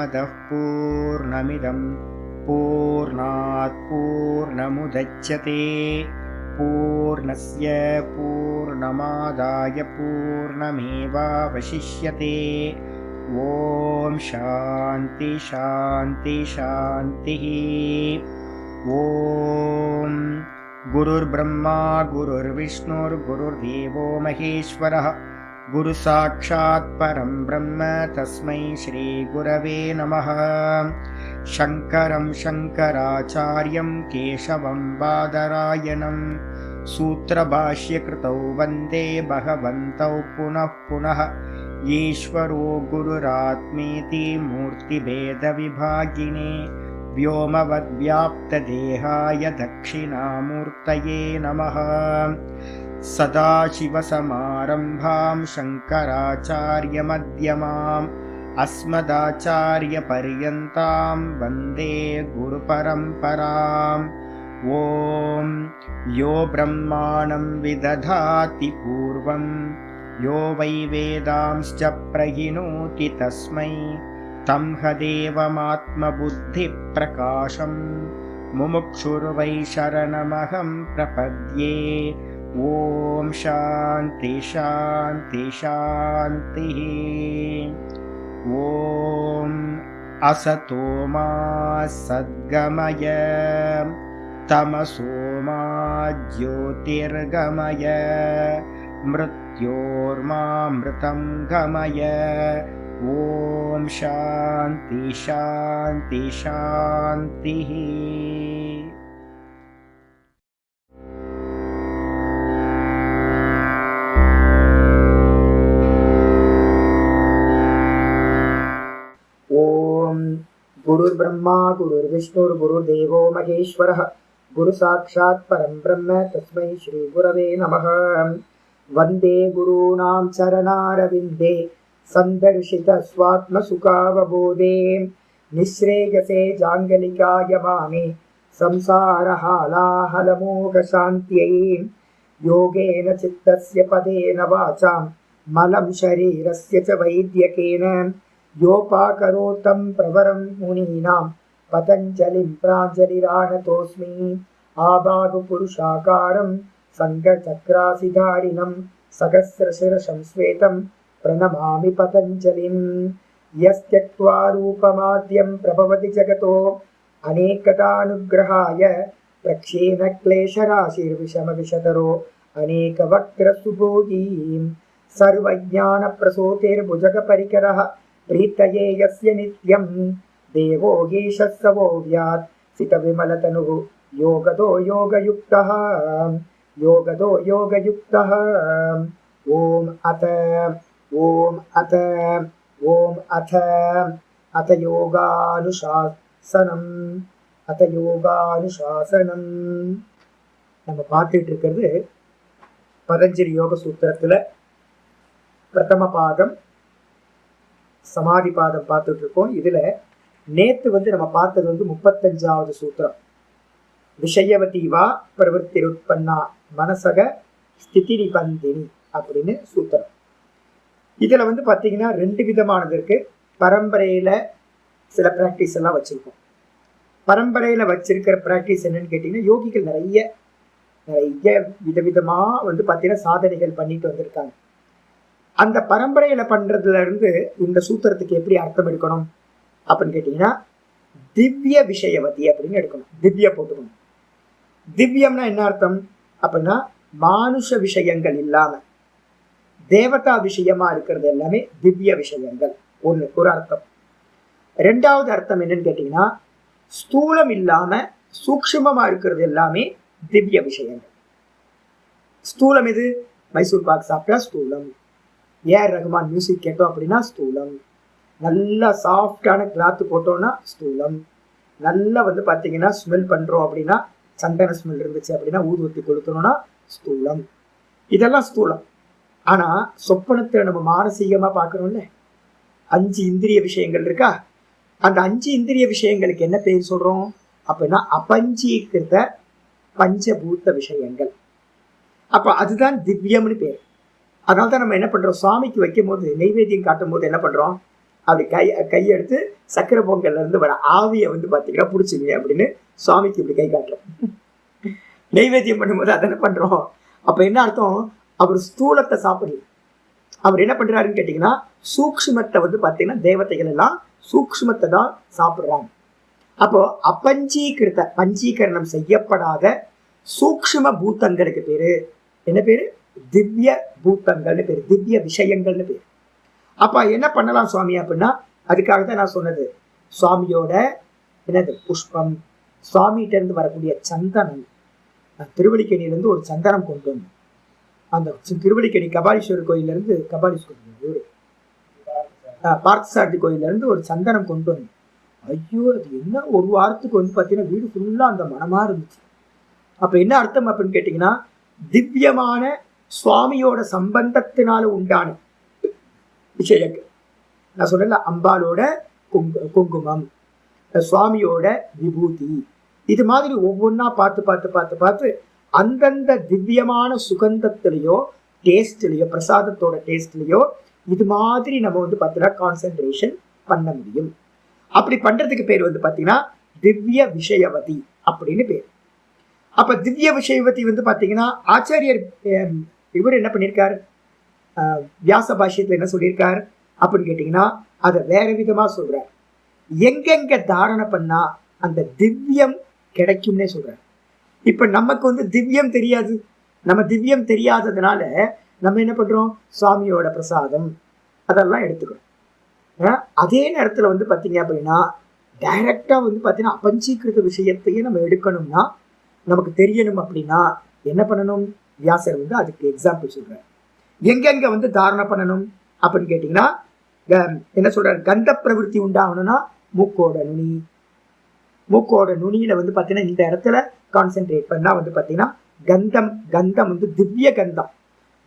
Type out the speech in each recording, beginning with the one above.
पूर्णमदः पूर्णमिदं पूर्णात् पूर्णमुदच्यते पूर्णस्य पूर्णमादाय पूर्णमेवावशिष्यते। ॐ शान्ति शान्ति शान्तिः। ॐ गुरुर्ब्रह्मा गुरुर्विष्णुर्गुरुर्देवो महेश्वरः गुरुसाक्षात् परं ब्रह्म तस्मै श्रीगुरवे नमः। शङ्करं शङ्कराचार्यं केशवं बादरायणं सूत्रभाष्यकृतौ वन्दे भगवन्तौ पुनः पुनः। ईश्वरो गुरुरात्मेति मूर्तिभेदविभागिने व्योमवद्व्याप्तदेहाय दक्षिणामूर्तये नमः। सदाशिवसमारम्भां शङ्कराचार्यमध्यमाम् अस्मदाचार्यपर्यन्तां वन्दे गुरुपरम्पराम्। ॐ यो ब्रह्माणं विदधाति पूर्वं यो वै वेदांश्च प्रहिणोति तस्मै तं हदेवमात्मबुद्धिप्रकाशं मुमुक्षुर्वै शरणमहं प्रपद्ये। ॐ शान्ति शान्ति शान्तिः। ॐ असतो मा सद्गमय तमसो मा ज्योतिर्गमय मृत्योर्मामृतं गमय। ॐ शान्ति शान्ति शान्तिः। गुरुर्ब्रह्मा गुरुर्विष्णुर्गुरुर्देवो महेश्वरः गुरुसाक्षात् परं ब्रह्म तस्मै श्रीगुरवे नमः। वन्दे गुरूणां चरणारविन्दे सन्दर्शितस्वात्मसुखावबोधे निःश्रेयसे जाङ्गलिकायमाने संसारहालाहलमोघशान्त्यै। योगेन चित्तस्य पदेन वाचां मलं शरीरस्य च वैद्यकेन योपाकरोतं प्रवरं मुनीनां पतञ्जलिं प्राञ्जलिरानतोऽस्मि। आबाहुपुरुषाकारं सङ्गचक्रासिधारिणं सहस्रशिरसं श्वेतं प्रणमामि पतञ्जलिं। यस्त्यक्त्वा रूपमाद्यं प्रभवति जगतो अनेकदानुग्रहाय प्रक्षेण क्लेशराशिर्विषमविषतरो अनेकवक्त्रसुभोगीं सर्वज्ञानप्रसूतिर्भुजगपरिकरः प्रीतये यस्य नित्यं देवो गीशस्सवो व्यात् सितविमलतनुः योगदो योगयुक्तः योगदो योगयुक्तः। ॐ अथ योगानुशासனம் நம்ம பார்த்துட்டு இருக்கிறது பதஞ்சலி யோக சூத்திரத்துல பிரதம பாதம் சமாதி பாதம் பார்த்துட்டு இருக்கோம். இதுல நேத்து நம்ம பார்த்தது 35வது சூத்திரம். விஷயவதி வா பிரவருத்தி உற்பன்னா மனசக ஸ்திதி நிபந்தினி அப்படின்னு சூத்திரம். இதுல பாத்தீங்கன்னா 2 விதமானது இருக்கு. பரம்பரையில சில பிராக்டிஸ் எல்லாம் வச்சிருக்கோம். பரம்பரையில வச்சிருக்கிற பிராக்டிஸ் என்னன்னு கேட்டீங்கன்னா, யோகிகள் நிறைய விதவிதமா பாத்தீங்கன்னா சாதனைகள் பண்ணிட்டு வந்திருக்காங்க. அந்த பரம்பரையில பண்றதுல இருந்து இந்த சூத்திரத்துக்கு எப்படி அர்த்தம் எடுக்கணும் அப்படின்னு கேட்டீங்கன்னா, திவ்ய விஷயவதி அப்படின்னு எடுக்கணும். திவ்ய போட்டுக்கணும். திவ்யம்னா என்ன அர்த்தம் அப்படின்னா, மானுஷ விஷயங்கள் இல்லாம தேவதா விஷயமா இருக்கிறது எல்லாமே திவ்ய விஷயங்கள். ஒரு அர்த்தம். 2வது அர்த்தம் என்னன்னு கேட்டீங்கன்னா, ஸ்தூலம் இல்லாம சூக்ஷ்மமா இருக்கிறது எல்லாமே திவ்ய விஷயங்கள். ஸ்தூலம் இது மைசூர் பாக் சாப்பிட்டா ஸ்தூலம், ஏஆர் ரஹ்மான் மியூசிக் கேட்டோம் அப்படின்னா ஸ்தூலம், நல்லா சாஃப்டான கிளாத்து போட்டோம்னா ஸ்தூலம், நல்லா பார்த்தீங்கன்னா ஸ்மெல் பண்ணுறோம் அப்படின்னா, சந்தன ஸ்மெல் இருந்துச்சு அப்படின்னா ஊதுவத்தி கொளுத்தணும்னா ஸ்தூலம். இதெல்லாம் ஸ்தூலம். ஆனால் சொப்பனத்தை நம்ம மானசீகமாக பார்க்குறோம்ல, 5 இந்திரிய விஷயங்கள் இருக்கா, அந்த 5 இந்திரிய விஷயங்களுக்கு என்ன பேர் சொல்கிறோம் அப்படின்னா அபஞ்சீகிருத பஞ்சபூத்த விஷயங்கள். அப்போ அதுதான் திவ்யம்னு பேர். அதனால தான் நம்ம என்ன பண்ணுறோம், சுவாமிக்கு வைக்கும் போது நெய்வேத்தியம் காட்டும் போது என்ன பண்ணுறோம், அப்படி கையெடுத்து சக்கரை பொங்கல்ல இருந்து வர ஆவியை வந்து பார்த்தீங்கன்னா பிடிச்சிங்க அப்படின்னு சுவாமிக்கு இப்படி கை காட்டுறோம். நெய்வேத்தியம் பண்ணும்போது அதனை பண்றோம். அப்ப என்ன அர்த்தம்? அவர் ஸ்தூலத்தை சாப்பிடல. அவர் என்ன பண்றாருன்னு கேட்டீங்கன்னா சூக்ஷ்மத்தை வந்து பார்த்தீங்கன்னா தேவதைகள் எல்லாம் சூக்ஷ்மத்தை தான் சாப்பிடுறாங்க. அப்போ அப்பஞ்சீகிருத்த பஞ்சீகரணம் செய்யப்படாத சூக்ஷ்ம பூத்தங்களுக்கு பேரு என்ன பேரு? திவ்ய பூத்தங்கள்னு பேரு, திவ்ய விஷயங்கள்னு பேரு. அப்ப என்ன பண்ணலாம் சுவாமி அப்படின்னா, அதுக்காக தான் நான் சொன்னது, சுவாமியோட என்னது புஷ்பம், சுவாமிகிட்ட இருந்து வரக்கூடிய சந்தனம். திருவல்லிக்கேணியிலிருந்து ஒரு சந்தனம் கொண்டு வந்தேன். அந்த திருவல்லிக்கேணி கபாலீஸ்வரர் கோயில இருந்து பார்த்தசாரதி கோயில இருந்து ஒரு சந்தனம் கொண்டு வந்தேன். ஐயோ, அது என்ன ஒரு வாரத்துக்கு வந்து பார்த்தீங்கன்னா வீடு ஃபுல்லா அந்த மனமா இருந்துச்சு. அப்ப என்ன அர்த்தம் அப்படின்னு கேட்டீங்கன்னா, திவ்யமான சுவாமியோட சம்பந்தத்தினால உண்டான விஷயங்கள். நான் சொன்னல அம்பாலோட குங்குமம், சுவாமியோட விபூதி, இது மாதிரி ஒவ்வொன்றா பார்த்து பார்த்து பார்த்து பார்த்து அந்தந்த திவ்யமான சுகந்தத்திலேயோ டேஸ்ட்லேயோ பிரசாதத்தோட டேஸ்ட்லேயோ இது மாதிரி நம்ம வந்து பார்த்தீங்கன்னா கான்சென்ட்ரேஷன் பண்ண முடியும். அப்படி பண்றதுக்கு பேர் வந்து பார்த்தீங்கன்னா திவ்ய விஷயவதி அப்படின்னு பேர். அப்ப திவ்ய விஷயவதி வந்து பார்த்தீங்கன்னா ஆச்சாரியர் இவர் என்ன பண்ணியிருக்காரு, வியாச பாஷ்யத்தில் என்ன சொல்லியிருக்கார் அப்படின்னு கேட்டீங்கன்னா அதை வேற விதமா சொல்றார். எங்கெங்க தாரணை பண்ணா அந்த திவ்யம் கிடைக்கும்னே சொல்றார். இப்ப நமக்கு வந்து திவ்யம் தெரியாது. நம்ம திவ்யம் தெரியாததுனால நம்ம என்ன பண்றோம், சுவாமியோட பிரசாதம் அதெல்லாம் எடுத்துக்கிறோம். அதே நேரத்துல வந்து பாத்தீங்க அப்படின்னா டைரக்டா வந்து பாத்தீங்கன்னா அப்பஞ்சீகிருத விஷயத்தையே நம்ம எடுக்கணும்னா, நமக்கு தெரியணும் அப்படின்னா என்ன பண்ணணும், வியாசர் வந்து அதுக்கு எக்ஸாம்பிள் சொல்றாரு. எங்கெங்க வந்து தாரணை பண்ணணும் அப்படின்னு கேட்டீங்கன்னா என்ன சொல்றாரு, கந்த பிரவருத்தி உண்டாகணும்னா மூக்கோட நுனி, மூக்கோட நுனியில வந்து பாத்தீங்கன்னா இந்த இடத்துல கான்சென்ட்ரேட் பண்ணா வந்து பாத்தீங்கன்னா கந்தம், கந்தம் வந்து திவ்ய கந்தம்.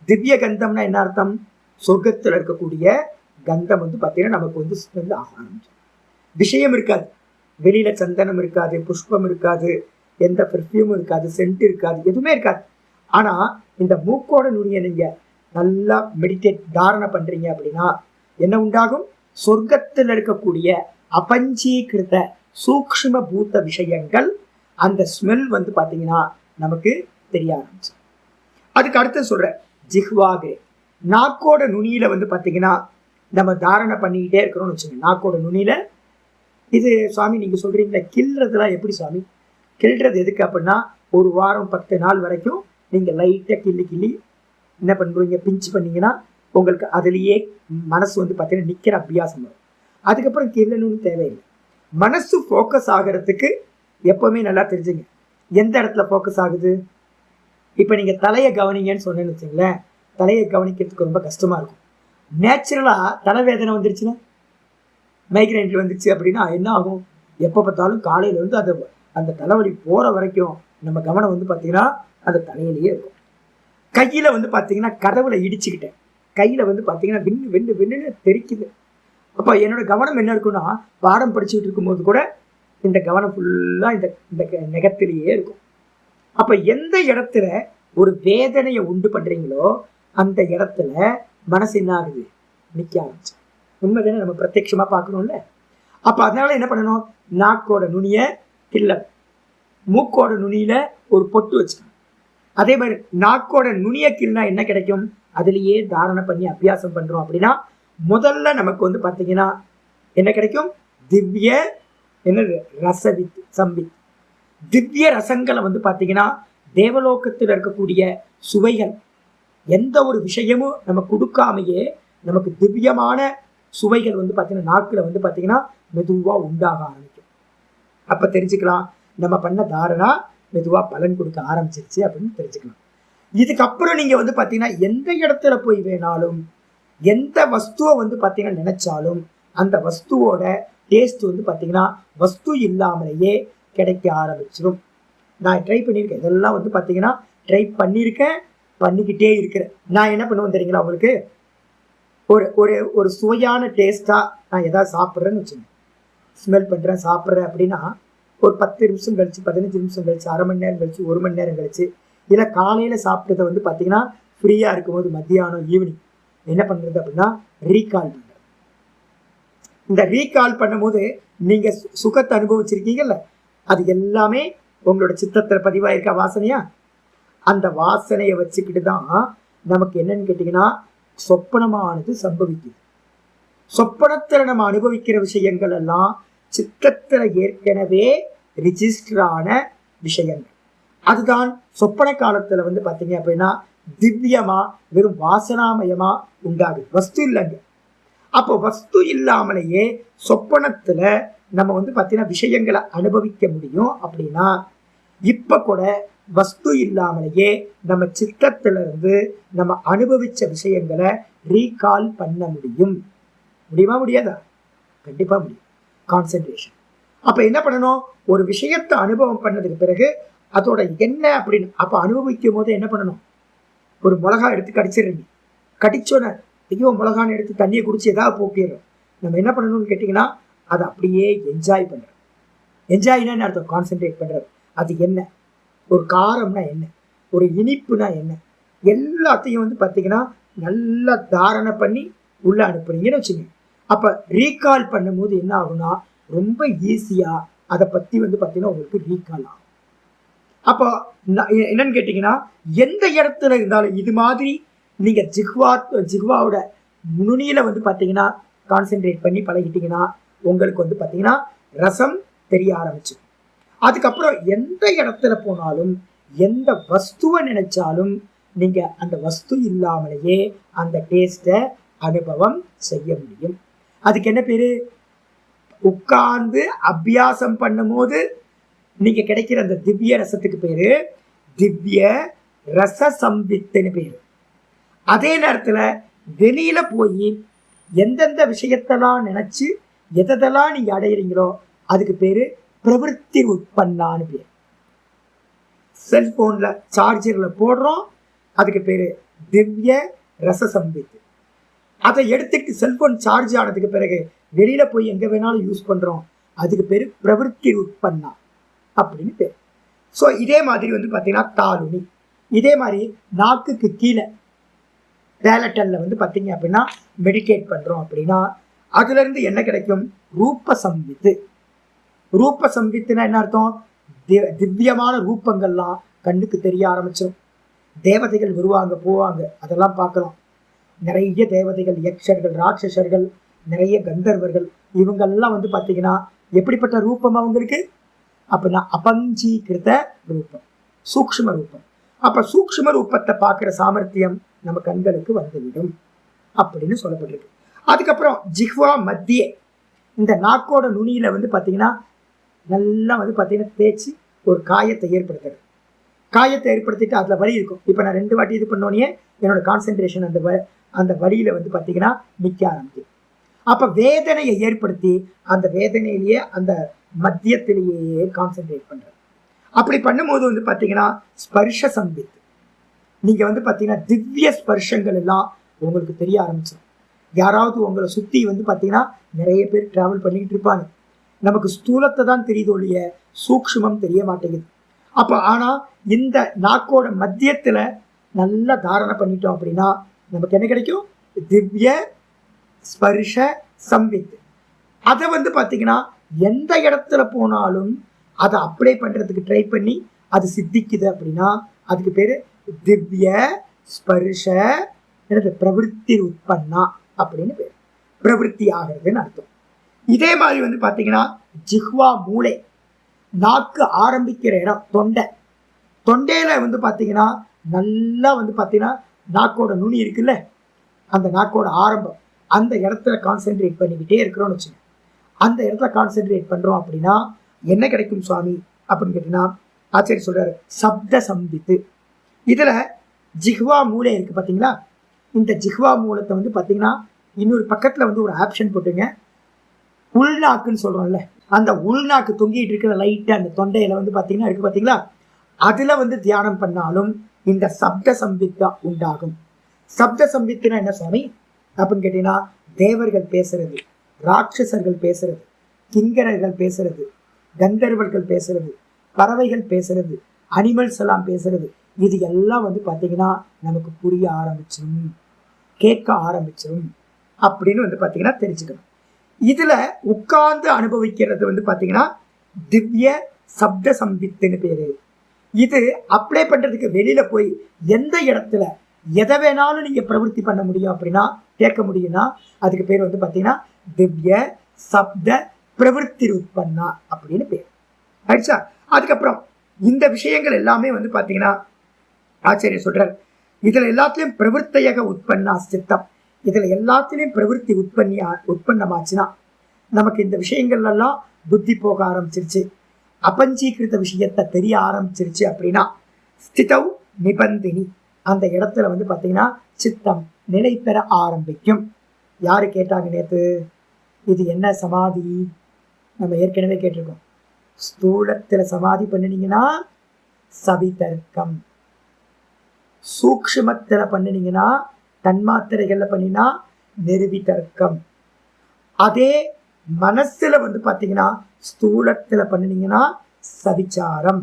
திவ்ய கந்தம்னா என்ன அர்த்தம், சொர்க்கத்துல இருக்கக்கூடிய கந்தம் வந்து பாத்தீங்கன்னா நமக்கு வந்து ஸ்மெல் ஆக ஆரம்பிச்சு. விஷயம் இருக்காது, வெளியில சந்தனம் இருக்காது, புஷ்பம் இருக்காது, எந்த பெர்ஃப்யூமும் இருக்காது, சென்ட் இருக்காது, எதுவுமே இருக்காது. ஆனா இந்த மூக்கோட நுனியை நீங்க நல்லா மெடிடேட் தாரணை பண்றீங்க அப்படின்னா என்ன உண்டாகும், சொர்க்கத்தில் இருக்கக்கூடிய அபஞ்சீகிருத சூக்ஷ்ம பூத்த விஷயங்கள் அந்த ஸ்மெல் வந்து பாத்தீங்கன்னா நமக்கு தெரிய ஆரம்பிச்சு. அதுக்கு அடுத்து சொல்ற ஜிஹ்வாகே, நாக்கோட நுனியில வந்து பாத்தீங்கன்னா நம்ம தாரணை பண்ணிக்கிட்டே இருக்கிறோம்னு வச்சுக்கோங்க. நாக்கோட நுனியில இது சுவாமி நீங்க சொல்றீங்களா கிள்றதுலாம் எப்படி சுவாமி, கிள்றது எதுக்கு அப்படின்னா ஒரு வாரம் 10 நாள் வரைக்கும் நீங்க லைட்டா கிள்ளி கிள்ளி என்ன பண்றீங்க, பிஞ்சு பண்ணீங்கன்னா உங்களுக்கு அதுலயே மனசு வந்து பாத்தீங்கன்னா நிக்கிற அபியாசம் வரும். அதுக்கப்புறம் கிள்ளணும்னு தேவையில்லை. மனசு ஃபோக்கஸ் ஆகிறதுக்கு எப்பவுமே நல்லா தெரிஞ்சுங்க எந்த இடத்துல ஃபோக்கஸ் ஆகுது. இப்ப நீங்க தலையை கவனிங்கன்னு சொன்னேன்னு வச்சுங்களேன், தலையை கவனிக்கிறதுக்கு ரொம்ப கஷ்டமா இருக்கும். நேச்சுரலா தலைவேதனை வந்துருச்சுன்னா, மைக்ரைன் வந்துருச்சு அப்படின்னா என்ன ஆகும், எப்போ பார்த்தாலும் காலையில இருந்து அது அந்த தலைவலி போற வரைக்கும் நம்ம கவனம் வந்து பாத்தீங்கன்னா அந்த தலையிலேயே இருக்கும். கையில வந்து பாத்தீங்கன்னா கதவுல இடிச்சுக்கிட்டேன், கையில வந்து பாத்தீங்கன்னா விண்ணு விண்ணு விண்ணுன்னு தெரிக்குது. அப்ப என்னோட கவனம் என்ன இருக்குன்னா, பாடம் படிச்சுட்டு இருக்கும்போது கூட இந்த கவனம் ஃபுல்லா இந்த நெகத்திலேயே இருக்கும். அப்ப எந்த இடத்துல ஒரு வேதனையை உண்டு பண்றீங்களோ அந்த இடத்துல மனசு என்ன ஆகுது, நிக்க ஆரம்பிச்சு. உண்மைதானே, நம்ம பிரத்யட்சமா பார்க்கணும்ல. அப்ப அதனால என்ன பண்ணணும், நாக்கோட நுனிய கிள்ள, மூக்கோட நுனியில ஒரு பொட்டு வச்சுக்கணும். அதே மாதிரி நாக்கோட நுனிய கிள்னா என்ன கிடைக்கும், அதுலயே தாரணை பண்ணி அபியாசம் பண்றோம் அப்படின்னா முதல்ல நமக்கு வந்து பாத்தீங்கன்னா என்ன கிடைக்கும், திவ்ய என்னது ரசவித் சம்பித், திவ்ய ரசங்களை வந்து பாத்தீங்கன்னா தேவலோகத்தில் இருக்கக்கூடிய சுவைகள், எந்த ஒரு விஷயமும் நம்ம கொடுக்காமையே நமக்கு திவ்யமான சுவைகள் வந்து பாத்தீங்கன்னா நாக்குல வந்து பாத்தீங்கன்னா மெதுவா உண்டாக ஆரம்பிக்கும். அப்ப தெரிஞ்சுக்கலாம் நம்ம பண்ண தாரணா மெதுவா பலன் கொடுக்க ஆரம்பிச்சிருச்சு அப்படின்னு தெரிஞ்சுக்கலாம். இதுக்கப்புறம் நீங்க வந்து பாத்தீங்கன்னா எந்த இடத்துல போய் வேணாலும் எந்த வஸ்துவை வந்து பாத்தீங்கன்னா நினைச்சாலும் அந்த வஸ்துவோட டேஸ்ட் வந்து பாத்தீங்கன்னா வஸ்து இல்லாமலேயே கிடைக்க ஆரம்பிச்சிடும். நான் ட்ரை பண்ணியிருக்கேன், இதெல்லாம் வந்து பாத்தீங்கன்னா ட்ரை பண்ணியிருக்கேன், பண்ணிக்கிட்டே இருக்கிறேன். நான் என்ன பண்ணுவேன் தெரியுங்களா உங்களுக்கு, ஒரு ஒரு ஒரு சுவையான டேஸ்டா நான் எதாவது சாப்பிட்றேன்னு வச்சுக்கோங்க, ஸ்மெல் பண்றேன் சாப்பிட்றேன் அப்படின்னா ஒரு 10 நிமிஷம் கழிச்சு, 15 நிமிஷம் கழிச்சு, அரை மணி நேரம் கழிச்சு, 1 மணி நேரம் கழிச்சு, இல்லை காலையில சாப்பிட்டதை வந்து பாத்தீங்கன்னா ஃப்ரீயா இருக்கும்போது மத்தியானம் ஈவினிங் என்ன பண்றது அப்படின்னா ரீகால் பண்றது. இந்த ரீகால் பண்ணும்போது நீங்க சுகத்தை அனுபவிச்சிருக்கீங்கல்ல, அது எல்லாமே உங்களோட சித்தத்துல பதிவாயிருக்க வாசனையா, அந்த வாசனையை வச்சுக்கிட்டு தான் நமக்கு என்னன்னு கேட்டீங்கன்னா சொப்பனமானது சம்பவிக்குது. சொப்பனத்துல நம்ம அனுபவிக்கிற விஷயங்கள் எல்லாம் சித்தத்துல ஏற்கனவே ரிஜிஸ்டர் ஆன விஷயங்கள். அதுதான் சொப்பன காலத்துல வந்து பாத்தீங்க அப்படின்னா திவ்யமா வெறும் வாசனாமயமா உண்டாகுது, வஸ்து இல்லைங்க. அப்போ வஸ்து இல்லாமலேயே சொப்பனத்துல நம்ம வந்து பாத்தீங்கன்னா விஷயங்களை அனுபவிக்க முடியும். அப்படின்னா இப்ப கூட வஸ்து இல்லாமலேயே நம்ம சித்தத்துல இருந்து நம்ம அனுபவிச்ச விஷயங்களை ரீகால் பண்ண முடியும். முடியுமா முடியாதா? கண்டிப்பா முடியும். கான்சென்ட்ரேஷன். அப்ப என்ன பண்ணணும், ஒரு விஷயத்தை அனுபவம் பண்ணதுக்கு பிறகு அதோட என்ன அப்படின்னு அப்ப அனுபவிக்கும் போது என்ன பண்ணணும், ஒரு மிளகா எடுத்து கடிச்சிடுறீங்க, கடிச்சோன்னு ஐயோ மிளகான்னு எடுத்து தண்ணியை குடிச்சு ஏதாவது போக்கிடுறோம். நம்ம என்ன பண்ணணும்னு கேட்டிங்கன்னா அதை அப்படியே என்ஜாய் பண்ணுறோம். என்ஜாய்னா அர்த்தம் கான்சென்ட்ரேட் பண்ணுறது. அது என்ன, ஒரு காரம்னா என்ன, ஒரு இனிப்புனா என்ன, எல்லாத்தையும் வந்து பார்த்தீங்கன்னா நல்லா தாரணை பண்ணி உள்ளே அனுப்புறீங்கன்னு வச்சுங்க. அப்போ ரீகால் பண்ணும்போது என்ன ஆகும்னா ரொம்ப ஈஸியாக அதை பற்றி வந்து பார்த்தீங்கன்னா உங்களுக்கு ரீகால் ஆகும். அப்போ என்னன்னு கேட்டிங்கன்னா எந்த இடத்துல இருந்தாலும் இது மாதிரி நீங்கள் ஜிஹ்வாவோட நுனியில் வந்து பார்த்தீங்கன்னா கான்சென்ட்ரேட் பண்ணி பழகிட்டீங்கன்னா உங்களுக்கு வந்து பார்த்தீங்கன்னா ரசம் தெரிய ஆரம்பிச்சு. அதுக்கப்புறம் எந்த இடத்துல போனாலும் எந்த வஸ்துவை நினைச்சாலும் நீங்கள் அந்த வஸ்து இல்லாமலேயே அந்த டேஸ்ட்டை அனுபவம் செய்ய முடியும். அதுக்கு என்ன பேர், உட்கார்ந்து அபியாசம் பண்ணும்போது நீங்க கிடைக்கிற அந்த திவ்ய ரசத்துக்கு பேரு திவ்ய ரச சம்வித்துன்னு பேரு. அதே நேரத்துல வெளியில போய் எந்தெந்த விஷயத்தெல்லாம் நினைச்சு எதெல்லாம் நீங்க அடையிறீங்களோ அதுக்கு பேரு பிரவருத்தி உட்பன்னான்னு பேரு. செல்போன்ல சார்ஜர்ல போடுறோம், அதுக்கு பேரு திவ்ய ரச சம்வித்து. அதை எடுத்துட்டு செல்போன் சார்ஜ் ஆனதுக்கு பிறகு வெளியில போய் எங்க வேணாலும் யூஸ் பண்றோம், அதுக்கு பேரு பிரவருத்தி உட்பன்னா அப்படின்னு பேர். ஸோ இதே மாதிரி வந்து பார்த்தீங்கன்னா தாலுனி, இதே மாதிரி நாக்குக்கு கீழே பேலட்டல்ல வந்து பார்த்தீங்க அப்படின்னா மெடிடேட் பண்றோம் அப்படின்னா அதுல இருந்து என்ன கிடைக்கும், ரூப சம்வித்து. ரூப சம்வித்துனா என்ன அர்த்தம், திவ்யமான ரூபங்கள்லாம் கண்ணுக்கு தெரிய ஆரம்பிச்சிடும். தேவதைகள் வருவாங்க போவாங்க, அதெல்லாம் பார்க்கலாம். நிறைய தேவதைகள், யக்ஷர்கள், ராட்சசர்கள், நிறைய கந்தர்வர்கள், இவங்கெல்லாம் வந்து பார்த்தீங்கன்னா எப்படிப்பட்ட ரூபம் அவங்களுக்கு அப்படின்னா அபஞ்சீகிருத ரூபம், சூக்ஷ்ம ரூபம். அப்ப சூக்ஷ்ம ரூபத்தை பார்க்கிற சாமர்த்தியம் நம்ம கண்களுக்கு வந்துவிடும் அப்படின்னு சொல்லப்பட்டிருக்கு. அதுக்கப்புறம் ஜிஹ்வா மத்திய இந்த நாக்கோட நுனியில வந்து பார்த்தீங்கன்னா நல்லா வந்து பார்த்தீங்கன்னா தேய்ச்சி ஒரு காயத்தை ஏற்படுத்துறது. காயத்தை ஏற்படுத்திட்டு அதில் வலி இருக்கும். இப்போ நான் 2 வாட்டி இது பண்ணோன்னே என்னோட கான்சென்ட்ரேஷன் அந்த வலியில வந்து பார்த்தீங்கன்னா நிற்க ஆரம்பிக்கும். அப்போ வேதனையை ஏற்படுத்தி அந்த வேதனையிலேயே அந்த மத்தியத்திலேயே கான்சென்ட்ரேட் பண்ணுறது. அப்படி பண்ணும்போது வந்து பார்த்தீங்கன்னா ஸ்பர்ஷ சம்பித்து, நீங்கள் வந்து பார்த்தீங்கன்னா திவ்ய ஸ்பர்ஷங்கள் எல்லாம் உங்களுக்கு தெரிய ஆரம்பிச்சிடும். யாராவது உங்களை சுற்றி வந்து பார்த்தீங்கன்னா நிறைய பேர் ட்ராவல் பண்ணிக்கிட்டு இருப்பாங்க. நமக்கு ஸ்தூலத்தை தான் தெரியுது ஒழிய சூக்ஷ்மம் தெரிய மாட்டேங்குது. அப்போ ஆனால் இந்த நாக்கோட மத்தியத்தில் நல்லா தாரணை பண்ணிட்டோம் அப்படின்னா நமக்கு என்ன கிடைக்கும், திவ்ய ஸ்பர்ஷ சம்வித். அதை வந்து பார்த்தீங்கன்னா எந்த இடத்துல போனாலும் அதை அப்ளை பண்ணுறதுக்கு ட்ரை பண்ணி அது சித்திக்குது அப்படின்னா அதுக்கு பேர் திவ்ய ஸ்பர்ஷ பிரவருத்தி உட்பன்னா அப்படின்னு பேர். பிரவருத்தி ஆகிறதுன்னு அர்த்தம். இதே மாதிரி வந்து பார்த்தீங்கன்னா ஜிஹ்வா மூளை, நாக்கு ஆரம்பிக்கிற இடம் தொண்டை. தொண்டையில் வந்து பார்த்தீங்கன்னா நல்லா வந்து பார்த்தீங்கன்னா நாக்கோட நுனி இருக்குல்ல, அந்த நாக்கோட ஆரம்பம், அந்த இடத்துல கான்சென்ட்ரேட் பண்ணிக்கிட்டே இருக்கிறோம்னு வச்சுங்க. அந்த இடத்துல கான்சென்ட்ரேட் பண்ணுறோம் அப்படின்னா என்ன கிடைக்கும் சுவாமி அப்படின்னு கேட்டீங்கன்னா ஆச்சாரியர் சொல்றாரு சப்த சம்பித்து. இதில் ஜிஹ்வா மூளை இருக்குது பார்த்தீங்களா, இந்த ஜிஹ்வா மூலத்தை வந்து பார்த்தீங்கன்னா இன்னொரு பக்கத்தில் வந்து ஒரு ஆப்ஷன் போட்டுங்க, உள்நாக்குன்னு சொல்கிறோம்ல, அந்த உள்நாக்கு தொங்கிட்டு இருக்கிற லைட்டாக அந்த தொண்டையில் வந்து பார்த்தீங்கன்னா இருக்குது பார்த்தீங்களா, அதில் வந்து தியானம் பண்ணாலும் இந்த சப்த சம்பித்தா உண்டாகும். சப்த சம்பித்துனா என்ன சுவாமி அப்படின்னு கேட்டீங்கன்னா தேவர்கள் பேசுறது, ராட்சசர்கள் பேசுறது, கிங்கரர்கள் பேசுறது, கந்தர்வர்கள் பேசுறது, பறவைகள் பேசுறது, அனிமல்ஸ் எல்லாம் பேசுறது, இது எல்லாம் வந்து பார்த்தீங்கன்னா நமக்கு புரிய ஆரம்பிச்சிடும், கேட்க ஆரம்பிச்சிடும் அப்படின்னு வந்து பார்த்தீங்கன்னா தெரிஞ்சுக்கணும். இதுல உட்கார்ந்து அனுபவிக்கிறது வந்து பாத்தீங்கன்னா திவ்ய சப்த சம்பித்துன்னு பேரு. இது அப்ளை பண்றதுக்கு வெளியில போய் எந்த இடத்துல எதை வேணாலும் நீங்க பிரவருத்தி பண்ண முடியும் அப்படின்னா கேட்க முடியும்னா அதுக்கு பேர் வந்து பாத்தீங்கன்னா திவ்ய சப்த பிரவருத்தி உற்பன்னா அப்படின்னு பேர். ஆயிடுச்சா? அதுக்கப்புறம் இந்த விஷயங்கள் எல்லாமே வந்து பாத்தீங்கன்னா ஆச்சாரியர் சொல்றார், இதுல எல்லாத்துலயும் பிரவருத்தையக உற்பன்னா சித்தம். இதுல எல்லாத்திலையும் பிரவருத்தி உற்பன்னமாச்சுன்னா நமக்கு இந்த விஷயங்கள் எல்லாம் புத்தி போக ஆரம்பிச்சிருச்சு, அபஞ்சீகிருத்த விஷயத்தை தெரிய ஆரம்பிச்சிருச்சு அப்படின்னா ஸ்திதவ் நிபந்தினி, அந்த இடத்துல வந்து பாத்தீங்கன்னா சித்தம் நிலை பெற ஆரம்பிக்கும். யாரு கேட்டாங்க நேத்து, இது என்ன சமாதி? நம்ம ஏற்கனவே கேட்டிருக்கோம். ஸ்தூலத்துல சமாதி பண்ணினீங்கன்னா சவிதர்க்கம், சூக்ஷ்மத்துல பண்ணினீங்கன்னா தன்மாத்திரைகள்ல பண்ணினா நிர்விதர்க்கம், அதே மனசுல வந்து பாத்தீங்கன்னா ஸ்தூலத்துல பண்ணினீங்கன்னா சவிச்சாரம்,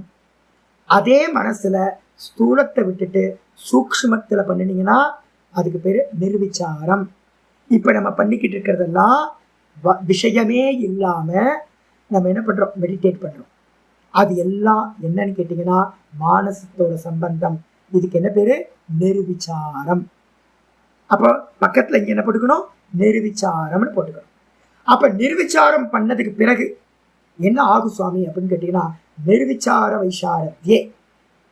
அதே மனசுல ஸ்தூலத்தை விட்டுட்டு சூக்ஷ்மத்துல பண்ணினீங்கன்னா அதுக்கு பேரு நிர்விச்சாரம். இப்ப நம்ம பண்ணிக்கிட்டு இருக்கிறதெல்லாம் விஷயமே இல்லாம நம்ம என்ன பண்றோம், மெடிடேட் பண்றோம். அது எல்லாம் என்னன்னு கேட்டீங்கன்னா மானசத்தோட சம்பந்தம். இதுக்கு என்ன பேரு, நிர்விச்சாரம். அப்போ பக்கத்துல இங்க என்ன போட்டுக்கணும், நிர்விச்சாரம்னு போட்டுக்கணும். அப்ப நிர்விச்சாரம் பண்ணதுக்கு பிறகு என்ன ஆகும் சுவாமி அப்படின்னு கேட்டீங்கன்னா நிர்விச்சார வைசாரத்தியே,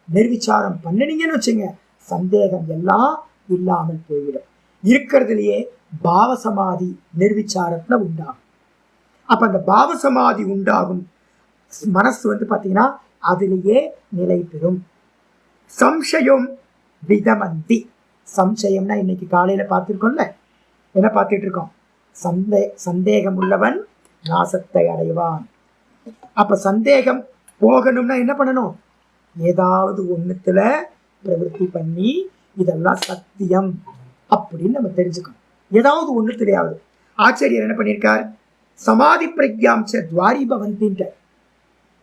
நிர்விச்சாரம் பண்ணினீங்கன்னு வச்சுங்க சந்தேகம் எல்லாம் இல்லாமல் போய்விடும். இருக்கிறதுலயே பாவசமாதி நிர்விச்சாரத்துல உண்டாகும். அப்ப அந்த பாவசமாதி உண்டாகும் மனசு வந்து பாத்தீங்கன்னா அதிலேயே நிலை பெறும். சம்சயம் விதமந்தி, சம்சயம்னா இன்னைக்கு காலையில பார்த்துருக்கோம்ல, என்ன பார்த்துட்டு இருக்கோம், சந்தேகம் உள்ளவன் நாசத்தை அடைவான். அப்ப சந்தேகம் போகணும்னா என்ன பண்ணணும், ஏதாவது ஒண்ணுத்துல பிரவருத்தி பண்ணி இதெல்லாம் சத்தியம் அப்படின்னு நம்ம தெரிஞ்சுக்கணும். ஏதாவது ஒண்ணுத்திலேயாவது. ஆச்சாரியர் என்ன பண்ணியிருக்கார், சமாதி பிரக்யாம்ச துவாரி பவந்தின்ற,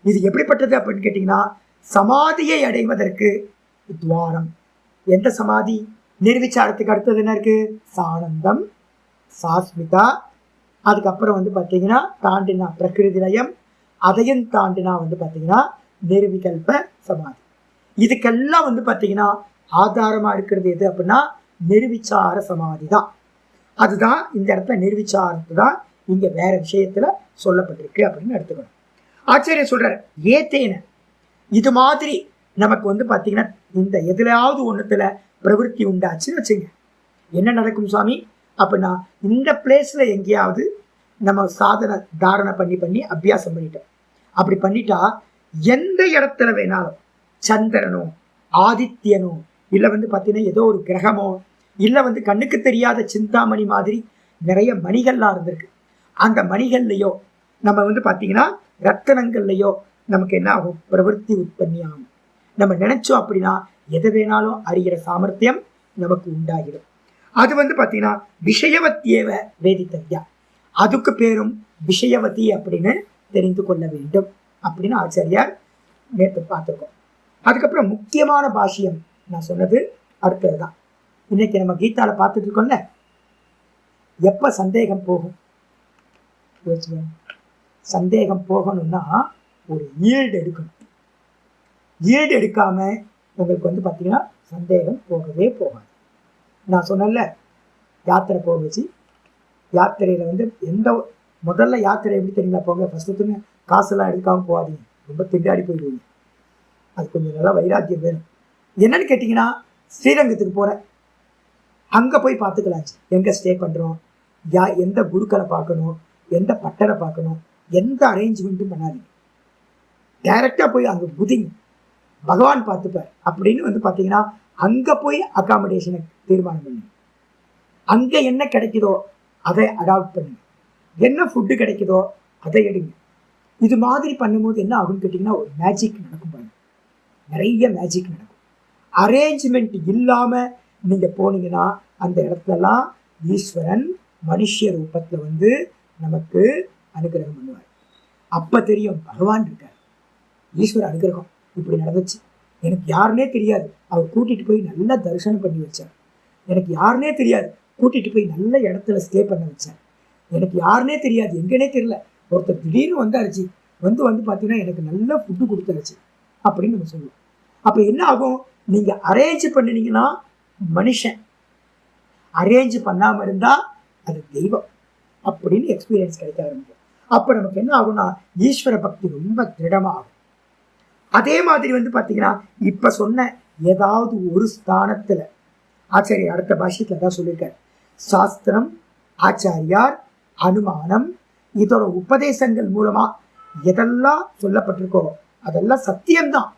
இது எப்படிப்பட்டது அப்படின்னு கேட்டீங்கன்னா சமாதியை அடைவதற்கு துவாரம். எந்த சமாதி, நிர்விச்சாரத்துக்கு அடுத்தது என்ன இருக்கு, சானந்தம், சாஸ்மிதா, அதுக்கப்புறம் வந்து பார்த்தீங்கன்னா தாண்டினா பிரகிருதி லயம், அதையும் தாண்டினா வந்து பார்த்தீங்கன்னா நிர்விகல்ப சமாதி. இதுக்கெல்லாம் வந்து பார்த்தீங்கன்னா ஆதாரமா இருக்கிறது எது அப்படின்னா நிர்விச்சார சமாதி தான். அதுதான் இந்த இடத்துல நிர்விச்சாரத்து தான் இங்க வேற விஷயத்துல சொல்லப்பட்டிருக்கு அப்படின்னு எடுத்துக்கணும். ஆச்சாரியர் சொல்றாரு, ஏத்தேன, இது மாதிரி நமக்கு வந்து பார்த்தீங்கன்னா இந்த எதுலையாவது ஒண்ணுத்துல பிரவருத்தி உண்டாச்சுன்னு வச்சுங்க, என்ன நடக்கும் சுவாமி அப்படின்னா இந்த பிளேஸ்ல எங்கேயாவது நம்ம சாதனை தாரணை பண்ணி அபியாசம் பண்ணிட்டோம். அப்படி பண்ணிட்டா எந்த இடத்துல வேணாலும் சந்திரனோ ஆதித்யனோ இல்லை வந்து பார்த்தீங்கன்னா ஏதோ ஒரு கிரகமோ இல்லை வந்து கண்ணுக்கு தெரியாத சிந்தாமணி மாதிரி நிறைய மணிகள்லாம் இருந்திருக்கு, அந்த மணிகள்லையோ நம்ம வந்து பார்த்தீங்கன்னா ரத்தனங்கள்லையோ நமக்கு என்ன ஆகும், பிரவருத்தி உற்பத்தி ஆகும். நம்ம நினைச்சோம் அப்படின்னா எதை வேணாலும் அறிகிற சாமர்த்தியம் நமக்கு உண்டாகிடும். அது வந்து பார்த்தீங்கன்னா விஷயவத்தியேவ வேதித்தவ்யா, அதுக்கு பேரும் விஷயவதி அப்படின்னு தெரிந்து கொள்ள வேண்டும் அப்படின்னு ஆச்சாரியார் நேற்று பார்த்துருக்கோம். அதுக்கப்புறம் முக்கியமான பாஷ்யம் நான் சொன்னது அடுத்தது தான். இன்னைக்கு நம்ம கீதால பார்த்துட்டு இருக்கோம்ல, எப்ப சந்தேகம் போகும், சந்தேகம் போகணும்னா ஒரு ஈல்டு எடுக்கணும். ஈல்டு எடுக்காம உங்களுக்கு வந்து பார்த்தீங்கன்னா சந்தேகம் போகவே போகாது. நான் சொன்னேன்ல, யாத்திரை போக வச்சு, யாத்திரையில் வந்து எந்த முதல்ல யாத்திரை எப்படி தெரியுங்களா போங்க, ஃபஸ்ட்டு காசெல்லாம் எடுக்காமல் போகாதீங்க, ரொம்ப திண்டாடி போயிடுவீங்க. அது கொஞ்சம் நல்லா வைராக்கியம் வேணும். என்னன்னு கேட்டிங்கன்னா ஸ்ரீரங்கத்துக்கு போகிறேன், அங்கே போய் பார்த்துக்கலாச்சு, எங்கே ஸ்டே பண்ணுறோம், எந்த குருக்களை பார்க்கணும், எந்த பட்டரை பார்க்கணும், எந்த அரேஞ்ச்மெண்ட்டும் பண்ணாதீங்க. டைரெக்டாக போய் அங்கே குதிங்க, பகவான் பார்த்துப்பார் அப்படின்னு வந்து பார்த்தீங்கன்னா அங்கே போய் அகாமடேஷனை தீர்மானம் பண்ணுங்க. அங்கே என்ன கிடைக்குதோ அதை அடாப்ட் பண்ணுங்க, என்ன ஃபுட்டு கிடைக்குதோ அதை எடுங்க. இது மாதிரி பண்ணும்போது என்ன ஆகும்னு கேட்டிங்கன்னா ஒரு மேஜிக் நடக்கும் பாருங்க, நிறைய மேஜிக் நடக்கும். அரேஞ்ச்மெண்ட் இல்லாமல் நீங்கள் போனீங்கன்னா அந்த இடத்துலலாம் ஈஸ்வரன் மனுஷ ரூபத்தில் வந்து நமக்கு அனுகிரகம் பண்ணுவார். அப்போ தெரியும் பகவான் இருக்கார், ஈஸ்வர அனுகிரகம் இப்படி நடந்துச்சு, எனக்கு யாருன்னே தெரியாது, அவர் கூட்டிகிட்டு போய் நல்லா தரிசனம் பண்ணி வச்சார், எனக்கு யாருன்னே தெரியாது கூட்டிகிட்டு போய் நல்ல இடத்துல ஸ்டே பண்ண வச்சார், எனக்கு யாருன்னே தெரியாது, எங்கன்னே தெரியல, ஒருத்தர் திடீர்னு வந்தாருச்சு, வந்து பார்த்தீங்கன்னா எனக்கு நல்ல ஃபுட்டு கொடுத்தாருச்சு அப்படின்னு நம்ம சொல்லுவோம். அப்போ என்ன ஆகும், நீங்கள் அரேஞ்ச் பண்ணினீங்கன்னா மனுஷன், அரேஞ்ச் பண்ணாமல் இருந்தால் அது தெய்வம் அப்படின்னு எக்ஸ்பீரியன்ஸ் கிடைக்க ஆரம்பிக்கும். அப்போ நமக்கு என்ன ஆகும்னா ஈஸ்வர பக்தி ரொம்ப திருடமாகும். அதே மாதிரி பார்த்தீங்கன்னா இப்போ சொன்ன ஏதாவது ஒரு ஸ்தானத்தில் ஆச்சாரியர் அடுத்த பாஷ்யத்தில் தான் சொல்லியிருக்காரு, சாஸ்திரம், ஆச்சாரியார், அனுமானம், இதோட உபதேசங்கள் மூலமா எதெல்லாம் சொல்லப்பட்டிருக்கோ அதெல்லாம் சத்தியம்தான்.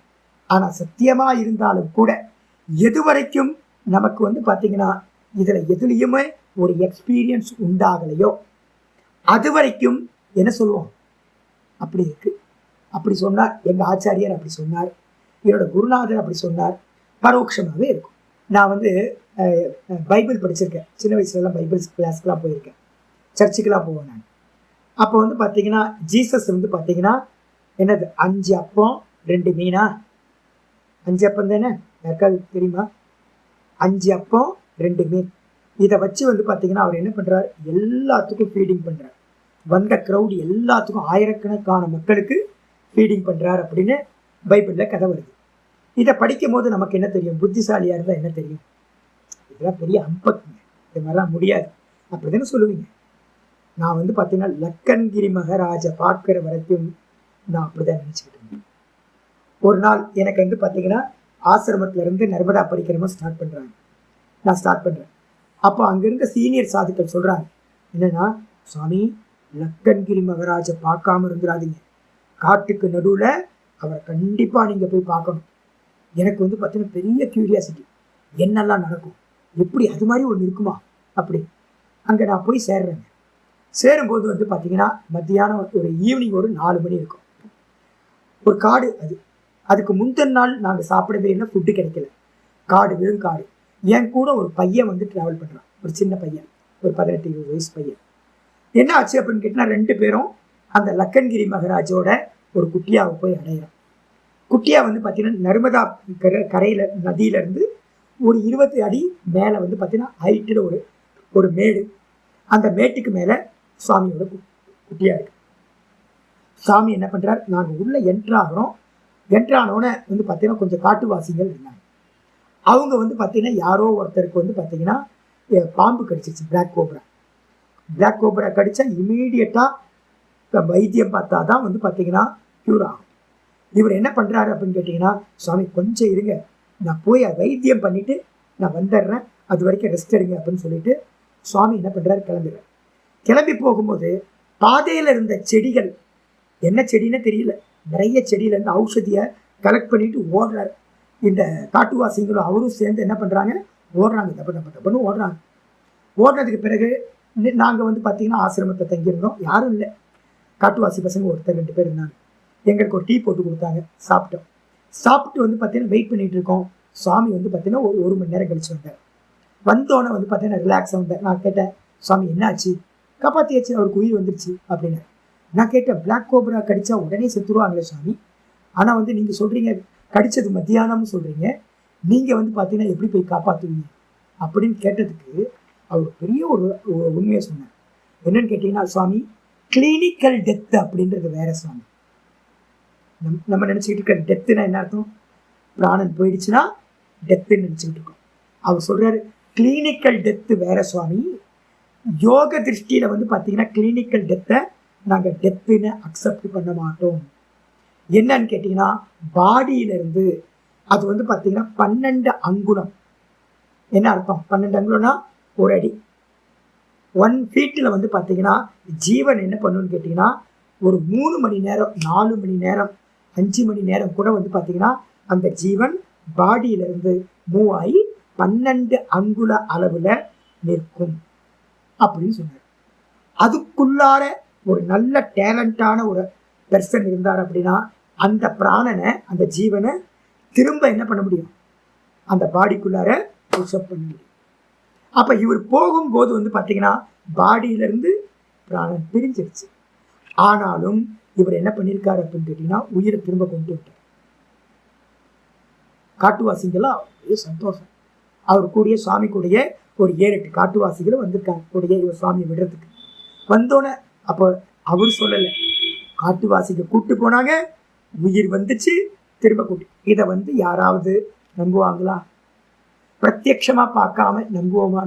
ஆனா சத்தியமா இருந்தாலும் கூட எது வரைக்கும் நமக்கு பார்த்தீங்கன்னா இதுல எதுலையுமே ஒரு எக்ஸ்பீரியன்ஸ் உண்டாகலையோ அது வரைக்கும் என்ன சொல்லுவோம், அப்படி இருக்கு, அப்படி சொன்னார் எங்க ஆச்சாரியர், அப்படி சொன்னார் என்னோட குருநாதர், அப்படி சொன்னார், பரோட்சமாகவே இருக்கும். நான் பைபிள் படிச்சிருக்கேன், சின்ன வயசுலலாம் பைபிள் கிளாஸ்க்கெலாம் போயிருக்கேன், சர்ச்சுக்கெலாம் போவேன் நான். அப்போ பார்த்தீங்கன்னா ஜீசஸ் பார்த்தீங்கன்னா என்னது 5 அப்பம் 2 மீனா, 5 அப்பம் தானே, யாருக்காவது தெரியுமா? 5 அப்பம் 2 மீன், இதை வச்சு பார்த்தீங்கன்னா அவர் என்ன பண்ணுறார், எல்லாத்துக்கும் ஃபீடிங் பண்ணுறார். வந்த க்ரௌட் எல்லாத்துக்கும் ஆயிரக்கணக்கான மக்களுக்கு ஃபீடிங் பண்ணுறார் அப்படின்னு பைபிளில் கதை வருது. இதை படிக்கும் போது நமக்கு என்ன தெரியும், புத்திசாலியாக இருந்தால் என்ன தெரியும், இதெல்லாம் பெரிய அம்பக்குங்க, இது மாதிரிலாம் முடியாது அப்படி தானே சொல்லுவீங்க. நான் பார்த்தீங்கன்னா லக்கன்கிரி மகாராஜை பார்க்குற வரைக்கும் நான் அப்படிதான் நினச்சிக்கிட்டு இருந்தேன். ஒரு நாள் எனக்கு பார்த்தீங்கன்னா ஆசிரமத்திலேருந்து நர்மதா பரிக்கிரமா ஸ்டார்ட் பண்ணுறாங்க, நான் ஸ்டார்ட் பண்ணுறேன். அப்போ அங்கேருந்த சீனியர் சாதுக்கள் சொல்கிறாங்க என்னென்னா, சுவாமி லக்கன்கிரி மகாராஜை பார்க்காம இருந்துடாதீங்க, காட்டுக்கு நடுவில் அவரை கண்டிப்பாக நீங்கள் போய் பார்க்கணும். எனக்கு பார்த்தீங்கன்னா பெரிய கியூரியாசிட்டி, என்னெல்லாம் நடக்கும், எப்படி அது மாதிரி ஒன்று இருக்குமா அப்படி. அங்கே நான் போய் சேர்றேங்க. சேரும்போது பார்த்தீங்கன்னா மத்தியானம் ஒரு ஈவினிங் ஒரு 4 மணி இருக்கும். ஒரு காடு அது, அதுக்கு முந்தின நாள் நாங்கள் சாப்பிடவே இல்லை, ஃபுட்டு கிடைக்கல, காடு வெறும் காடு. என் கூட ஒரு பையன் ட்ராவல் பண்ணுறான், ஒரு சின்ன பையன், ஒரு 18-20 வயசு பையன். என்ன ஆச்சு அப்படின்னு கேட்டால் 2 பேரும் அந்த லக்கன்கிரி மகாராஜோட ஒரு குட்டியாவை போய் அடையிறோம். குட்டியா பார்த்தீங்கன்னா நர்மதா கரையில் நதியிலேருந்து ஒரு 20 அடி மேலே பார்த்தீங்கன்னா ஹைட்டில் ஒரு மேடு, அந்த மேட்டுக்கு மேலே சுவாமியோட குட்டியா இருக்கு. சாமி என்ன பண்ணுறார், நாங்கள் உள்ளே என்ட்ராகிறோம். என்ட்ரானோடனே பார்த்தீங்கன்னா கொஞ்சம் காட்டுவாசிகள் இருந்தாங்க. அவங்க பார்த்தீங்கன்னா யாரோ ஒருத்தருக்கு பார்த்தீங்கன்னா பாம்பு கடிச்சிச்சு, பிளாக் கோப்ரா கடிச்சா இமீடியட்டாக வைத்தியம் பார்த்தா தான் பார்த்தீங்கன்னா க்யூர் ஆகும். இவர் என்ன பண்ணுறாரு அப்படின்னு கேட்டிங்கன்னா, சுவாமி கொஞ்சம் இருங்க, நான் போய் வைத்தியம் பண்ணிவிட்டு நான் வந்துடுறேன், அது வரைக்கும் ரெஸ்ட் எடுங்க அப்படின்னு சொல்லிட்டு சுவாமி என்ன பண்ணுறாரு, கிளம்பிடுறார். கிளம்பி போகும்போது பாதையில் இருந்த செடிகள், என்ன செடின்னு தெரியல, நிறைய செடியிலேருந்து ஔஷதியை கலெக்ட் பண்ணிட்டு ஓடுறாரு. இந்த காட்டுவாசிங்களும் அவரும் சேர்ந்து என்ன பண்ணுறாங்க, ஓடுறாங்க, தப்பு ஓடுறாங்க. ஓடுறதுக்கு பிறகு நாங்கள் பார்த்தீங்கன்னா ஆசிரமத்தை தங்கியிருந்தோம், யாரும் இல்லை, காட்டுவாசி பசங்க ஒருத்தர் 2 பேர் இருந்தாங்க. எங்களுக்கு ஒரு டீ போட்டு கொடுத்தாங்க, சாப்பிட்டோம். சாப்பிட்டு பார்த்தீங்கன்னா வெயிட் பண்ணிட்டு இருக்கோம். சுவாமி பார்த்தீங்கன்னா ஒரு மணி நேரம் கழிச்சு வந்தார். வந்தோடனே பார்த்தீங்கன்னா ரிலாக்ஸாக வந்தார். நான் கேட்டேன், சுவாமி என்னாச்சு, காப்பாற்றியாச்சு, அவருக்கு உயிர் வந்துருச்சு அப்படின்னு. நான் கேட்டேன், பிளாக் கோப்ரா கடிச்சா உடனே செத்துருவாங்களே சுவாமி, ஆனால் நீங்கள் சொல்கிறீங்க கடிச்சது மத்தியானம்னு சொல்கிறீங்க, நீங்கள் பார்த்தீங்கன்னா எப்படி போய் காப்பாற்றுவீங்க அப்படின்னு கேட்டதுக்கு அவர் பெரிய ஒரு உண்மையை சொன்னார். என்னன்னு கேட்டிங்கன்னா, சுவாமி கிளினிக்கல் டெத்து அப்படின்றது வேற சுவாமி. நம்ம நினச்சிக்கிட்டு இருக்க டெத்துனா என்ன அர்த்தம், பிராணன் போயிடுச்சுன்னா டெத்துன்னு நினச்சிக்கிட்டு இருக்கோம். அவர் சொல்கிறாரு கிளினிக்கல் டெத்து வேற சுவாமி, யோக திருஷ்டியில் பார்த்தீங்கன்னா கிளினிக்கல் டெத்தை நாங்கள் டெத்துன்னு அக்செப்ட் பண்ண மாட்டோம். என்னன்னு கேட்டிங்கன்னா, பாடியிலேருந்து அது பார்த்தீங்கன்னா 12 அங்குலம். என்ன அர்த்தம், 12 அங்குலம்னா 1 அடி. 1 ஃபீட்டில் பார்த்தீங்கன்னா ஜீவன் என்ன பண்ணுன்னு கேட்டிங்கன்னா, ஒரு 3 மணி நேரம், 4 மணி நேரம், 5 மணி நேரம் கூட பார்த்தீங்கன்னா அந்த ஜீவன் பாடியிலேருந்து மூவ் ஆகி 12 அங்குல அளவில் நிற்கும் அப்படின்னு சொன்னார். அதுக்குள்ளார ஒரு நல்ல டேலண்டான ஒரு பெர்சன் இருந்தார் அப்படின்னா அந்த பிராணனை, அந்த ஜீவனை திரும்ப என்ன பண்ண முடியும், அந்த பாடிக்குள்ளார புஷ்அப் பண்ண முடியும். அப்போ இவர் போகும்போது பார்த்தீங்கன்னா பாடியிலேருந்து பிராணன் பிரிஞ்சிருச்சு. ஆனாலும் இவர் என்ன பண்ணியிருக்காரு அப்படின்னு கேட்டிங்கன்னா, உயிரை திரும்ப கொண்டு விட்டார். காட்டுவாசிங்கெல்லாம் சந்தோஷம். அவர் கூடிய சுவாமி கூடிய ஒரு 7-8 காட்டுவாசிகளும் வந்திருக்காங்க கூடிய இவர் சுவாமியை விடுறதுக்கு. வந்தோடனே அப்போ அவர் சொல்லலை, காட்டுவாசிக்கு கூட்டு போனாங்க, உயிர் வந்துச்சு, திரும்ப கூட்டு. இதை யாராவது நம்புவாங்களா? பிரத்யட்சமா பார்க்காம நம்புவோமா?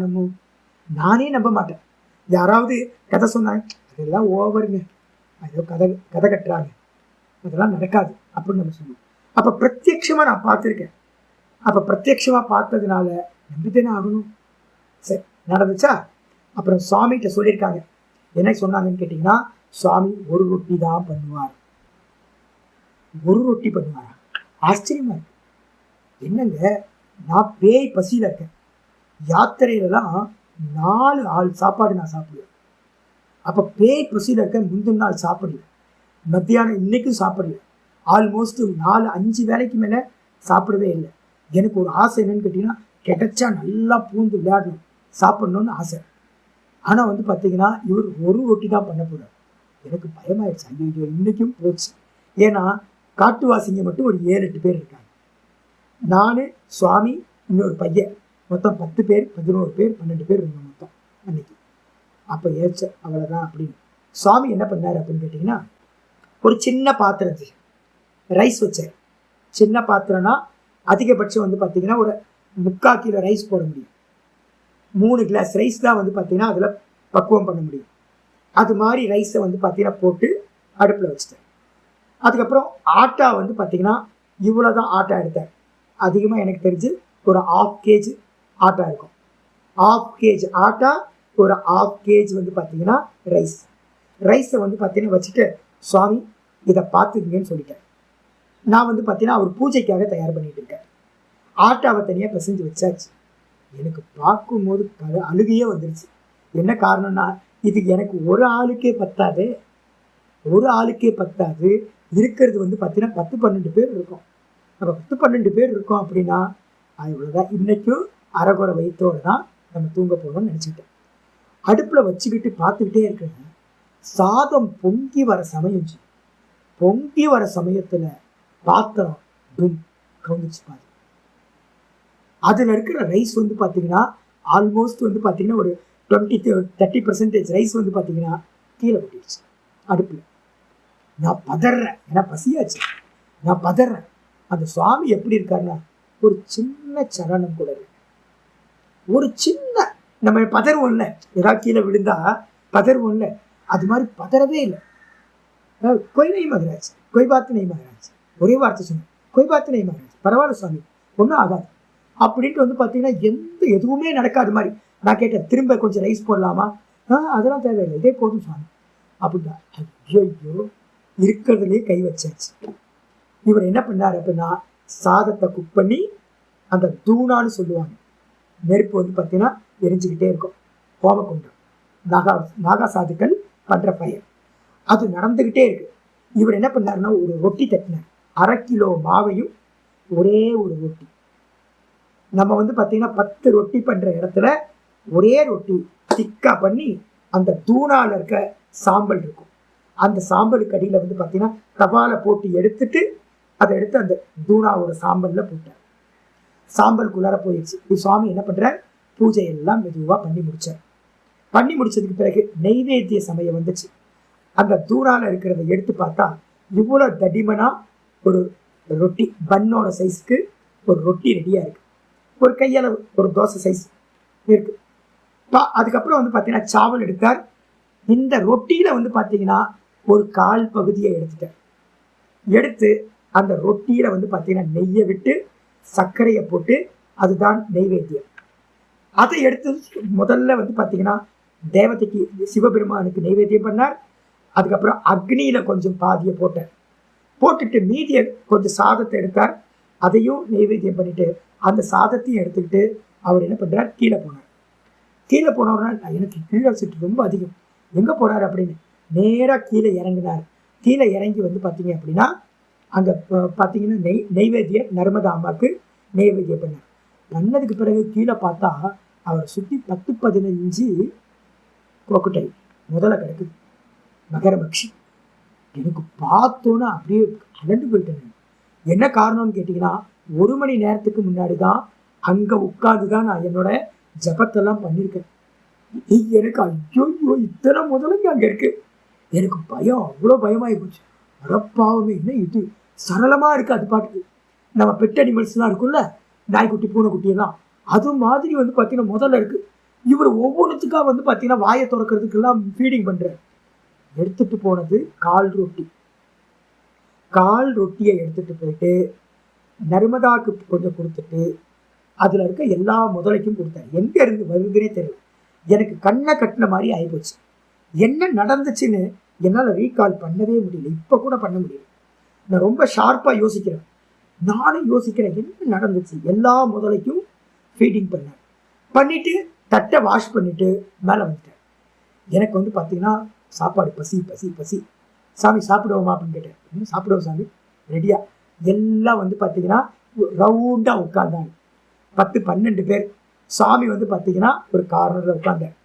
நானே நம்ப மாட்டேன். யாராவது கதை சொன்னாங்க, அதெல்லாம் ஓவருங்க, அதோ கதை கதை கட்டுறாங்க, அதெல்லாம் நடக்காது அப்படின்னு நம்ம சொல்லுவோம். அப்ப பிரத்யட்சமா நான் பார்த்துருக்கேன். அப்ப பிரத்யட்சமா பார்த்ததுனால நம்பித்தானே ஆகணும். சரி, நடந்துச்சா? அப்புறம் சுவாமிகிட்ட சொல்லியிருக்காங்க. என்ன சொன்னாங்கன்னு கேட்டீங்கன்னா, சுவாமி ஒரு ரொட்டி தான் பண்ணுவார். ஒரு ரொட்டி பண்ணுவாரா? ஆச்சரியமா இருக்கு. என்னங்க, நான் பேய் பசியில இருக்கேன், யாத்திரையில தான் 4 ஆள் சாப்பாடு நான் சாப்பிடுவேன். அப்ப பேய் பசியில இருக்க, முந்தின நாள் சாப்பிடல, மத்தியானம் இன்னைக்கும் சாப்பிடல, ஆல்மோஸ்ட் 4-5 வேலைக்கு மேல சாப்பிடவே இல்லை. எனக்கு ஒரு ஆசை என்னன்னு கேட்டீங்கன்னா, கிடைச்சா நல்லா பூந்து விளையாடணும், சாப்பிடணும்னு ஆசை. ஆனா பார்த்தீங்கன்னா, இவர் ஒரு ரொட்டி தான் பண்ண போறார். எனக்கு பயமாயிடுச்சு. ஐயோ, இன்னைக்கும் போச்சு. ஏன்னா காட்டுவாசிங்க மட்டும் ஒரு 7-8 பேர் இருக்காங்க. நானு, சுவாமி, இன்னொரு பையன், மொத்தம் 10 பேர், 11 பேர், 12 பேர் இருந்தோம் மொத்தம் அன்னைக்கு. அப்போ ஏச்ச அவ்வளோதான் அப்படின்னு. சுவாமி என்ன பண்ணார் அப்படின்னு கேட்டிங்கன்னா, ஒரு சின்ன பாத்திரத்துக்கு ரைஸ் வச்சார். சின்ன பாத்திரம்னா அதிகபட்சம் பார்த்தீங்கன்னா ஒரு 3/4 கிலோ ரைஸ் போட முடியும். 3 கிளாஸ் ரைஸ் தான் பார்த்தீங்கன்னா அதில் பக்குவம் பண்ண முடியும். அது மாதிரி ரைஸை பார்த்தீங்கன்னா போட்டு அடுப்பில் வச்சுட்டேன். அதுக்கப்புறம் ஆட்டா பார்த்தீங்கன்னா இவ்வளோ தான் ஆட்டா எடுத்தேன். அதிகமாக எனக்கு தெரிஞ்சு ஒரு 1/2 கேஜி ஆட்டா இருக்கும். 1/2 கேஜி ஆட்டா, ஒரு 1/2 கேஜி பார்த்தீங்கன்னா ரைஸை பார்த்தீங்கன்னா வச்சுட்டு, சுவாமி இதை பார்த்துக்குங்கன்னு சொல்லிட்டேன். நான் பார்த்தீங்கன்னா அவர் பூஜைக்காக தயார் பண்ணிட்டு இருக்கேன். ஆட்டாவை தனியாக பிசைஞ்சு வச்சாச்சு. எனக்கு பார்க்கும்போது அழுகையே வந்துருச்சு. என்ன காரணம்னா, இது எனக்கு ஒரு ஆளுக்கே பத்தாது, இருக்கிறது பார்த்தீங்கன்னா 10-12 பேர் இருக்கும். அப்போ 10-12 பேர் இருக்கோம் அப்படின்னா இவ்வளோதான். இன்னைக்கும் அரைகுறை வயிற்றோடு தான் நம்ம தூங்க போகணும்னு நினச்சிக்கிட்டேன். அடுப்பில் வச்சுக்கிட்டு பார்த்துக்கிட்டே இருக்கிறேன். சாதம் பொங்கி வர சமயத்தில் பாத்திரம் கவுந்துச்சு பாரு. அதில் இருக்கிற ரைஸ் பார்த்தீங்கன்னா ஆல்மோஸ்ட் பார்த்தீங்கன்னா ஒரு 20-30% ரைஸ் பார்த்தீங்கன்னா கீழே கொட்டிடுச்சு அடுப்பில். நான் பதறேன், ஏன்னா பசியாச்சு. நான் பதறேன். அந்த சுவாமி எப்படி இருக்காருன்னா, ஒரு சின்ன சலனம் கூட இல்லை. ஒரு சின்ன, நம்ம பதறுவோம் இல்லை, ஏதாவது கீழே விழுந்தா பதறுவோம் இல்லை, அது மாதிரி பதறவே இல்லை. கொய் நெய் மகராஜ், கொய்பாத்து நெய் மகராஜ், ஒரே வார்த்தை சொன்னேன், கொய்பாத்து நெய் மகராஜ், பரவாயில்ல சுவாமி, ஒன்றும் ஆகாது அப்படின்ட்டு பார்த்தீங்கன்னா எதுவுமே நடக்காது மாதிரி. நான் கேட்டேன், திரும்ப கொஞ்சம் ரைஸ் போடலாமா? அதெல்லாம் தேவையில்லை, இதே போதும் சுவாமி அப்படின்னா. ஐயோ, இருக்கிறதுலேயே கை வச்சாச்சு. இவர் என்ன பண்ணார் அப்படின்னா, சாதத்தை குக் பண்ணி அந்த தூணான்னு சொல்லுவாங்க, நெருப்பு பார்த்தீங்கன்னா எரிஞ்சுக்கிட்டே இருக்கும், ஹோமகுண்டம், நாகா சாதுக்கள் பண்ற பயிர், அது நடந்துக்கிட்டே இருக்கு. இவர் என்ன பண்ணாருன்னா, ஒரு ரொட்டி தட்டினார். 1/2 கிலோ மாவையும் ஒரே ஒரு ரொட்டி. நம்ம பார்த்தீங்கன்னா 10 ரொட்டி பண்ற இடத்துல ஒரே ரொட்டி திக்கா பண்ணி, அந்த தூணால இருக்க சாம்பல் இருக்கும், அந்த சாம்பலுக்கு அடியில் பார்த்தீங்கன்னா தவால போட்டு எடுத்துட்டு, அதை எடுத்து அந்த தூணாவோட சாம்பல்ல போட்டார். சாம்பலுக்குள்ளார போயிடுச்சு. சுவாமி என்ன பண்றார், பூஜை எல்லாம் மெதுவாக பண்ணி முடிச்சார். பண்ணி முடிச்சதுக்கு பிறகு நெய்வேத்திய சமயம் வந்துச்சு. அந்த தூணால இருக்கிறத எடுத்து பார்த்தா இவ்வளோ தடிமனா ஒரு ரொட்டி, பன்னோட சைஸ்க்கு ஒரு ரொட்டி ரெடியா இருக்கு. ஒரு கையளவு ஒரு தோசை சைஸ் இருக்கு. அதுக்கப்புறம் பார்த்தீங்கன்னா சாவல் எடுத்தார். இந்த ரொட்டியில பார்த்தீங்கன்னா ஒரு 1/4 பகுதியை எடுத்துட்டேன். எடுத்து அந்த ரொட்டியில பார்த்தீங்கன்னா நெய்யை விட்டு சர்க்கரையை போட்டு, அதுதான் நெய்வேத்தியம். அதை எடுத்து முதல்ல பார்த்தீங்கன்னா தேவதைக்கு, சிவபெருமானுக்கு நெய்வேத்தியம் பண்ணார். அதுக்கப்புறம் அக்னியில கொஞ்சம் பாதியை போட்டுட்டு மீதியை கொஞ்சம் சாதத்தை எடுத்தார். அதையும் நெய்வேத்தியம் பண்ணிட்டு அந்த சாதத்தையும் எடுத்துக்கிட்டு அவர் என்ன பண்றார், கீழே போனார். கீழே போனவர்னா, எனக்கு கீழே சிட்டு ரொம்ப அதிகம், எங்க போறாரு அப்படின்னு நேராக கீழே இறங்கினார். கீழே இறங்கி பார்த்தீங்க அப்படின்னா அங்கே பார்த்தீங்கன்னா நெய்வேத்தியம் நர்மதா அம்மாவுக்கு நெய்வேத்தியம் பண்ணார். பண்ணதுக்கு பிறகு கீழே பார்த்தா அவர் சுற்றி 10-15 கோக்குட்டை முதல்ல கிடக்குது, மகரமக்ஷி. எனக்கு பார்த்தோன்னா அப்படியே அலண்டு போயிட்டேன். என்ன காரணம்னு கேட்டிங்கன்னா, 1 மணி நேரத்துக்கு முன்னாடி தான் அங்கே உட்காந்து தான் நான் என்னோட ஜபத்தெல்லாம் பண்ணியிருக்கேன். எனக்கு ஐயோ இத்தனை முதலைங்க அங்க இருக்கு. எனக்கு பயம், அவ்வளோ பயமாயி போச்சு. அடப்பாவமே, என்ன இது சரளமா இருக்கு. அது பாட்டுக்கு நம்ம பெட் அனிமல்ஸ்லாம் இருக்கும்ல, நாய்க்குட்டி பூனைக்குட்டி எல்லாம், அது மாதிரி வந்து பார்த்தீங்கன்னா முதல்ல இருக்கு. இவர் ஒவ்வொன்றுத்துக்காக வந்து பார்த்தீங்கன்னா வாயை திறக்கிறதுக்கெல்லாம் ஃபீடிங் பண்றாரு. எடுத்துட்டு போனது கால் ரொட்டி. கால் ரொட்டியை எடுத்துட்டு போயிட்டு நர்மதாக்கு கொஞ்சம் கொடுத்துட்டு அதுல இருக்க எல்லா முதலைக்கும் கொடுத்தாரு. எங்க இருந்து வருதுன்னே தெரியல. எனக்கு கண்ணை கட்டின மாதிரி ஆயிப்போச்சு. என்ன நடந்துச்சுன்னு என்னால் ரீகால் பண்ணவே முடியல. இப்போ கூட பண்ண முடியல. நான் ரொம்ப ஷார்ப்பாக யோசிக்கிறேன். நானும் யோசிக்கிறேன் என்ன நடந்துச்சு. எல்லா முதலைக்கும் ஃபீடிங் பண்ணேன். பண்ணிட்டு தட்டை வாஷ் பண்ணிட்டு மேலே வந்துட்டேன். எனக்கு வந்து பார்த்தீங்கன்னா சாப்பாடு பசி பசி பசி. சாமி சாப்பிடுவோமா அப்படின்னு கேட்டேன். இன்னும் சாப்பிடுவோம் சாமி, ரெடியா. எல்லாம் வந்து பார்த்தீங்கன்னா ரவுண்டாக உட்கார்ந்தாங்க. 10-12 பேர். சாமி வந்து பார்த்தீங்கன்னா ஒரு கார்னரில் உட்காந்தார்.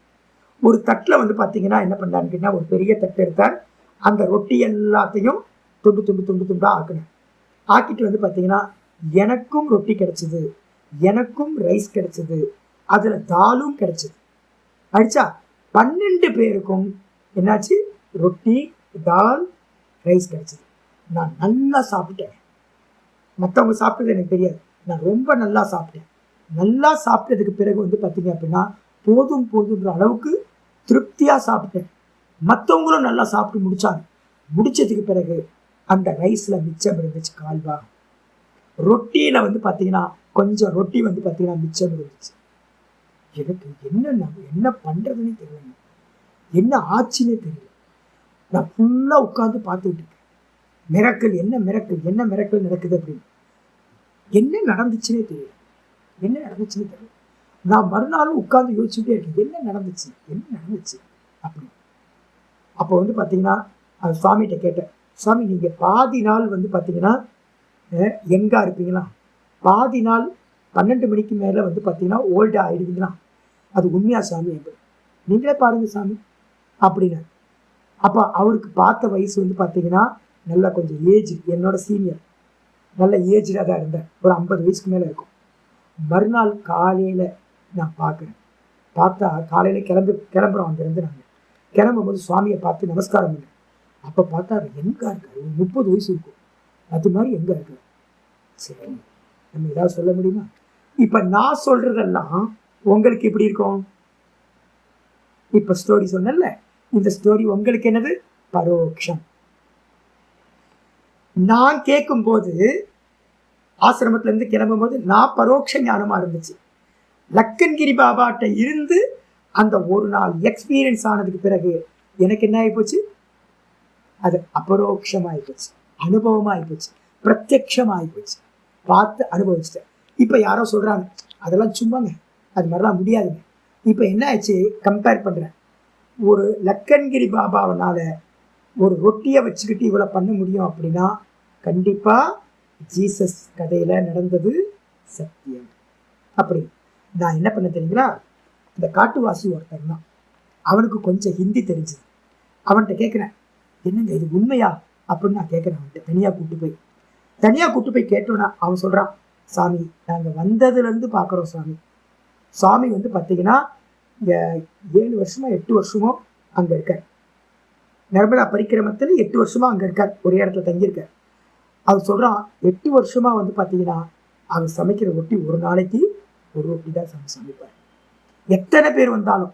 ஒரு தட்டில் வந்து பார்த்தீங்கன்னா என்ன பண்ணான்னு கேட்டால் ஒரு பெரிய தட்டு எடுத்தார். அந்த ரொட்டி எல்லாத்தையும் துண்டு துண்டு துண்டு துண்டாக ஆக்கினேன். ஆக்கிட்டு வந்து பார்த்தீங்கன்னா எனக்கும் ரொட்டி கிடைச்சிது, எனக்கும் ரைஸ் கிடைச்சிது, அதில் தாலும் கிடைச்சிது. அடிச்சா 12 பேருக்கும் என்னாச்சு, ரொட்டி தால் ரைஸ் கிடைச்சிது. நான் நல்லா சாப்பிட்டேன். மற்றவங்க சாப்பிட்டது எனக்கு தெரியாது, நான் ரொம்ப நல்லா சாப்பிட்டேன். நல்லா சாப்பிட்டதுக்கு பிறகு வந்து பார்த்தீங்க அப்படின்னா போதும் போதுன்ற அளவுக்கு திருப்தியாக சாப்பிட்டேன். மற்றவங்களும் நல்லா சாப்பிட்டு முடிச்சாங்க. முடிச்சதுக்கு பிறகு அந்த ரைஸில் மிச்சம் இருந்துச்சு கால்பாகம். ரொட்டியில் வந்து பார்த்தீங்கன்னா கொஞ்சம் ரொட்டி வந்து பார்த்தீங்கன்னா மிச்சம் இருந்துச்சு. எனக்கு என்ன பண்ணுறதுன்னு தெரியல, என்ன ஆச்சுன்னே தெரியல. நான் ஃபுல்லாக உட்காந்து பார்த்துக்கிட்டு இருக்கேன். மிரக்கல் என்ன மிரக்கல் என்ன மிரக்கல் நடக்குது அப்படின்னு. என்ன நடந்துச்சுன்னே தெரியல, என்ன நடந்துச்சுன்னு தெரியல. நான் மறுநாளும் உட்காந்து யோசிச்சுட்டே இருக்கேன் என்ன நடந்துச்சு அப்படின்னு. அப்போ வந்து பார்த்தீங்கன்னா அது சுவாமிகிட்ட கேட்டேன். சுவாமி, நீங்கள் பாதி நாள் வந்து பார்த்தீங்கன்னா எங்கே இருப்பீங்களா? பாதி நாள் 12 மணிக்கு மேலே வந்து பார்த்தீங்கன்னா ஓல்டு ஆகிடுவீங்களா? அது உண்மையா சாமி? எப்படி நீங்களே பாருங்கள் சாமி அப்படின்னு. அப்போ அவருக்கு பார்த்த வயசு வந்து பார்த்தீங்கன்னா நல்லா கொஞ்சம் ஏஜ், என்னோட சீனியர், நல்ல ஏஜாக தான் இருந்தேன். ஒரு 50 வயசுக்கு மேலே இருக்கும். மறுநாள் காலையில் நான் பார்க்குறேன். பார்த்தா காலையில் கிளம்புறோம். அங்கேருந்து நாங்கள் கிளம்பும்போது சுவாமியை பார்த்து நமஸ்காரம் பண்ணேன். அப்போ பார்த்தா எங்கே இருக்காரு, ஒரு 30 வயசு இருக்கும். அது மாதிரி எங்கே இருக்காரு? சரி, நம்ம ஏதாவது சொல்ல முடியுமா? இப்போ நான் சொல்கிறதெல்லாம் உங்களுக்கு எப்படி இருக்கும்? இப்போ ஸ்டோரி சொன்னல, இந்த ஸ்டோரி உங்களுக்கு என்னது? பரோட்சம். நான் கேட்கும்போது ஆசிரமத்திலேருந்து கிளம்பும்போது நான் பரோட்ச ஞானமாக இருந்துச்சு. லக்கன்கிரி பாபாட்ட இருந்து அந்த ஒரு நாள் எக்ஸ்பீரியன்ஸ் ஆனதுக்கு பிறகு எனக்கு என்ன ஆகிப்போச்சு? அது அபரோக்ஷமாகிப்போச்சு, அனுபவமாகிப்போச்சு, பிரத்யக்ஷமாகிப்போச்சு. பார்த்து அனுபவிச்சிட்டேன். இப்போ யாரோ சொல்கிறாங்க அதெல்லாம் சும்மாங்க, அது மாதிரிலாம் முடியாதுங்க. இப்போ என்ன ஆச்சு, கம்பேர் பண்ணுறேன். ஒரு லக்கன்கிரி பாபாவனால ஒரு ரொட்டியை வச்சுக்கிட்டு இவ்வளோ பண்ண முடியும் அப்படின்னா கண்டிப்பாக ஜீசஸ் கதையில் நடந்தது சத்தியம். அப்படி நான் என்ன பண்ண தெரியுங்களா? இந்த காட்டுவாசி ஒருத்தன் தான், அவனுக்கு கொஞ்சம் ஹிந்தி தெரிஞ்சுது. அவன்கிட்ட கேட்குறேன், என்னங்க இது உண்மையா அப்படின்னு நான் கேட்குறேன். அவன்கிட்ட தனியாக கூட்டு போய் கேட்டோன்னா அவன் சொல்கிறான், சாமி நாங்கள் வந்ததுலேருந்து பார்க்குறோம் சாமி. சாமி வந்து பார்த்தீங்கன்னா 7 வருஷமோ 8 வருஷமோ அங்கே இருக்கார். நர்மதா பரிக்கிரமத்தில் 8 வருஷமாக அங்கே இருக்கார், ஒரே இடத்துல தங்கியிருக்கார். அவர் சொல்கிறான் 8 வருஷமாக வந்து பார்த்தீங்கன்னா அவர் சமைக்கிற ரொட்டி ஒரு நாளைக்கு ஒரு ரொட்டி தான் சமைப்பார். எத்தனை பேர் வந்தாலும்.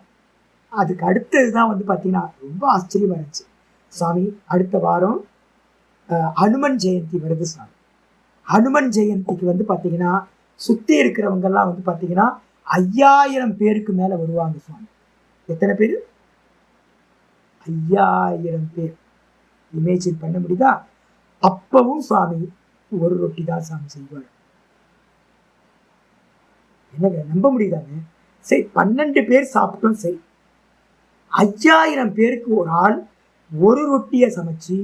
அதுக்கு அடுத்தது தான் வந்து பார்த்தீங்கன்னா ரொம்ப ஆச்சரியமாக இருந்துச்சு. சாமி அடுத்த வாரம் ஹனுமன் ஜெயந்தி வருது சாமி. ஹனுமன் ஜெயந்திக்கு வந்து பார்த்தீங்கன்னா சுற்றி இருக்கிறவங்கெல்லாம் வந்து பார்த்தீங்கன்னா 5000 பேருக்கு மேலே வருவாங்க சுவாமி. எத்தனை பேர்? 5000 பேர். இமேஜின் பண்ண முடியுதா? அப்பவும் சுவாமி ஒரு ரொட்டி தான் சாமி செய்வார். என்னங்க நம்ப முடியுதாங்க? சரி, 12 பேர் சாப்பிட்டோம். சரி, 5000 பேருக்கு ஒரு ஆள் ஒரு ரொட்டியை சமைச்சு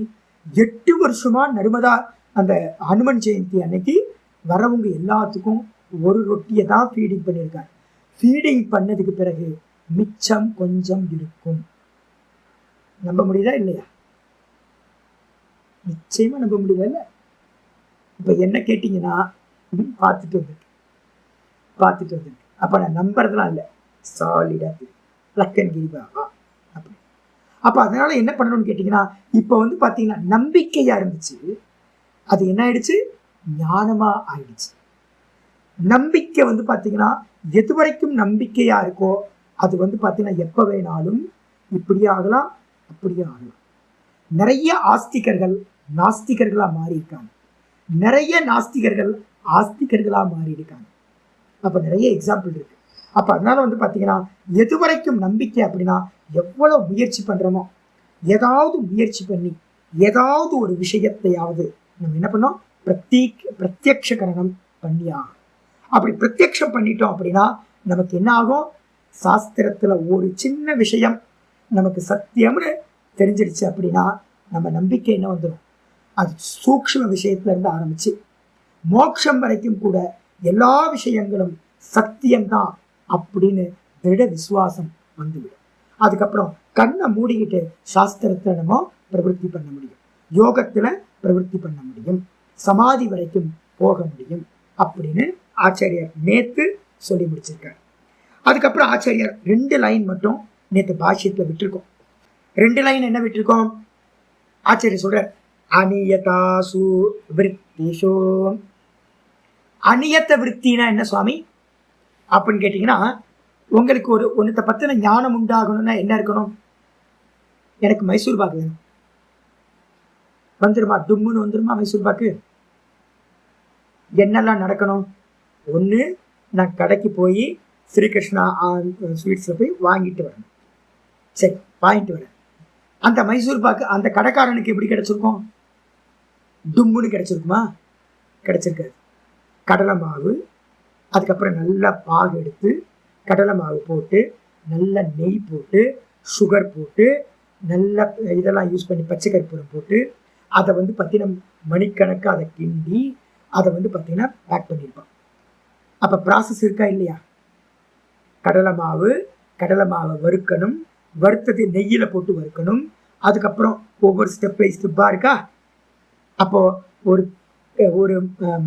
8 வருஷமா நர்மதா அந்த ஹனுமன் ஜெயந்தி அன்னைக்கு வரவங்க எல்லாத்துக்கும் ஒரு ரொட்டியை தான் ஃபீடிங் பண்ணியிருக்காரு. ஃபீடிங் பண்ணதுக்கு பிறகு மிச்சம் கொஞ்சம் இருக்கும். நம்ப முடியுதா இல்லையா? நிச்சயமா நம்ப முடியல இல்லை? இப்போ என்ன கேட்டீங்கன்னா பார்த்துட்டு வந்துருக்கு. அப்போ நான் நம்புறதுலாம் இல்லை, சாலிடாக தெரியும். லக்கன் கிரிபாபா அப்படி. அப்போ அதனால என்ன பண்ணணும்னு கேட்டிங்கன்னா, இப்போ வந்து பார்த்தீங்கன்னா நம்பிக்கையா இருந்துச்சு, அது என்ன ஆயிடுச்சு, ஞானமா ஆயிடுச்சு. நம்பிக்கை வந்து பார்த்தீங்கன்னா எது வரைக்கும் நம்பிக்கையா இருக்கோ அது வந்து பார்த்தீங்கன்னா எப்போ வேணாலும் இப்படியே ஆகலாம் அப்படியே ஆகலாம். நிறைய ஆஸ்திகர்கள் நாஸ்திகர்களா மாறி இருக்காங்க, நிறைய நாஸ்திகர்கள் ஆஸ்திகர்களா மாறி இருக்காங்க. அப்ப நிறைய எக்ஸாம்பிள் இருக்கு. அப்ப அதனால வந்து பாத்தீங்கன்னா எது வரைக்கும் நம்பிக்கை அப்படின்னா எவ்வளவு முயற்சி பண்றோமோ, ஏதாவது முயற்சி பண்ணி ஏதாவது ஒரு விஷயத்தையாவது நம்ம என்ன பண்ணோம், பிரத்யக்ஷகரணம் பண்ணி ஆகும். அப்படி பிரத்யக்ஷம் பண்ணிட்டோம் அப்படின்னா நமக்கு என்ன ஆகும், சாஸ்திரத்துல ஒரு சின்ன விஷயம் நமக்கு சத்தியம்னு தெரிஞ்சிடுச்சு அப்படின்னா நம்ம நம்பிக்கை என்ன வந்துடும், அது சூக்ஷ்ம விஷயத்துல இருந்து ஆரம்பிச்சு மோட்சம் வரைக்கும் கூட எல்லா விஷயங்களும் சத்தியம்தான் அப்படின்னு திருட விசுவாசம் வந்துவிடும். அதுக்கப்புறம் கண்ணை மூடிக்கிட்டு சாஸ்திரத்துல நம்ம பிரவருத்தி பண்ண முடியும், யோகத்துல பிரவருத்தி பண்ண முடியும், சமாதி வரைக்கும் போக முடியும் அப்படின்னு ஆச்சாரியார் நேத்து சொல்லி முடிச்சிருக்காரு. அதுக்கப்புறம் ஆச்சாரியார் 2 லைன் மட்டும் நேத்து பாஷ்யத்துல விட்டுருக்கோம். 2 லைன் என்ன விட்டுருக்கோம், ஆச்சாரியர் சொல்றார் அநியதாசு விருத்திஷோ. அநியத்த விருத்தினா என்ன சுவாமி அப்படின்னு கேட்டீங்கன்னா, உங்களுக்கு ஒரு ஒன்னத்தை பத்தின ஞானம் உண்டாகணும்னா என்ன இருக்கணும், எனக்கு மைசூர் பாக்கு வேணும், வந்துருமா, டும்முன்னு வந்துருமா மைசூர் பாக்கு. என்னெல்லாம் நடக்கணும், ஒன்று நான் கடைக்கு போய் ஸ்ரீகிருஷ்ணா ஸ்வீட்ஸில் போய் வாங்கிட்டு வரணும். சரி, வாங்கிட்டு வரேன். அந்த மைசூர் பாக்கு அந்த கடைக்காரனுக்கு எப்படி கிடைச்சிருக்கும், டும்முன்னு கிடைச்சிருக்குமா, கிடைச்சிருக்காது. கடலை மாவு, அதுக்கப்புறம் நல்லா பாகு எடுத்து கடலை மாவு போட்டு நல்ல நெய் போட்டு சுகர் போட்டு நல்ல இதெல்லாம் யூஸ் பண்ணி பச்சை கற்பூரம் போட்டு அதை வந்து பார்த்தீங்கன்னா மணிக்கணக்காக அதை கிண்டி அதை வந்து பார்த்தீங்கன்னா பேக் பண்ணியிருப்பான். அப்போ ப்ராசஸ் இருக்கா இல்லையா, கடலை மாவை வறுக்கணும், வறுத்தது நெய்யில் போட்டு வறுக்கணும், அதுக்கப்புறம் ஒவ்வொரு ஸ்டெப் பை ஸ்டெப்பாக இருக்கா. அப்போது ஒரு ஒரு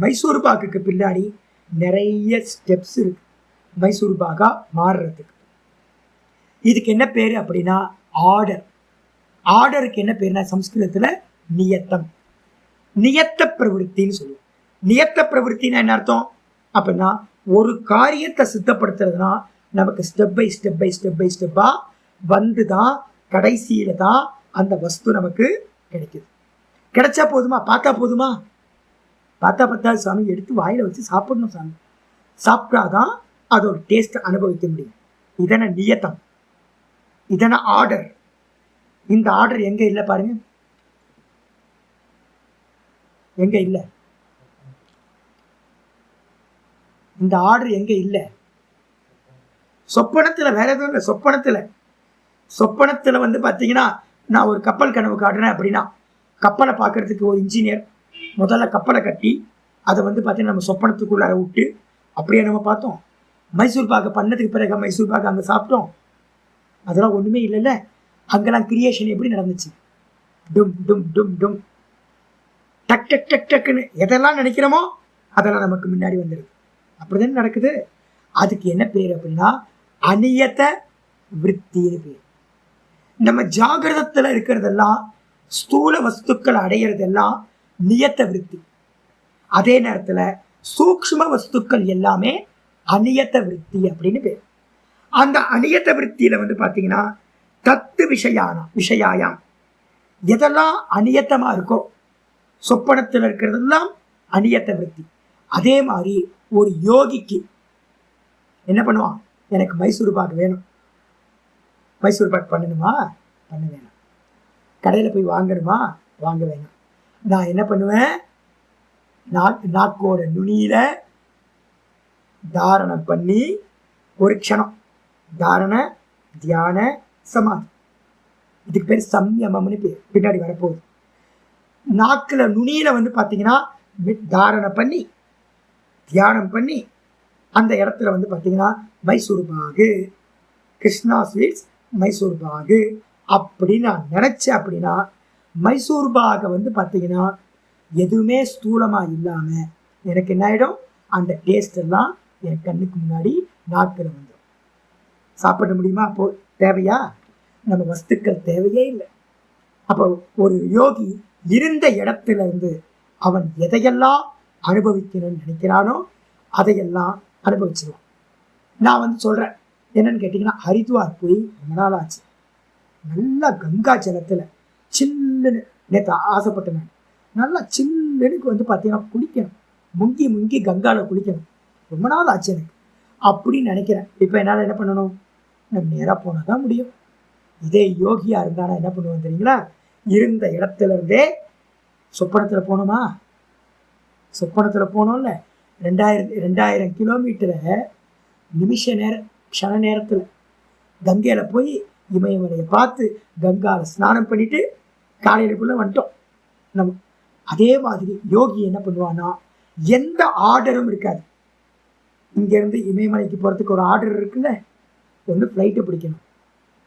மைசூர் பாக்குக்கு பின்னாடி நிறைய ஸ்டெப்ஸ் இருக்கு மைசூர் பாகா மாறுறதுக்கு. இதுக்கு என்ன பேர் அப்படின்னா ஆர்டர். ஆர்டருக்கு என்ன பேருனா சம்ஸ்கிருதத்தில் நியத்தம், நியத்த பிரவருத்தின்னு சொல்லுவோம். நியத்த பிரவருத்தின்னா என்ன அர்த்தம் அப்படின்னா, ஒரு காரியத்தை சித்தப்படுத்துறதுனா நமக்கு ஸ்டெப் பை ஸ்டெப்பா வந்து தான் கடைசியில தான் அந்த வஸ்து நமக்கு கிடைக்குது. கிடைச்சா போதுமா, பார்த்தா பத்தாது சாமி, எடுத்து வாயில வச்சு சாப்பிடணும் சாமி, சாப்பிட்டாதான் அதோட டேஸ்ட் அனுபவிக்க முடியும். இதன நியத்தம், இதன ஆர்டர். இந்த ஆர்டர் எங்க இல்லை பாருங்க, எங்க இல்லை, இந்த ஆர்டர் எங்க இல்லை, சொப்பனத்துல, வேற எதுவும் இல்லை. சொப்பனத்துல வந்து பாத்தீங்கன்னா நான் ஒரு கப்பல் கனவு காட்டுறேன் அப்படின்னா கப்பலை பார்க்கறதுக்கு ஒரு இன்ஜினியர் முதல்ல கப்பலை கட்டி அதை வந்து பார்த்தீங்கன்னா நம்ம சொப்பனத்துக்குள்ளார விட்டு அப்படியே நம்ம பார்த்தோம். மைசூர் பாக்கு பண்ணதுக்கு பிறகு மைசூர் பாக்கு அங்கே சாப்பிட்டோம், அதெல்லாம் ஒன்றுமே இல்லைல்ல. அங்கெல்லாம் கிரியேஷன் எப்படி நடந்துச்சு, டும் டும் டும் டும் டக் டக் டக் டக்குன்னு எதெல்லாம் நினைக்கிறோமோ அதெல்லாம் நமக்கு முன்னாடி வந்துடுது. அப்படிதானே நடக்குது. அதுக்கு என்ன பேர் அப்படின்னா அநியத விருத்தின்னு பேர். நம்ம ஜாகிரதத்தில் இருக்கிறதெல்லாம் ஸ்தூல வஸ்துக்கள் அடையிறதெல்லாம் நியத்த விருத்தி. அதே நேரத்தில் சூக்ஷ்ம வஸ்துக்கள் எல்லாமே அநியத்த விருத்தி அப்படின்னு பேர். அந்த அநியத்த விருத்தியில வந்து பார்த்தீங்கன்னா தத்து விஷயாயாம் எதெல்லாம் அநியத்தமா இருக்கோ, சொப்பனத்தில் இருக்கிறதெல்லாம் அநியத்த விருத்தி. அதே மாதிரி ஒரு யோகிக்கு என்ன பண்ணுவான், எனக்கு மைசூர் பாக்கு வேணும், மைசூர் பாக்கு பண்ணணுமா, பண்ண வேணாம். கடையில் போய் வாங்கணுமா, வாங்க வேணாம். நான் என்ன பண்ணுவேன், நாக்கோட நுனியில தாரணம் பண்ணி ஒரு க்ஷணம், தாரண தியான சமாதி, இதுக்கு பேர் சம்யமம்னு பேர், பின்னாடி வரப்போகுது. நாக்குல நுனியில வந்து பார்த்தீங்கன்னா தாரணம் பண்ணி தியானம் பண்ணி அந்த இடத்துல வந்து பார்த்தீங்கன்னா மைசூர் பாகு, கிருஷ்ணா ஸ்வீட்ஸ் மைசூர் பாகு அப்படின்னு நான் நினைச்சேன். அப்படின்னா மைசூர் பாகை வந்து பார்த்தீங்கன்னா எதுவுமே ஸ்தூலமாக இல்லாமல் எனக்கு என்ன ஆகிடும், அந்த டேஸ்ட் எல்லாம் என் கண்ணுக்கு முன்னாடி நாக்கில் வந்துடும். சாப்பிட முடியுமா? அப்போ தேவையா? நம்ம வஸ்துக்கள் தேவையே இல்லை. அப்போ ஒரு யோகி இருந்த இடத்துல இருந்து அவன் எதையெல்லாம் அனுபவிக்கணும்னு நினைக்கிறானோ அதையெல்லாம் அனுபவிச்சிருவான். நான் வந்து சொல்றேன் என்னன்னு கேட்டீங்கன்னா, ஹரித்வார் போய் ரொம்ப நாள் ஆச்சு. நல்லா கங்கா ஜலத்துல சில்லுன்னு நேற்று ஆசைப்பட்டேன். நான் நல்லா சில்லுனுக்கு வந்து பார்த்தீங்கன்னா குளிக்கணும், முங்கி முங்கி கங்கால குளிக்கணும். ரொம்ப நாள் ஆச்சு எனக்கு அப்படின்னு நினைக்கிறேன். இப்போ என்னால் என்ன பண்ணணும்? நம்ம நேராக போனால் தான் முடியும். இதே யோகியா இருந்தா நான் என்ன பண்ணுவேன் தெரியுங்களா? இருந்த இடத்துல இருந்தே சொப்பனத்தில் போகணுமா? சொப்பனத்தில் போனோம்ல, 2000 கிலோமீட்டரை நிமிஷ நேரம் க்ஷண நேரத்தில் கங்கையில போய் இமயமலையை பார்த்து கங்கால ஸ்நானம் பண்ணிட்டு காலையிலக்குள்ள வந்துட்டோம் நம்ம. அதே மாதிரி யோகி என்ன பண்ணுவான்னா, எந்த ஆர்டரும் இருக்காது. இங்கேருந்து இமயமலைக்கு போகிறதுக்கு ஒரு ஆர்டர் இருக்குல்ல, ஒன்று ஃப்ளைட்டை பிடிக்கணும்,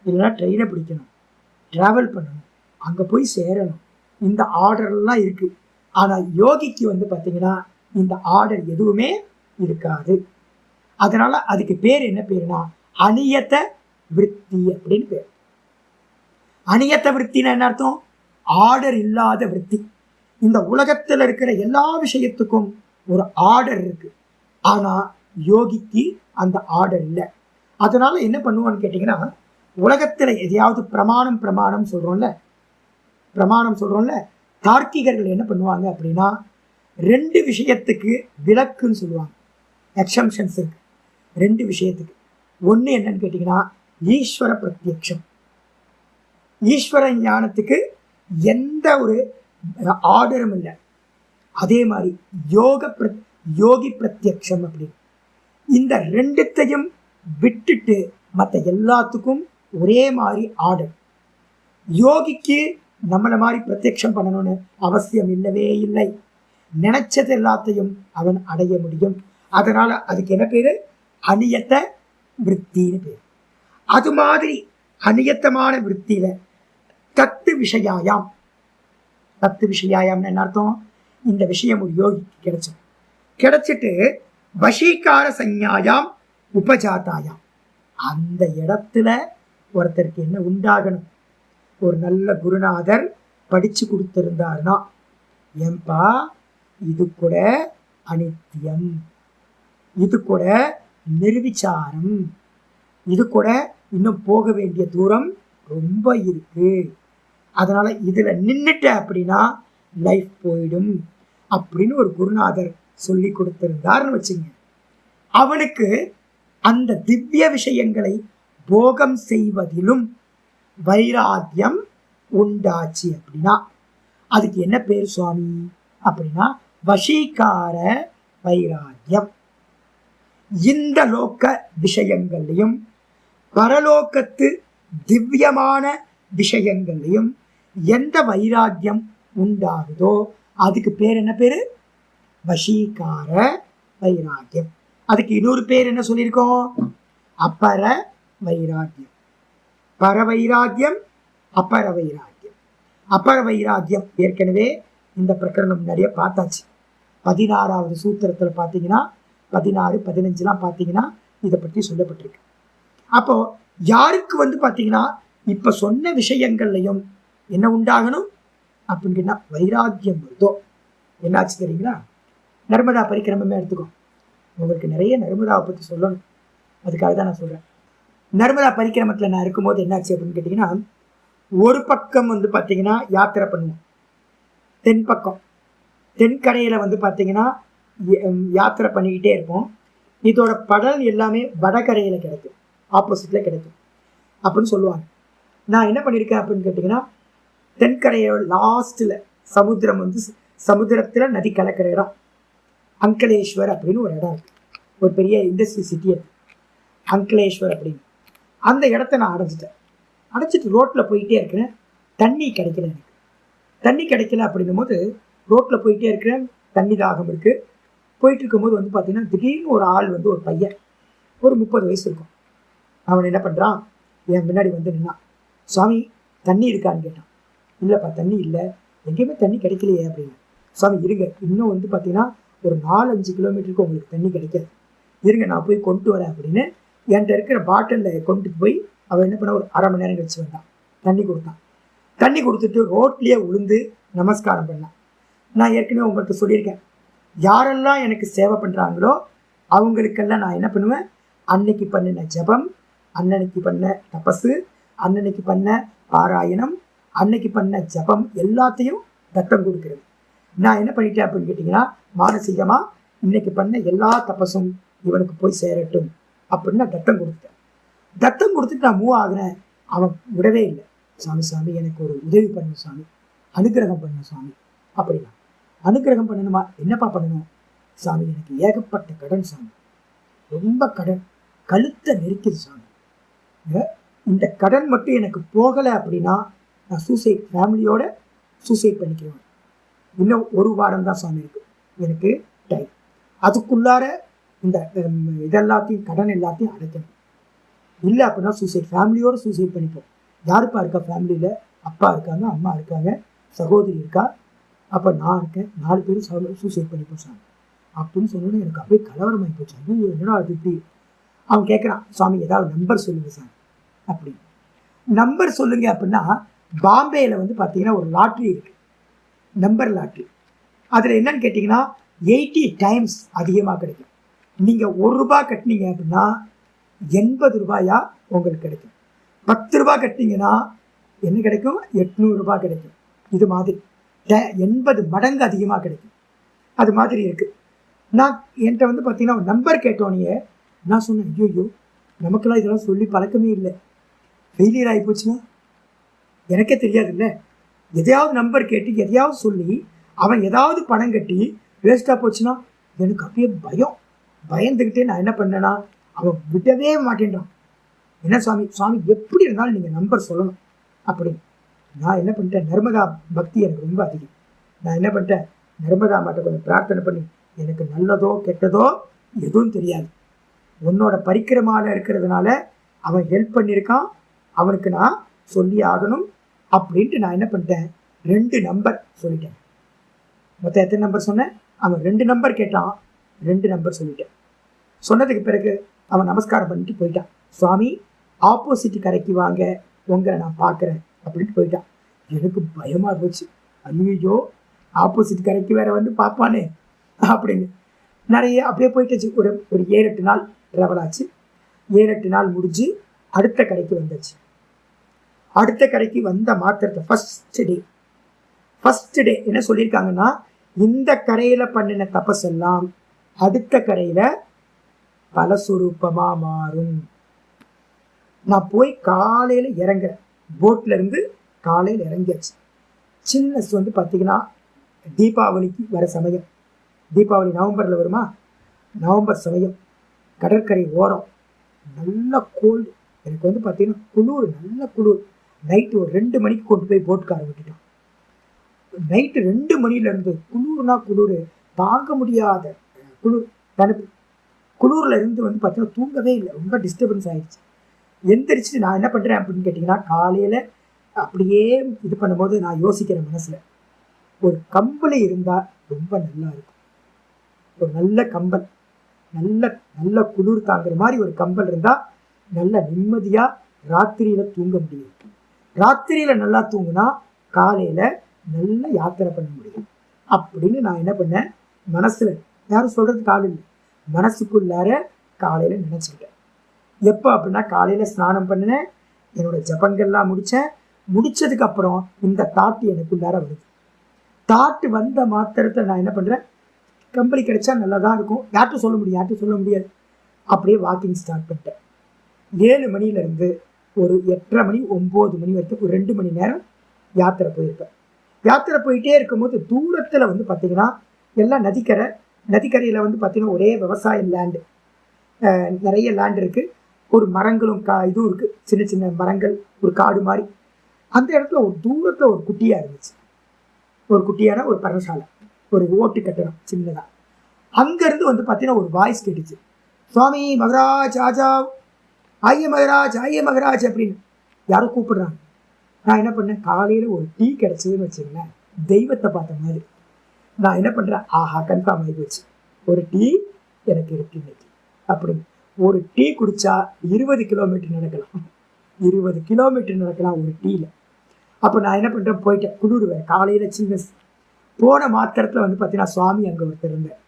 இல்லைன்னா ட்ரெயினை பிடிக்கணும், ட்ராவல் பண்ணணும், அங்கே போய் சேரணும். இந்த ஆர்டர்லாம் இருக்குது. ஆனால் யோகிக்கு வந்து பார்த்தீங்கன்னா இந்த ஆர்டர் எதுவுமே இருக்காது. அதனால அதுக்கு பேர் என்ன பேருனா அநியத்த விருத்தி அப்படின்னு பேர். அநியத்த விருத்தினா என்ன அர்த்தம்? ஆர்டர் இல்லாத விருத்தி. இந்த உலகத்தில் இருக்கிற எல்லா விஷயத்துக்கும் ஒரு ஆர்டர் இருக்கு, ஆனா யோகிக்கு அந்த ஆர்டர் இல்லை. அதனால என்ன பண்ணுவான்னு கேட்டீங்கன்னா, உலகத்துல எதையாவது பிரமாணம் சொல்றோம்ல, தார்க்கிகர்கள் என்ன பண்ணுவாங்க அப்படின்னா, 2 விஷயத்துக்கு விலக்குன்னு சொல்லுவாங்க. எக்ஸம்ஷன்ஸ் இருக்கு 2 விஷயத்துக்கு. ஒன்று என்னன்னு கேட்டீங்கன்னா ஈஸ்வர பிரத்யக்ஷம். ஈஸ்வர ஞானத்துக்கு எந்த ஒரு ஆர்டரும் இல்லை. அதே மாதிரி யோகி பிரத்யக்ஷம் அப்படின்னு. இந்த 2த்தையும் விட்டுட்டு மற்ற எல்லாத்துக்கும் ஒரே மாதிரி ஆர்டர். யோகிக்கு நம்மளை மாதிரி பிரத்யக்ஷம் பண்ணணும்னு அவசியம் இல்லவே இல்லை. நினைச்சது எல்லாத்தையும் அவன் அடைய முடியும். அதனால அதுக்கு என்ன பேரு? அநியத்த விருத்தின்னு பேர். அது மாதிரி அநியத்தமான விருத்தியில தத்து விஷயாயாம் என்ன அர்த்தம்? இந்த விஷயம் ஒரு யோகிக்கு கிடைச்சிட்டு வசீகார சஞ்ஞாயாம் உபஜாத்தாயாம். அந்த இடத்துல ஒருத்தருக்கு என்ன உண்டாகணும்? ஒரு நல்ல குருநாதர் படிச்சு கொடுத்திருந்தாருன்னா, ஏன்பா இது கூட அனித்தியம், இது கூட நிர்விச்சாரம், இது கூட இன்னும் போக வேண்டிய தூரம் ரொம்ப இருக்கு, அதனால இதுல நின்றுட்ட அப்படின்னா லைஃப் போயிடும் அப்படின்னு ஒரு குருநாதர் சொல்லி கொடுத்திருந்தாருன்னு வச்சுங்க. அவனுக்கு அந்த திவ்ய விஷயங்களை போகம் செய்வதிலும் வைராக்கியம் உண்டாச்சு அப்படின்னா அதுக்கு என்ன பேர் சுவாமி அப்படின்னா வசீகார வைராக்கியம். இந்த லோக விஷயங்களையும் பரலோகத்து திவ்யமான விஷயங்களையும் எந்த வைராக்கியம் உண்டாகுதோ அதுக்கு பேர் என்ன பேரு? வசீகார வைராக்கியம். அதுக்கு இன்னொரு பேர் என்ன சொல்லியிருக்கோம்? அப்பர வைராக்கியம். பரவைராக்கியம், அப்பர வைராக்கியம். அப்பர வைராக்கியம் ஏற்கனவே இந்த பிரகரணம் நிறைய பார்த்தாச்சு. 16வது சூத்திரத்துல பார்த்தீங்கன்னா 16, 15 பார்த்தீங்கன்னா இதை பற்றி சொல்லப்பட்டிருக்கு. அப்போ யாருக்கு வந்து பார்த்தீங்கன்னா இப்ப சொன்ன விஷயங்கள்லையும் என்ன உண்டாகணும் அப்படின்னு கேட்டா வைராக்கியம் வருதோ என்னாச்சு தெரியுங்களா? நர்மதா பரிக்கிரமே எடுத்துக்கோ. உங்களுக்கு நிறைய நர்மதாவை பற்றி சொல்லணும், அதுக்காக தான் நான் சொல்றேன். நர்மதா பரிக்கிரமத்தில் நான் இருக்கும்போது என்னாச்சு அப்படின்னு கேட்டிங்கன்னா, ஒரு பக்கம் வந்து பார்த்தீங்கன்னா யாத்திரை பண்ணுவோம், தென்பக்கம் தென்கரையில் வந்து பார்த்தீங்கன்னா யாத்திரை பண்ணிக்கிட்டே இருப்போம். இதோட படல் எல்லாமே வடகரையில் கிடைக்கும், ஆப்போசிட்டில் கிடைக்கும் அப்படின்னு சொல்லுவாங்க. நான் என்ன பண்ணியிருக்கேன் அப்படின்னு கேட்டிங்கன்னா, தென்கரையோட லாஸ்ட்டில் சமுத்திரம் வந்து சமுத்திரத்தில் நதி கலக்கிற இடம் அங்கலேஸ்வர் அப்படின்னு ஒரு இடம் இருக்குது. ஒரு பெரிய இண்டஸ்ட்ரி சிட்டி அது அங்கலேஸ்வர் அப்படின்னு. அந்த இடத்த நான் அடைச்சிட்டு ரோட்டில் போயிட்டே இருக்கிறேன். தண்ணி கிடைக்கல எனக்கு. தண்ணி கிடைக்கல அப்படின்னும் போது ரோட்டில் போயிட்டே இருக்கிறேன், தண்ணி தாகம் இருக்குது. போயிட்டு இருக்கும்போது வந்து பார்த்தீங்கன்னா திடீர்னு ஒரு ஆள் வந்து ஒரு பையன் ஒரு 30 வயசு இருக்கும். அவன் என்ன பண்ணுறான், என் முன்னாடி வந்து நின்னான். சுவாமி தண்ணி இருக்கான்னு கேட்டான். இல்லைப்பா தண்ணி இல்லை, எங்கேயுமே தண்ணி கிடைக்கலையே அப்படின்னு. சுவாமி இருங்க, இன்னும் வந்து பார்த்தீங்கன்னா ஒரு 4-5 கிலோமீட்டருக்கு உங்களுக்கு தண்ணி கிடைக்காது, இருங்க நான் போய் கொண்டு வரேன் அப்படின்னு என்கிட்ட இருக்கிற பாட்டிலில் கொண்டு போய் அவன் என்ன பண்ண ஒரு 1/2 மணி நேரம் கழிச்சு வந்தான். தண்ணி கொடுத்தான். தண்ணி கொடுத்துட்டு ரோட்லேயே விழுந்து நமஸ்காரம் பண்ணான். நான் ஏற்கனவே உங்கள்கிட்ட சொல்லியிருக்கேன், யாரெல்லாம் எனக்கு சேவை பண்ணுறாங்களோ அவங்களுக்கெல்லாம் நான் என்ன பண்ணுவேன், அன்னைக்கு பண்ணின ஜபம், அன்னன்னைக்கு பண்ண தபசு, அன்னன்னைக்கு பண்ண பாராயணம், அன்னைக்கு பண்ண ஜபம் எல்லாத்தையும் தத்தம் கொடுக்குறது. நான் என்ன பண்ணிட்டேன் அப்படின்னு கேட்டிங்கன்னா, மானசீகமாக இன்னைக்கு பண்ண எல்லா தபசும் இவனுக்கு போய் சேரட்டும் அப்படின்னு நான் தத்தம் கொடுத்தேன். தத்தம் கொடுத்துட்டு நான் மூவ் ஆகினேன். அவன் விடவே இல்லை. சாமி சாமி எனக்கு ஒரு உதவி பண்ணணும் சாமி, அனுகிரகம் பண்ணணும் சாமி அப்படின்னா. அனுகிரகம் பண்ணணுமா, என்னப்பா பண்ணணும் சாமி, எனக்கு ஏகப்பட்ட கடன் சாமி, ரொம்ப கடன், கழுத்தை நெருக்குது சாமி, இந்த கடன் மட்டும் எனக்கு போகலை அப்படின்னா நான் சூசைட், ஃபேமிலியோட சூசைட் பண்ணிக்குவேன். இன்னும் 1 வாரம் தான் சாமி இருக்கு எனக்கு டைம். அதுக்குள்ளார இந்த இதெல்லாத்தையும் கடன் எல்லாத்தையும் அடைக்கணும். இல்லை அப்படின்னா சூசைட், ஃபேமிலியோட சூசைட் பண்ணிப்போம். யாருப்பா இருக்கா ஃபேமிலியில், அப்பா இருக்காங்க, அம்மா இருக்காங்க, சகோதரி இருக்கா, அப்போ நான் இருக்கேன், 4 பேரும் சூசைட் பண்ணிப்போம் சாமி அப்படின்னு சொன்னோன்னே எனக்கு அப்படியே கலவரமாகி போச்சு. அது என்னடா அது இப்படி. அவன் கேட்குறான், சாமி ஏதாவது நம்பர் சொல்லுங்க சார் அப்படி. நம்பர் சொல்லுங்க அப்படின்னா, பாம்பேயில் வந்து பார்த்தீங்கன்னா ஒரு லாட்ரி இருக்குது, நம்பர் லாட்ரி. அதில் என்னன்னு கேட்டிங்கன்னா 80 டைம்ஸ் அதிகமாக கிடைக்கும். நீங்கள் 1 ரூபாய் கட்டினீங்க அப்படின்னா 80 ரூபாயா உங்களுக்கு கிடைக்கும். 10 ரூபாய் கட்டினீங்கன்னா என்ன கிடைக்கும், 800 ரூபாய் கிடைக்கும். இது மாதிரி 80 மடங்கு அதிகமாக கிடைக்கும். அது மாதிரி இருக்குது. நான் என்கிட்ட வந்து பார்த்தீங்கன்னா நம்பர் கேட்டோன்னே நான் சொன்னேன், ஐயோ நமக்கெல்லாம் இதெல்லாம் சொல்லி பழக்கமே இல்லை, ஃபெயிலியர் ஆகி போச்சுன்னா எனக்கே தெரியாது இல்லை. எதையாவது நம்பர் கேட்டு எதையாவது சொல்லி அவன் ஏதாவது பணம் கட்டி வேஸ்ட்டாக போச்சுன்னா எனக்கு அப்படியே பயந்துக்கிட்டே நான் என்ன பண்ணேன்னா, அவன் விடவே மாட்டேன்றான். என்ன சாமி சாமி எப்படி இருந்தாலும் நீங்கள் நம்பர் சொல்லணும் அப்படின்னு. நான் என்ன பண்ணிட்டேன், நர்மதா பக்தி எனக்கு ரொம்ப அதிகம். நான் என்ன பண்ணிட்டேன், நர்மதா மாட்ட கொஞ்சம் பிரார்த்தனை பண்ணி, எனக்கு நல்லதோ கெட்டதோ எதுவும் தெரியாது, உன்னோட பரிக்கிரமால இருக்கிறதுனால அவன் ஹெல்ப் பண்ணியிருக்கான், அவனுக்கு நான் சொல்லி ஆகணும் அப்படின்ட்டு நான் என்ன பண்ணிட்டேன், 2 நம்பர் சொல்லிட்டேன். மொத்தம் எத்தனை நம்பர் சொன்னேன், அவன் 2 நம்பர் கேட்டான், 2 நம்பர் சொல்லிட்டேன். சொன்னதுக்கு பிறகு அவன் நமஸ்காரம் பண்ணிட்டு போயிட்டான். சுவாமி ஆப்போசிட் கரைக்கு வாங்க, உங்களை நான் பார்க்குறேன் அப்படின்ட்டு போயிட்டான். எனக்கு பயமாக போச்சு, ஐயோ ஆப்போசிட் கரைக்கு வேற வந்து பார்ப்பானே அப்படின்னு. நிறைய அப்படியே போயிட்டுச்சு. ஒரு 7-8 நாள் ட்ராவல் ஆச்சு. 7-8 நாள் முடிஞ்சு அடுத்த கரைக்கு வந்துச்சு. அடுத்த கரைக்கு வந்த மாத்திரத்தை ஃபஸ்ட் டே என்ன சொல்லியிருக்காங்கன்னா, இந்த கரையில் பண்ணின தபஸெல்லாம் அடுத்த கரையில் பலஸ்வரூபமாக மாறும். நான் போய் காலையில் இறங்குறேன், போட்டில் இருந்து காலையில் இறங்கியாச்சு. சின்னஸ் வந்து பார்த்தீங்கன்னா தீபாவளிக்கு வர சமயம், தீபாவளி நவம்பரில் வருமா, நவம்பர் சமயம், கடற்கரை ஓரம், நல்ல கோல்டு. எனக்கு வந்து பார்த்தீங்கன்னா குளிர், நல்ல குளிர். நைட்டு ஒரு 2 மணிக்கு கொண்டு போய் போட்டுக்கார விட்டுட்டான். நைட்டு 2 மணிலேருந்து குளிர்னா குளிர், தாங்க முடியாத குளிர், தனுப்பு. குளிரில் இருந்து வந்து பார்த்தீங்கன்னா தூங்கவே இல்லை, ரொம்ப டிஸ்டர்பன்ஸ் ஆகிடுச்சு. எந்திரிச்சு நான் என்ன பண்ணுறேன் அப்படின்னு கேட்டிங்கன்னா, காலையில் அப்படியே இது பண்ணும்போது நான் யோசிக்கிறேன் மனசில், ஒரு கம்பளி இருந்தால் ரொம்ப நல்லா இருக்கும். ஒரு நல்ல கம்பல், நல்ல குளிர் தாங்குற மாதிரி ஒரு கம்பல் இருந்தால் நல்ல நிம்மதியாக ராத்திரியில் தூங்க முடியும். ராத்திரியில் நல்லா தூங்குனா காலையில் நல்ல யாத்திரை பண்ண முடியும் அப்படின்னு நான் என்ன பண்ணேன், மனசில், யாரும் சொல்கிறதுக்கு ஆள் இல்லை, மனசுக்குள்ளார காலையில் நினச்சிக்கிட்டேன். எப்போ அப்படின்னா, காலையில் ஸ்நானம் பண்ணினேன், என்னோட ஜபங்கள்லாம் முடித்தேன். முடித்ததுக்கப்புறம் இந்த தாட்டு எனக்குள்ளார வருது. தாட்டு வந்த மாத்திரத்தை நான் என்ன பண்ணுறேன், கம்பெனி கிடைச்சா நல்லா தான் இருக்கும், யார்ட்டும் சொல்ல முடியாது. அப்படியே வாக்கிங் ஸ்டார்ட் பண்ணிட்டேன். 7 மணிலேருந்து ஒரு 8:30 மணி 9 மணி வரைக்கும் ஒரு 2 மணி நேரம் யாத்திரை போயிருப்பேன். யாத்திரை போயிட்டே இருக்கும்போது தூரத்தில் வந்து பார்த்திங்கன்னா எல்லாம் நதிக்கரையில் வந்து பார்த்திங்கன்னா ஒரே விவசாய லேண்டு, நிறைய லேண்ட் இருக்குது. ஒரு மரங்களும் இதுவும் இருக்குது, சின்ன சின்ன மரங்கள், ஒரு காடு மாதிரி. அந்த இடத்துல ஒரு தூரத்தில் ஒரு குட்டியாக இருந்துச்சு, ஒரு குட்டியான ஒரு பரமசாலை, ஒரு ஓட்டு கட்டணம் சின்னதாக. அங்கேருந்து வந்து பார்த்தீங்கன்னா ஒரு வாய்ஸ் கேட்டுச்சு, சுவாமி மகராஜ் ஆஜா, ஆய மகராஜ் அப்படின்னு யாரும் கூப்பிடுறாங்க. நான் என்ன பண்ணேன், காலையில் ஒரு டீ கிடச்சதுன்னு வச்சுங்களேன், தெய்வத்தை பார்த்த மாதிரி. நான் என்ன பண்ணுறேன், ஆஹா கன்ஃபார்ம் ஆகி போச்சு, ஒரு டீ எனக்கு இருக்கு இன்னைக்கு அப்படின்னு. ஒரு டீ குடிச்சா 20 கிலோமீட்டர் நடக்கலாம், 20 கிலோமீட்டர் நடக்கலாம் ஒரு டீல. அப்போ நான் என்ன பண்ணுறேன், போயிட்டேன். குளிர் வேறு, காலையில் சில்னஸ். போன மாத்திரத்தில் வந்து பார்த்தீங்கன்னா சுவாமி அங்கே ஒருத்தர் இருந்தார்.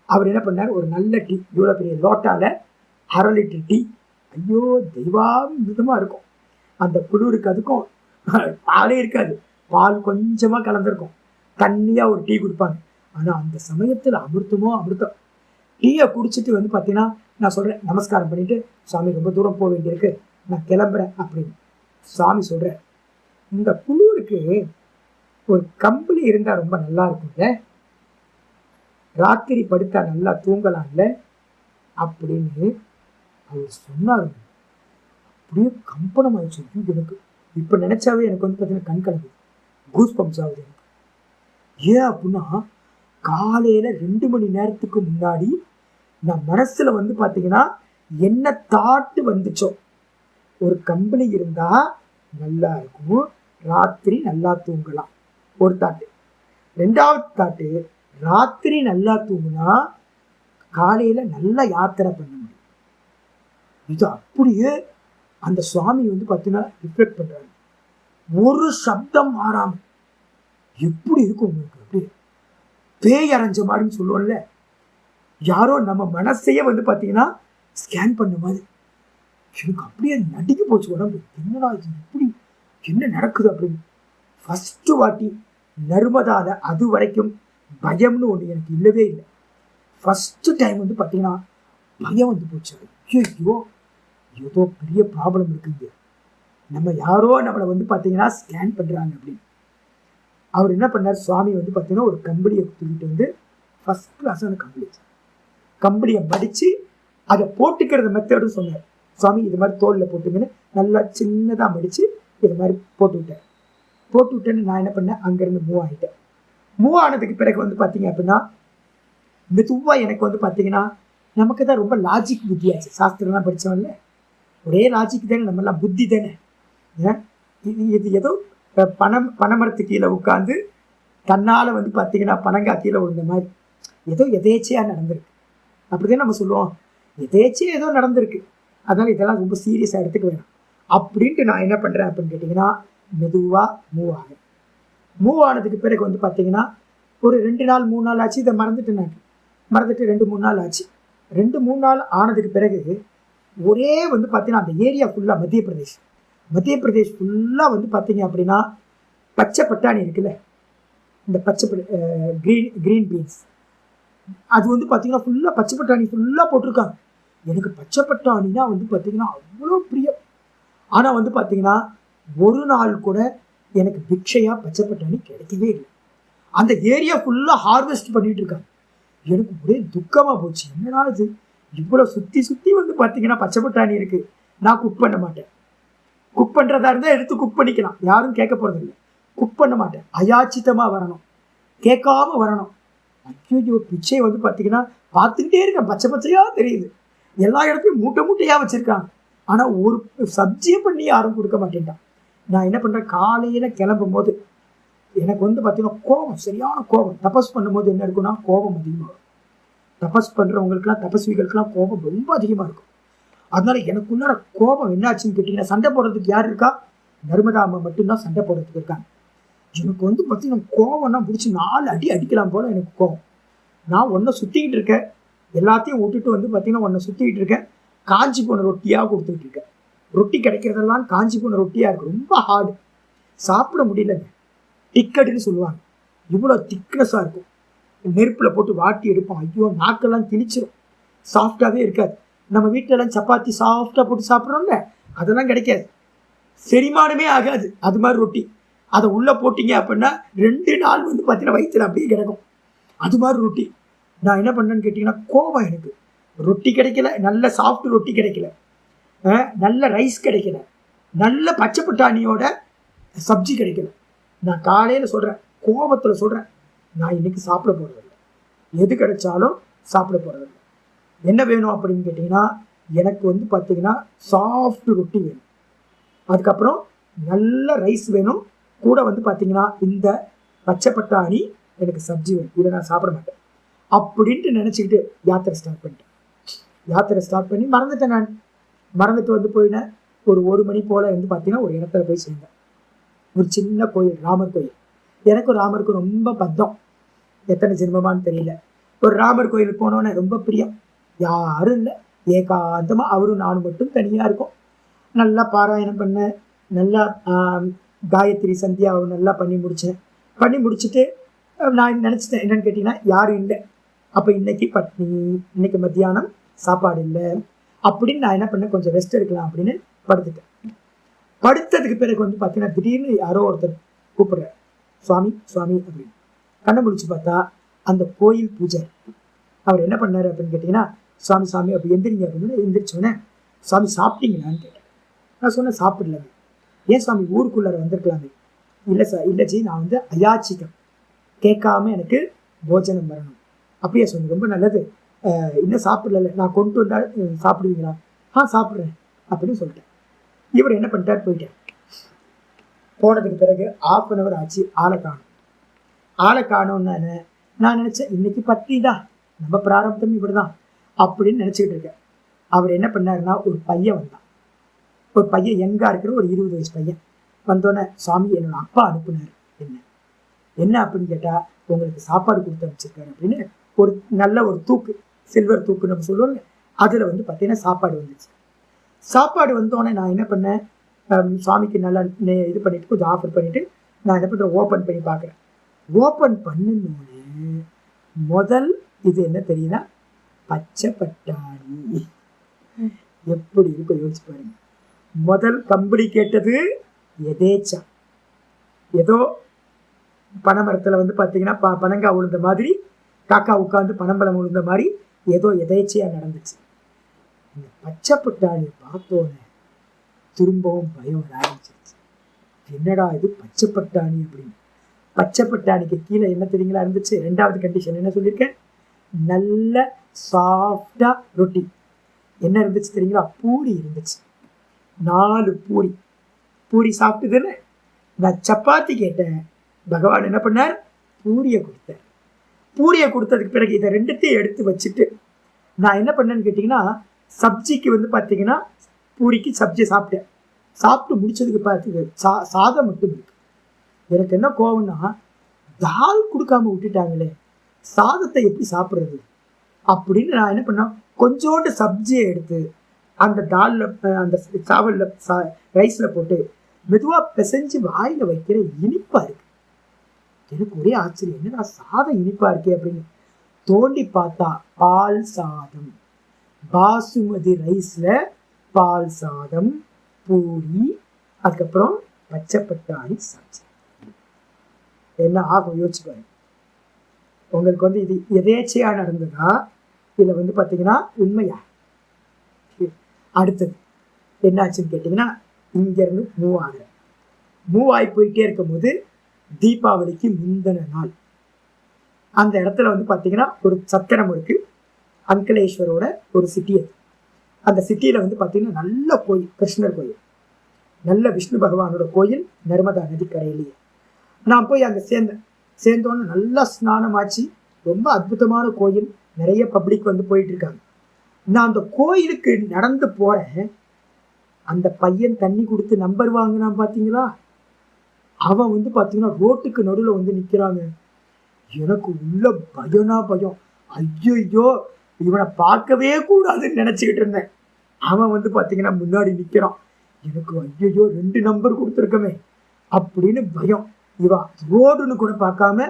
அவர் என்ன பண்ணார், ஒரு நல்ல டீ, இவ்வளோ பெரிய லோட்டாவில் 1/2 லிட்டர் டீ. ஐயோ தெய்வாமிதமாக இருக்கும். அந்த குளிருக்கு அதுக்கும் பாலே இருக்காது, பால் கொஞ்சமாக கலந்துருக்கும், தண்ணியாக ஒரு டீ கொடுப்பாங்க. ஆனால் அந்த சமயத்தில் அமிர்தமோ அமிர்தம். டீயை குடிச்சிட்டு வந்து பார்த்தீங்கன்னா நான் சொல்கிறேன், நமஸ்காரம் பண்ணிவிட்டு, சாமி ரொம்ப தூரம் போக வேண்டியிருக்கு, நான் கிளம்புறேன் அப்படின்னு. சாமி சொல்கிறேன், இந்த குளிருக்கு ஒரு கம்பளி இருந்தால் ரொம்ப நல்லா இருக்கும்ல, ராத்திரி படுத்தா நல்லா தூங்கலாம்ல அப்படின்னு அவர் சொன்னார். அப்படியே கம்பனம் ஆயிடுச்சு எனக்கு. இப்போ நினைச்சாவே எனக்கு வந்து பார்த்தீங்கன்னா கண் கலங்குது, கூஸ் பம்ப்ஸ் ஆகுது எனக்கு. ஏன் அப்படின்னா, காலையில் 2 மணி நேரத்துக்கு முன்னாடி நான் மனசில் வந்து பார்த்தீங்கன்னா என்ன தாட்டு வந்துச்சோ, ஒரு கம்பளி இருந்தால் நல்லா இருக்கும், ராத்திரி நல்லா தூங்கலாம், ஒரு தாட்டு. 2வது தாட்டு, ராத்திரி நல்லா தூங்குனா காலையில் நல்லா யாத்திரை பண்ண முடியும். இது அப்படியே அந்த சுவாமி வந்து பார்த்தீங்கன்னா ரிஃப்ளெக்ட் பண்ணுறாரு. ஒரு சப்தம் மாறாமல். எப்படி இருக்கும் உங்களுக்கு, அப்படி பேய் அரைஞ்ச மாதிரின்னு சொல்லுவோம்ல, யாரோ நம்ம மனசையே வந்து பார்த்தீங்கன்னா ஸ்கேன் பண்ண மாதிரி. எனக்கு அப்படியே நடுங்கி போச்சு உடம்பு. என்னடா இது, இப்படி என்ன நடக்குது அப்படின்னு. ஃபஸ்ட்டு வாட்டி நர்மதால அது வரைக்கும் பயம்னு ஒன்று எனக்கு இல்லவே இல்லை. ஃபஸ்ட்டு டைம் வந்து பார்த்தீங்கன்னா பயம் வந்து போச்சு. ஐயோ ஏதோ பெரிய ப்ராப்ளம் இருக்குங்க, நம்ம யாரோ நம்மளை வந்து பார்த்தீங்கன்னா ஸ்கேன் பண்ணுறாங்க அப்படின்னு. அவர் என்ன பண்ணார், சுவாமி வந்து பார்த்தீங்கன்னா ஒரு கம்பளியை தூக்கிட்டு வந்து, ஃபஸ்ட் கிளாஸான கம்பளியை மடித்து அதை போட்டுக்கிறது மெத்தடும் சொன்னார். சுவாமி இது மாதிரி தோலில் போட்டுங்கன்னு நல்லா சின்னதாக மடித்து இது மாதிரி போட்டு விட்டேன்னு நான் என்ன பண்ணேன், அங்கேருந்து மூவ் ஆகிட்டேன். மூவ் ஆனதுக்கு பிறகு வந்து பார்த்தீங்க அப்படின்னா மெதுவாக எனக்கு வந்து பார்த்தீங்கன்னா, நமக்கு தான் ரொம்ப லாஜிக் புத்தியாச்சு, சாஸ்திரம்லாம் படித்தவன்ல, ஒரே லாஜிக் தானே, நம்மளாம் புத்தி தானே. இது ஏதோ பனைமரத்து கீழே உட்காந்து தன்னால் வந்து பார்த்தீங்கன்னா பனங்கா கீழே விழுந்த மாதிரி ஏதோ எதேச்சையாக நடந்திருக்கு, அப்படிதான் நம்ம சொல்லுவோம். எதேச்சையாக ஏதோ நடந்திருக்கு, அதனால் இதெல்லாம் ரொம்ப சீரியஸாக எடுத்துக்க வேணாம் அப்படின்ட்டு நான் என்ன பண்ணுறேன் அப்படின்னு கேட்டிங்கன்னா, மெதுவாக மூவ் ஆனதுக்கு பிறகு வந்து பார்த்தீங்கன்னா ஒரு 2 நாள் 3 நாள் ஆச்சு. இதை மறந்துட்டு 2-3 நாள் ஆச்சு. 2-3 நாள் ஆனதுக்கு பிறகு ஒரே வந்து பார்த்தீங்கன்னா அந்த ஏரியா ஃபுல்லாக மத்திய பிரதேஷ் ஃபுல்லாக வந்து பார்த்தீங்க அப்படின்னா பச்சை பட்டாணி இருக்குல்ல, இந்த பச்சை க்ரீன் பீன்ஸ், அது வந்து பார்த்தீங்கன்னா ஃபுல்லாக பச்சை பட்டாணி ஃபுல்லாக போட்டிருக்காங்க. எனக்கு பச்சை பட்டாணினா வந்து பார்த்தீங்கன்னா அவ்வளோ பிரியம். ஆனால் வந்து பார்த்தீங்கன்னா ஒரு நாள் கூட எனக்கு பிக்ஷையாக பச்சை பட்டாணி கிடைக்கவே இல்லை. அந்த ஏரியா ஃபுல்லாக ஹார்வெஸ்ட் பண்ணிட்டு இருக்காங்க. எனக்கு ஒரே துக்கமாக போச்சு, என்னடா இது, இவ்வளோ சுற்றி வந்து பார்த்தீங்கன்னா பச்சை பட்டாணி இருக்குது, நான் குக் பண்ண மாட்டேன். குக் பண்ணுறதா இருந்தால் எடுத்து குக் பண்ணிக்கலாம், யாரும் கேட்க போகிறது இல்லை. குக் பண்ண மாட்டேன், அயாச்சித்தமாக வரணும், கேட்காம வரணும். ஐயோ பிச்சை வந்து பார்த்தீங்கன்னா பார்த்துக்கிட்டே இருக்கேன், பச்சை பச்சையாக தெரியுது, எல்லா இடத்துலையும் மூட்டையாக வச்சுருக்காங்க. ஆனால் ஒரு சப்ஜியை பண்ணி யாரும் கொடுக்க மாட்டேன்ட்டான். நான் என்ன பண்ணுறேன், காலையில் கிளம்பும் போது எனக்கு வந்து பார்த்தீங்கன்னா கோபம், சரியான கோபம். தபஸ் பண்ணும்போது என்ன இருக்குன்னா கோபம் அதிகமாக இருக்கும். தபஸ் பண்ணுறவங்களுக்குலாம், தபஸ்விகளுக்கெல்லாம் கோபம் ரொம்ப அதிகமாக இருக்கும். அதனால எனக்குள்ளார கோபம் என்னாச்சுன்னு கேட்டிங்கன்னா, சண்டை போடுறதுக்கு யார் இருக்கா, நர்மதா அம்மா மட்டும்தான் சண்டை போடுறதுக்கு இருக்காங்க. எனக்கு வந்து பார்த்தீங்கன்னா கோபம்னா பிடிச்சி 4 அடி அடிக்கலாம் போல் எனக்கு கோபம். நான் ஒன்றை சுற்றிக்கிட்டு இருக்கேன், எல்லாத்தையும் விட்டுட்டு வந்து பார்த்தீங்கன்னா ஒன்றை சுற்றிக்கிட்டு இருக்கேன், காஞ்சி போன ரொட்டியாக கொடுத்துக்கிட்டு இருக்கேன். ரொட்டி கிடைக்கிறதெல்லாம் காஞ்சி போன ரொட்டியாக இருக்குது, ரொம்ப ஹார்டு, சாப்பிட முடியலங்க. டிக்கெட்டுன்னு சொல்லுவாங்க, இவ்வளோ திக்னஸாக இருக்கும். நெருப்பில் போட்டு வாட்டி எடுப்போம், ஐயோ நாக்கெல்லாம் கிழிச்சிடும், சாஃப்டாகவே இருக்காது. நம்ம வீட்டிலலாம் சப்பாத்தி சாஃப்டாக போட்டு சாப்பிட்றோம்ல, அதெல்லாம் கிடைக்காது, செரிமானமே ஆகாது. அது மாதிரி ரொட்டி அதை உள்ளே போட்டிங்க அப்படின்னா 2 நாள் வந்து பார்த்தீங்கன்னா வயிற்றுல அப்படியே கிடக்கும். அது மாதிரி ரொட்டி. நான் என்ன பண்ணேன்னு கேட்டிங்கன்னா கோபம், எனக்கு ரொட்டி கிடைக்கல, நல்ல சாஃப்ட் ரொட்டி கிடைக்கல, நல்ல ரைஸ் கிடைக்கல, நல்ல பச்சை பட்டாணியோட சப்ஜி கிடைக்கல. நான் காலையில் சொல்கிறேன், கோபத்தில் சொல்கிறேன், நான் இன்னைக்கு சாப்பிட போகிறதில்ல, எது கிடைச்சாலும் சாப்பிட போகிறதில்ல. என்ன வேணும் அப்படின்னு கேட்டிங்கன்னா, எனக்கு வந்து பார்த்தீங்கன்னா சாஃப்ட் ரொட்டி வேணும், அதுக்கப்புறம் நல்ல ரைஸ் வேணும், கூட வந்து பார்த்தீங்கன்னா இந்த பச்சை பட்டாணி எனக்கு சப்ஜி வேணும், இதை நான் சாப்பிட மாட்டேன் அப்படின்ட்டு நினச்சிக்கிட்டு யாத்திரை ஸ்டார்ட் பண்ணிட்டேன். யாத்திரை ஸ்டார்ட் பண்ணி மறந்துட்டேன். நான் மறந்துட்டு வந்து போயினேன். ஒரு மணி போல வந்து பார்த்தீங்கன்னா ஒரு இடத்துல போய் சேர்ந்தேன். ஒரு சின்ன கோயில், ராமர் கோயில். எனக்கும் ராமருக்கும் ரொம்ப பத்தம், எத்தனை ஜென்மமானு தெரியல. ஒரு ராமர் கோயிலுக்கு போனோன்னே ரொம்ப பிரியம், யாரும் இல்லை, ஏகாந்தமா அவரும் நானும் மட்டும் தனியா இருக்கும். நல்லா பாராயணம் பண்ணேன், நல்லா காயத்ரி சந்தியாவை நல்லா பண்ணி முடிச்சுட்டு நான் நினச்சிட்டேன் என்னன்னு கேட்டிங்கன்னா யாரும் இல்லை, அப்போ இன்னைக்கு பட்னி, இன்னைக்கு மத்தியானம் சாப்பாடு இல்லை அப்படின்னு நான் என்ன பண்ணேன், கொஞ்சம் ரெஸ்ட் எடுக்கலாம் அப்படின்னு படுத்துட்டேன். படுத்ததுக்கு பிறகு வந்து பார்த்தீங்கன்னா திடீர்னு யாரோ ஒருத்தர் கூப்பிடுறார், சுவாமி சுவாமி அப்படின்னு. கண்ணை முடிச்சு பார்த்தா அந்த கோயில் பூஜை. அவர் என்ன பண்ணாரு அப்படின்னு கேட்டிங்கன்னா, சுவாமி சாமி அப்படி எந்திரிங்க அப்படின்னு. எந்திரிச்சோன்னே, சுவாமி சாப்பிட்டீங்களான்னு கேட்டேன். நான் சொன்னேன் சாப்பிடலங்க. ஏன் சுவாமி ஊருக்குள்ளார வந்திருக்கலாமே? இல்லை சார், இல்லை ஜி, நான் வந்து அயாச்சிக்கம், கேட்காம எனக்கு போஜனம் வரணும். அப்படியே சொன்னேன், ரொம்ப நல்லது, இன்னும் சாப்பிடல, நான் கொண்டு வந்தா சாப்பிடுவீங்களா? சாப்பிட்றேன் அப்படின்னு சொல்லிட்டேன். இவர் என்ன பண்ணிட்டார், போயிட்டேன். போனதுக்கு பிறகு 1/2 hour ஆச்சு, ஆளை காணோன்னு நான் நினைச்சேன், இன்னைக்கு பட்னி தான், நம்ம பிராரப்தம் இப்படிதான் அப்படின்னு நினைச்சுக்கிட்டு இருக்கேன். அவர் என்ன பண்ணாருன்னா, ஒரு பையன் வந்தான். ஒரு பையன் எங்கா இருக்கிற ஒரு 20 வயசு பையன் வந்தோன்னே, சுவாமி என்னோட அப்பா அனுப்புனாரு, என்ன அப்படின்னு கேட்டா, உங்களுக்கு சாப்பாடு கொடுத்து அனுப்பிச்சிருக்காரு அப்படின்னு. ஒரு நல்ல ஒரு தூக்கு, சில்வர் தூக்கு நம்ம சொல்லுவோம்ல, அதுல வந்து பார்த்தீங்கன்னா சாப்பாடு வந்துச்சு. சாப்பாடு வந்தோடனே நான் என்ன பண்ணேன், சுவாமிக்கு நல்லா இது பண்ணிட்டு கொஞ்சம் ஆஃபர் பண்ணிட்டு நான் என்ன பண்ணுறேன், ஓப்பன் பண்ணி பார்க்குறேன். ஓப்பன் பண்ணணுன்னு முதல் இது என்ன தெரியுதா, பச்சை பட்டாணி. எப்படி இருக்கும் யோசிச்சு பாருங்க. முதல் கம்பளி கேட்டது எதேச்சா, ஏதோ பனைமரத்தில் வந்து பார்த்தீங்கன்னா பனங்காய் உளுந்த மாதிரி, காக்கா உட்காந்து பனம்பழம் உளுந்த மாதிரி ஏதோ எதேச்சையாக நடந்துச்சு. இந்த பச்சை பட்டாணி பார்த்தோன்னே திரும்பவும் பயம் வர ஆரம்பிச்சிருச்சு. என்னடா இது பச்சை பட்டாணி அப்படின்னு. பச்சை பட்டாணிக்கு கீழே என்ன தெரியுங்களா இருந்துச்சு, 2வது கண்டிஷன் என்ன சொல்லியிருக்கேன், நல்ல சாஃப்டா ரொட்டி. என்ன இருந்துச்சு தெரியுங்களா, பூரி இருந்துச்சு. 4 பூரி சாப்பிட்டுதுன்னு. நான் சப்பாத்தி கேட்டேன், பகவான் என்ன பண்ணார், பூரியை கொடுத்தார். பூரியை கொடுத்ததுக்கு பிறகு இதை 2த்தையும் எடுத்து வச்சுட்டு நான் என்ன பண்ணேன்னு கேட்டிங்கன்னா, சப்ஜிக்கு வந்து பார்த்தீங்கன்னா பூரிக்கு சப்ஜி சாப்பிட்டேன். சாப்பிட்டு முடிச்சதுக்கு பார்த்து சாதம் மட்டும் இருக்கு. எனக்கு என்ன கோவம்னா, தால் கொடுக்காம விட்டுட்டாங்களே, சாதத்தை எப்படி சாப்பிட்றது அப்படின்னு நான் என்ன பண்ணேன், கொஞ்சோண்டு சப்ஜியை எடுத்து அந்த தாலில், அந்த சாவலில், ரைஸில் போட்டு மெதுவாக பிசைஞ்சு வாயில் வைக்கிற. இனிப்பா இருக்கு. எனக்கு ஒரே ஆச்சரியம், என்னடா சாதம் இனிப்பா இருக்கே அப்படின்னு தோண்டி பார்த்தா பால் சாதம், பாசுமதி ரைஸ்ல பால் சாதம், பூரி, அதுக்கப்புறம் பச்சை பட்டாணி சப்ஜி. என்ன ஆகும் யோசிச்சு பாருங்க. உங்களுக்கு வந்து இது எதேச்சையா நடந்ததா இல்லை வந்து பார்த்தீங்கன்னா உண்மையா? அடுத்தது என்னாச்சுன்னு கேட்டிங்கன்னா, இங்கேருந்து மூவ் ஆகி போயிட்டே இருக்கும்போது தீபாவளிக்கு முந்தின நாள் அந்த இடத்துல வந்து பார்த்தீங்கன்னா ஒரு சத்திரம் இருக்கு, அங்கலேஸ்வரோட ஒரு சிட்டி. அது அந்த சிட்டியில் வந்து பார்த்தீங்கன்னா நல்ல கோயில், கிருஷ்ணர் கோயில், நல்ல விஷ்ணு பகவானோட கோயில், நர்மதா நதிக்கரையிலேயே. நான் போய் அங்கே சேர்ந்தோன்னு நல்லா ஸ்நானமாச்சு. ரொம்ப அற்புதமான கோயில், நிறைய பப்ளிக் வந்து போயிட்டு இருக்காங்க. நான் அந்த கோயிலுக்கு நடந்து போறேன். அந்த பையன் தண்ணி கொடுத்து நம்பர் வாங்கினான் பார்த்தீங்களா, அவன் வந்து பார்த்தீங்கன்னா ரோட்டுக்கு நடுவில் வந்து நிற்கிறாங்க. எனக்கு உள்ள பயம். ஐயோ, இவனை பார்க்கவே கூடாதுன்னு நினச்சிக்கிட்டு இருந்தேன். அவன் வந்து பார்த்தீங்கன்னா முன்னாடி நிற்கிறான். எனக்கு ஐயோ 2 நம்பர் கொடுத்துருக்கமே அப்படின்னு பயம். இவன் ரோடுன்னு கூட பார்க்காம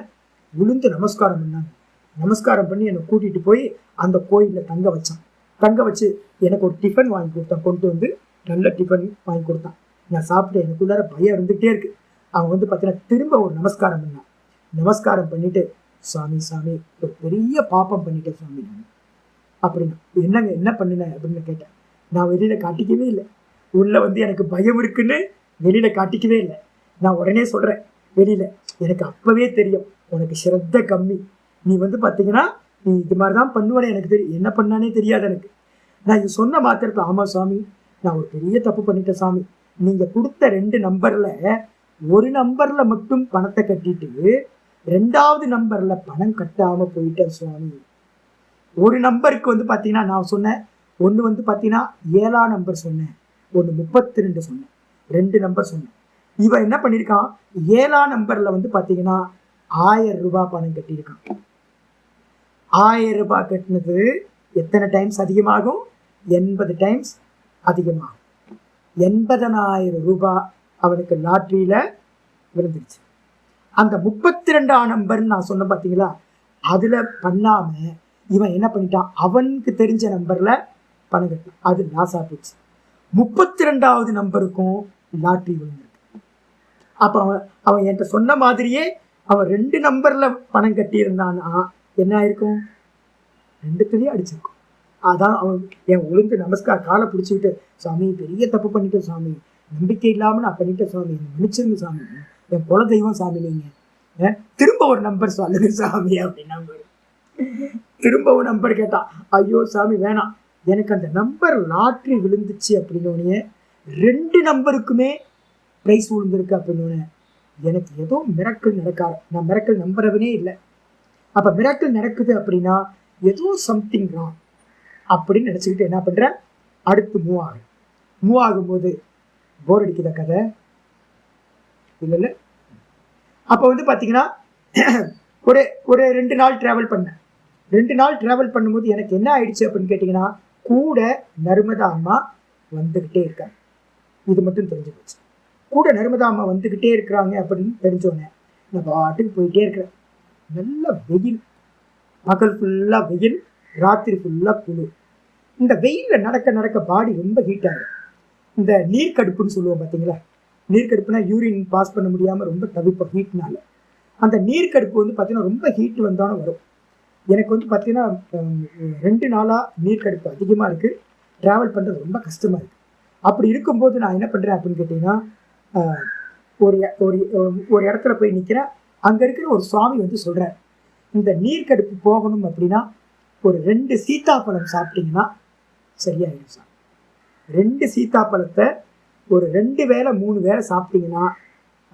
விழுந்து நமஸ்காரம் பண்ணாங்க. நமஸ்காரம் பண்ணி என்னை கூட்டிகிட்டு போய் அந்த கோயிலில் தங்க வச்சு எனக்கு ஒரு டிஃபன் வாங்கி கொடுத்தான். கொண்டு வந்து நல்ல டிஃபன் வாங்கி கொடுத்தான். நான் சாப்பிட்டு எனக்குள்ளார பயம் இருந்துகிட்டே இருக்கு. அவன் வந்து பார்த்தீங்கன்னா திரும்ப ஒரு நமஸ்காரம் பண்ணான். நமஸ்காரம் பண்ணிட்டு, சாமி ஒரு பெரிய பாப்பம் பண்ணிட்டேன் சுவாமி அப்படின்னு. என்னங்க என்ன பண்ணினேன் அப்படின்னு கேட்டேன். நான் வெளியில காட்டிக்கவே இல்லை. உள்ள வந்து எனக்கு பயம் இருக்குன்னு வெளியில காட்டிக்கவே இல்லை. நான் உடனே சொல்றேன் வெளியில, எனக்கு அப்பவே தெரியும் உனக்கு ஸ்ரத்த கம்மி, நீ வந்து பார்த்தீங்கன்னா நீ இது மாதிரி தான் பண்ணுவேன்னு எனக்கு தெரியும், என்ன பண்ணானே தெரியாது எனக்கு. நான் இது சொன்ன மாத்திரத்தில், ஆமா சாமி நான் ஒரு பெரிய தப்பு பண்ணிட்டேன் சாமி, நீங்க கொடுத்த 2 நம்பர்ல ஒரு நம்பர்ல மட்டும் பணத்தை கட்டிட்டு 2வது நம்பர்ல பணம் கட்டாம போயிட்டேன் சுவாமி. ஒரு நம்பருக்கு வந்து பார்த்தீங்கன்னா நான் சொன்னேன் ஒன்று வந்து பார்த்தீங்கன்னா 7ஆம் நம்பர் சொன்னேன், ஒன்று 32 சொன்னேன், 2 நம்பர் சொன்னேன். இவன் என்ன பண்ணியிருக்கான், 7ஆம் நம்பரில் வந்து பார்த்தீங்கன்னா 1000 ரூபாய் பணம் கட்டியிருக்கான். 1000 ரூபாய் கட்டினது எத்தனை டைம்ஸ் அதிகமாகும், 80 டைம்ஸ் அதிகமாகும். 80,000 ரூபாய் அவனுக்கு லாட்ரியில விழுந்துருச்சு. அந்த 32ஆம் நம்பர்னு நான் சொன்ன பார்த்தீங்களா, அதுல பண்ணாம இவன் என்ன பண்ணிட்டான், அவனுக்கு தெரிஞ்ச நம்பர்ல பணம் கட்டான், அது லாஸா போச்சு. 32வது நம்பருக்கும் லாட்ரி விழுந்திருக்கு. அப்ப அவன் என்கிட்ட சொன்ன மாதிரியே அவன் 2 நம்பர்ல பணம் கட்டி இருந்தான்னா என்ன ஆயிருக்கும், 2த்துலயும் அடிச்சிருக்கும். அதான் அவன் என் ஒழுங்கு நமஸ்கார் காலை பிடிச்சிக்கிட்டு, சாமி பெரிய தப்பு பண்ணிட்டேன் சாமி, நம்பிக்கை இல்லாம நான் பண்ணிட்டேன் சாமி, மன்னிச்சிருங்க சாமி, என் குல தெய்வம் சாமி, நீங்க திரும்ப ஒரு நம்பர் சொல்லுங்க சாமி அப்படின்னா திரும்ப ஒரு நம்பர் கேட்டான். ஐயோ சாமி வேணாம், எனக்கு அந்த நம்பர் லாட்ரி விழுந்துச்சு அப்படின்னு 2 நம்பருக்குமே பிரைஸ் விழுந்திருக்கு அப்படின்னு எனக்கு ஏதோ மிராக்கிள் நடக்காது. நான் மிராக்கிள் நம்புறவனே இல்லை. அப்ப மிராக்கிள் நடக்குது அப்படின்னா ஏதோ சம்திங் ராங் அப்படின்னு நினைச்சுக்கிட்டு என்ன பண்றேன், அடுத்து மூவ் ஆகும்போது போர் அடிக்குத கதை இல்ல. அப்ப வந்து பாத்தீங்கன்னா ஒரு 2 நாள் டிராவல் பண்ணேன். 2 நாள் டிராவல் பண்ணும்போது எனக்கு என்ன ஆயிடுச்சு அப்படின்னு கேட்டீங்கன்னா, கூட நர்மதா அம்மா வந்துகிட்டே இருக்காங்க. இது மட்டும் தெரிஞ்சு போச்சு. கூட நர்மதா அம்மா வந்துகிட்டே இருக்கிறாங்க அப்படின்னு தெரிஞ்சோன்னே நான் பாட்டுக்கு போயிட்டே இருக்கிறேன். நல்ல வெயில், பகல் ஃபுல்லா வெயில், ராத்திரி ஃபுல்லா குளிர். இந்த வெயில்ல நடக்க பாடி ரொம்ப ஹீட் ஆகும். இந்த நீர்க்கடுப்புன்னு சொல்லுவோம் பார்த்தீங்களா, நீர்க்கடுப்புனா யூரின் பாஸ் பண்ண முடியாமல் ரொம்ப தவிப்போம் ஹீட்னால. அந்த நீர்க்கடுப்பு வந்து பார்த்தீங்கன்னா ரொம்ப ஹீட் வந்தாலும் வரும். எனக்கு வந்து பார்த்தீங்கன்னா 2 நாளாக நீர்க்கடுப்பு அதிகமாக இருக்குது, ட்ராவல் பண்ணுறது ரொம்ப கஷ்டமாக இருக்குது. அப்படி இருக்கும்போது நான் என்ன பண்ணுறேன் அப்படின்னு கேட்டிங்கன்னா, ஒரு இடத்துல போய் நிற்கிறேன். அங்கே இருக்கிற ஒரு சுவாமி வந்து சொல்கிறார், இந்த நீர்க்கடுப்பு போகணும் அப்படின்னா ஒரு 2 சீத்தாப்பழம் சாப்பிட்டீங்கன்னா சரியாயிடும் சார். 2 சீத்தாப்பழத்தை ஒரு 2 வேளை 3 வேளை சாப்பிட்டீங்கன்னா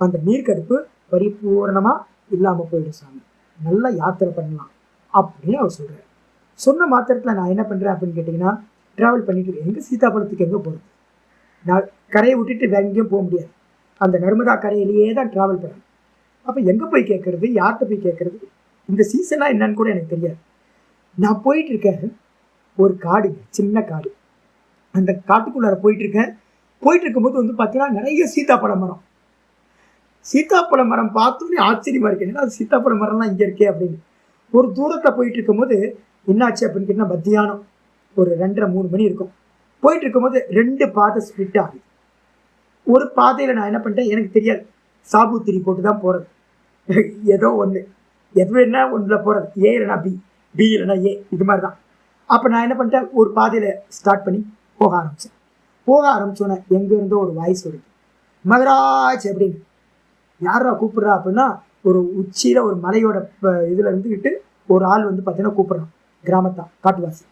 அந்த நீர்க்கடுப்பு பரிபூர்ணமாக இல்லாமல் போயிடும் சாமி, நல்லா யாத்திரை பண்ணலாம் அப்படின்னு அவர் சொல்கிறார். சொன்ன மாத்திரத்தில் நான் என்ன பண்ணுறேன் அப்படின்னு கேட்டிங்கன்னா, ட்ராவல் பண்ணிட்டு எங்கே சீத்தாப்பழத்துக்கு எங்கே போகிறது, நான் கரையை விட்டுட்டு எங்கேயும் போக முடியாது, அந்த நர்மதா கரையிலேயே தான் ட்ராவல் பண்ணணும். அப்போ எங்கே போய் கேட்குறது, யார்கிட்ட போய் கேட்குறது, இந்த சீசனாக என்னன்னு கூட எனக்கு தெரியாது. நான் போயிட்டு இருக்கேன், ஒரு காடு, சின்ன காடு. அந்த காட்டுக்குள்ளார போயிட்டு இருக்கும்போது வந்து பார்த்தீங்கன்னா நிறைய சீத்தாப்பழ மரம். சீத்தாப்பழ மரம் பார்த்தோன்னே ஆச்சரியமா இருக்கு, ஏன்னா அது சீத்தாப்பழ மரம்லாம் இங்கே இருக்கே அப்படின்னு. ஒரு தூரத்தில் போயிட்டு இருக்கும்போது என்னாச்சு அப்படின்னு கேட்டால், மத்தியானம் ஒரு 2:30-3 மணி இருக்கும். போயிட்டு இருக்கும்போது 2 பாதை ஸ்ப்ளிட் ஆகுது. ஒரு பாதையில் நான் என்ன பண்ணிட்டேன் எனக்கு தெரியாது, சாபுத்திரி போட்டு தான் போகிறது, ஏதோ ஒன்று எது என்ன ஒன்றில் போகிறது, ஏ இல்லைனா பி இல்லைனா ஏ, இது மாதிரி தான். அப்போ நான் என்ன பண்ணிட்டேன், ஒரு பாதையில் ஸ்டார்ட் பண்ணி போக ஆரம்பிச்சோன்னே எங்கேருந்தோ ஒரு வாய்ஸ் வருது, மகராஜ் அப்படின்னு. யாரா கூப்பிட்றா அப்படின்னா, ஒரு உச்சியில் ஒரு மலையோட இதில் இருந்துக்கிட்டு ஒரு ஆள் வந்து பார்த்தீங்கன்னா கூப்பிட்றான், கிராமத்தான், காட்டுவாசி.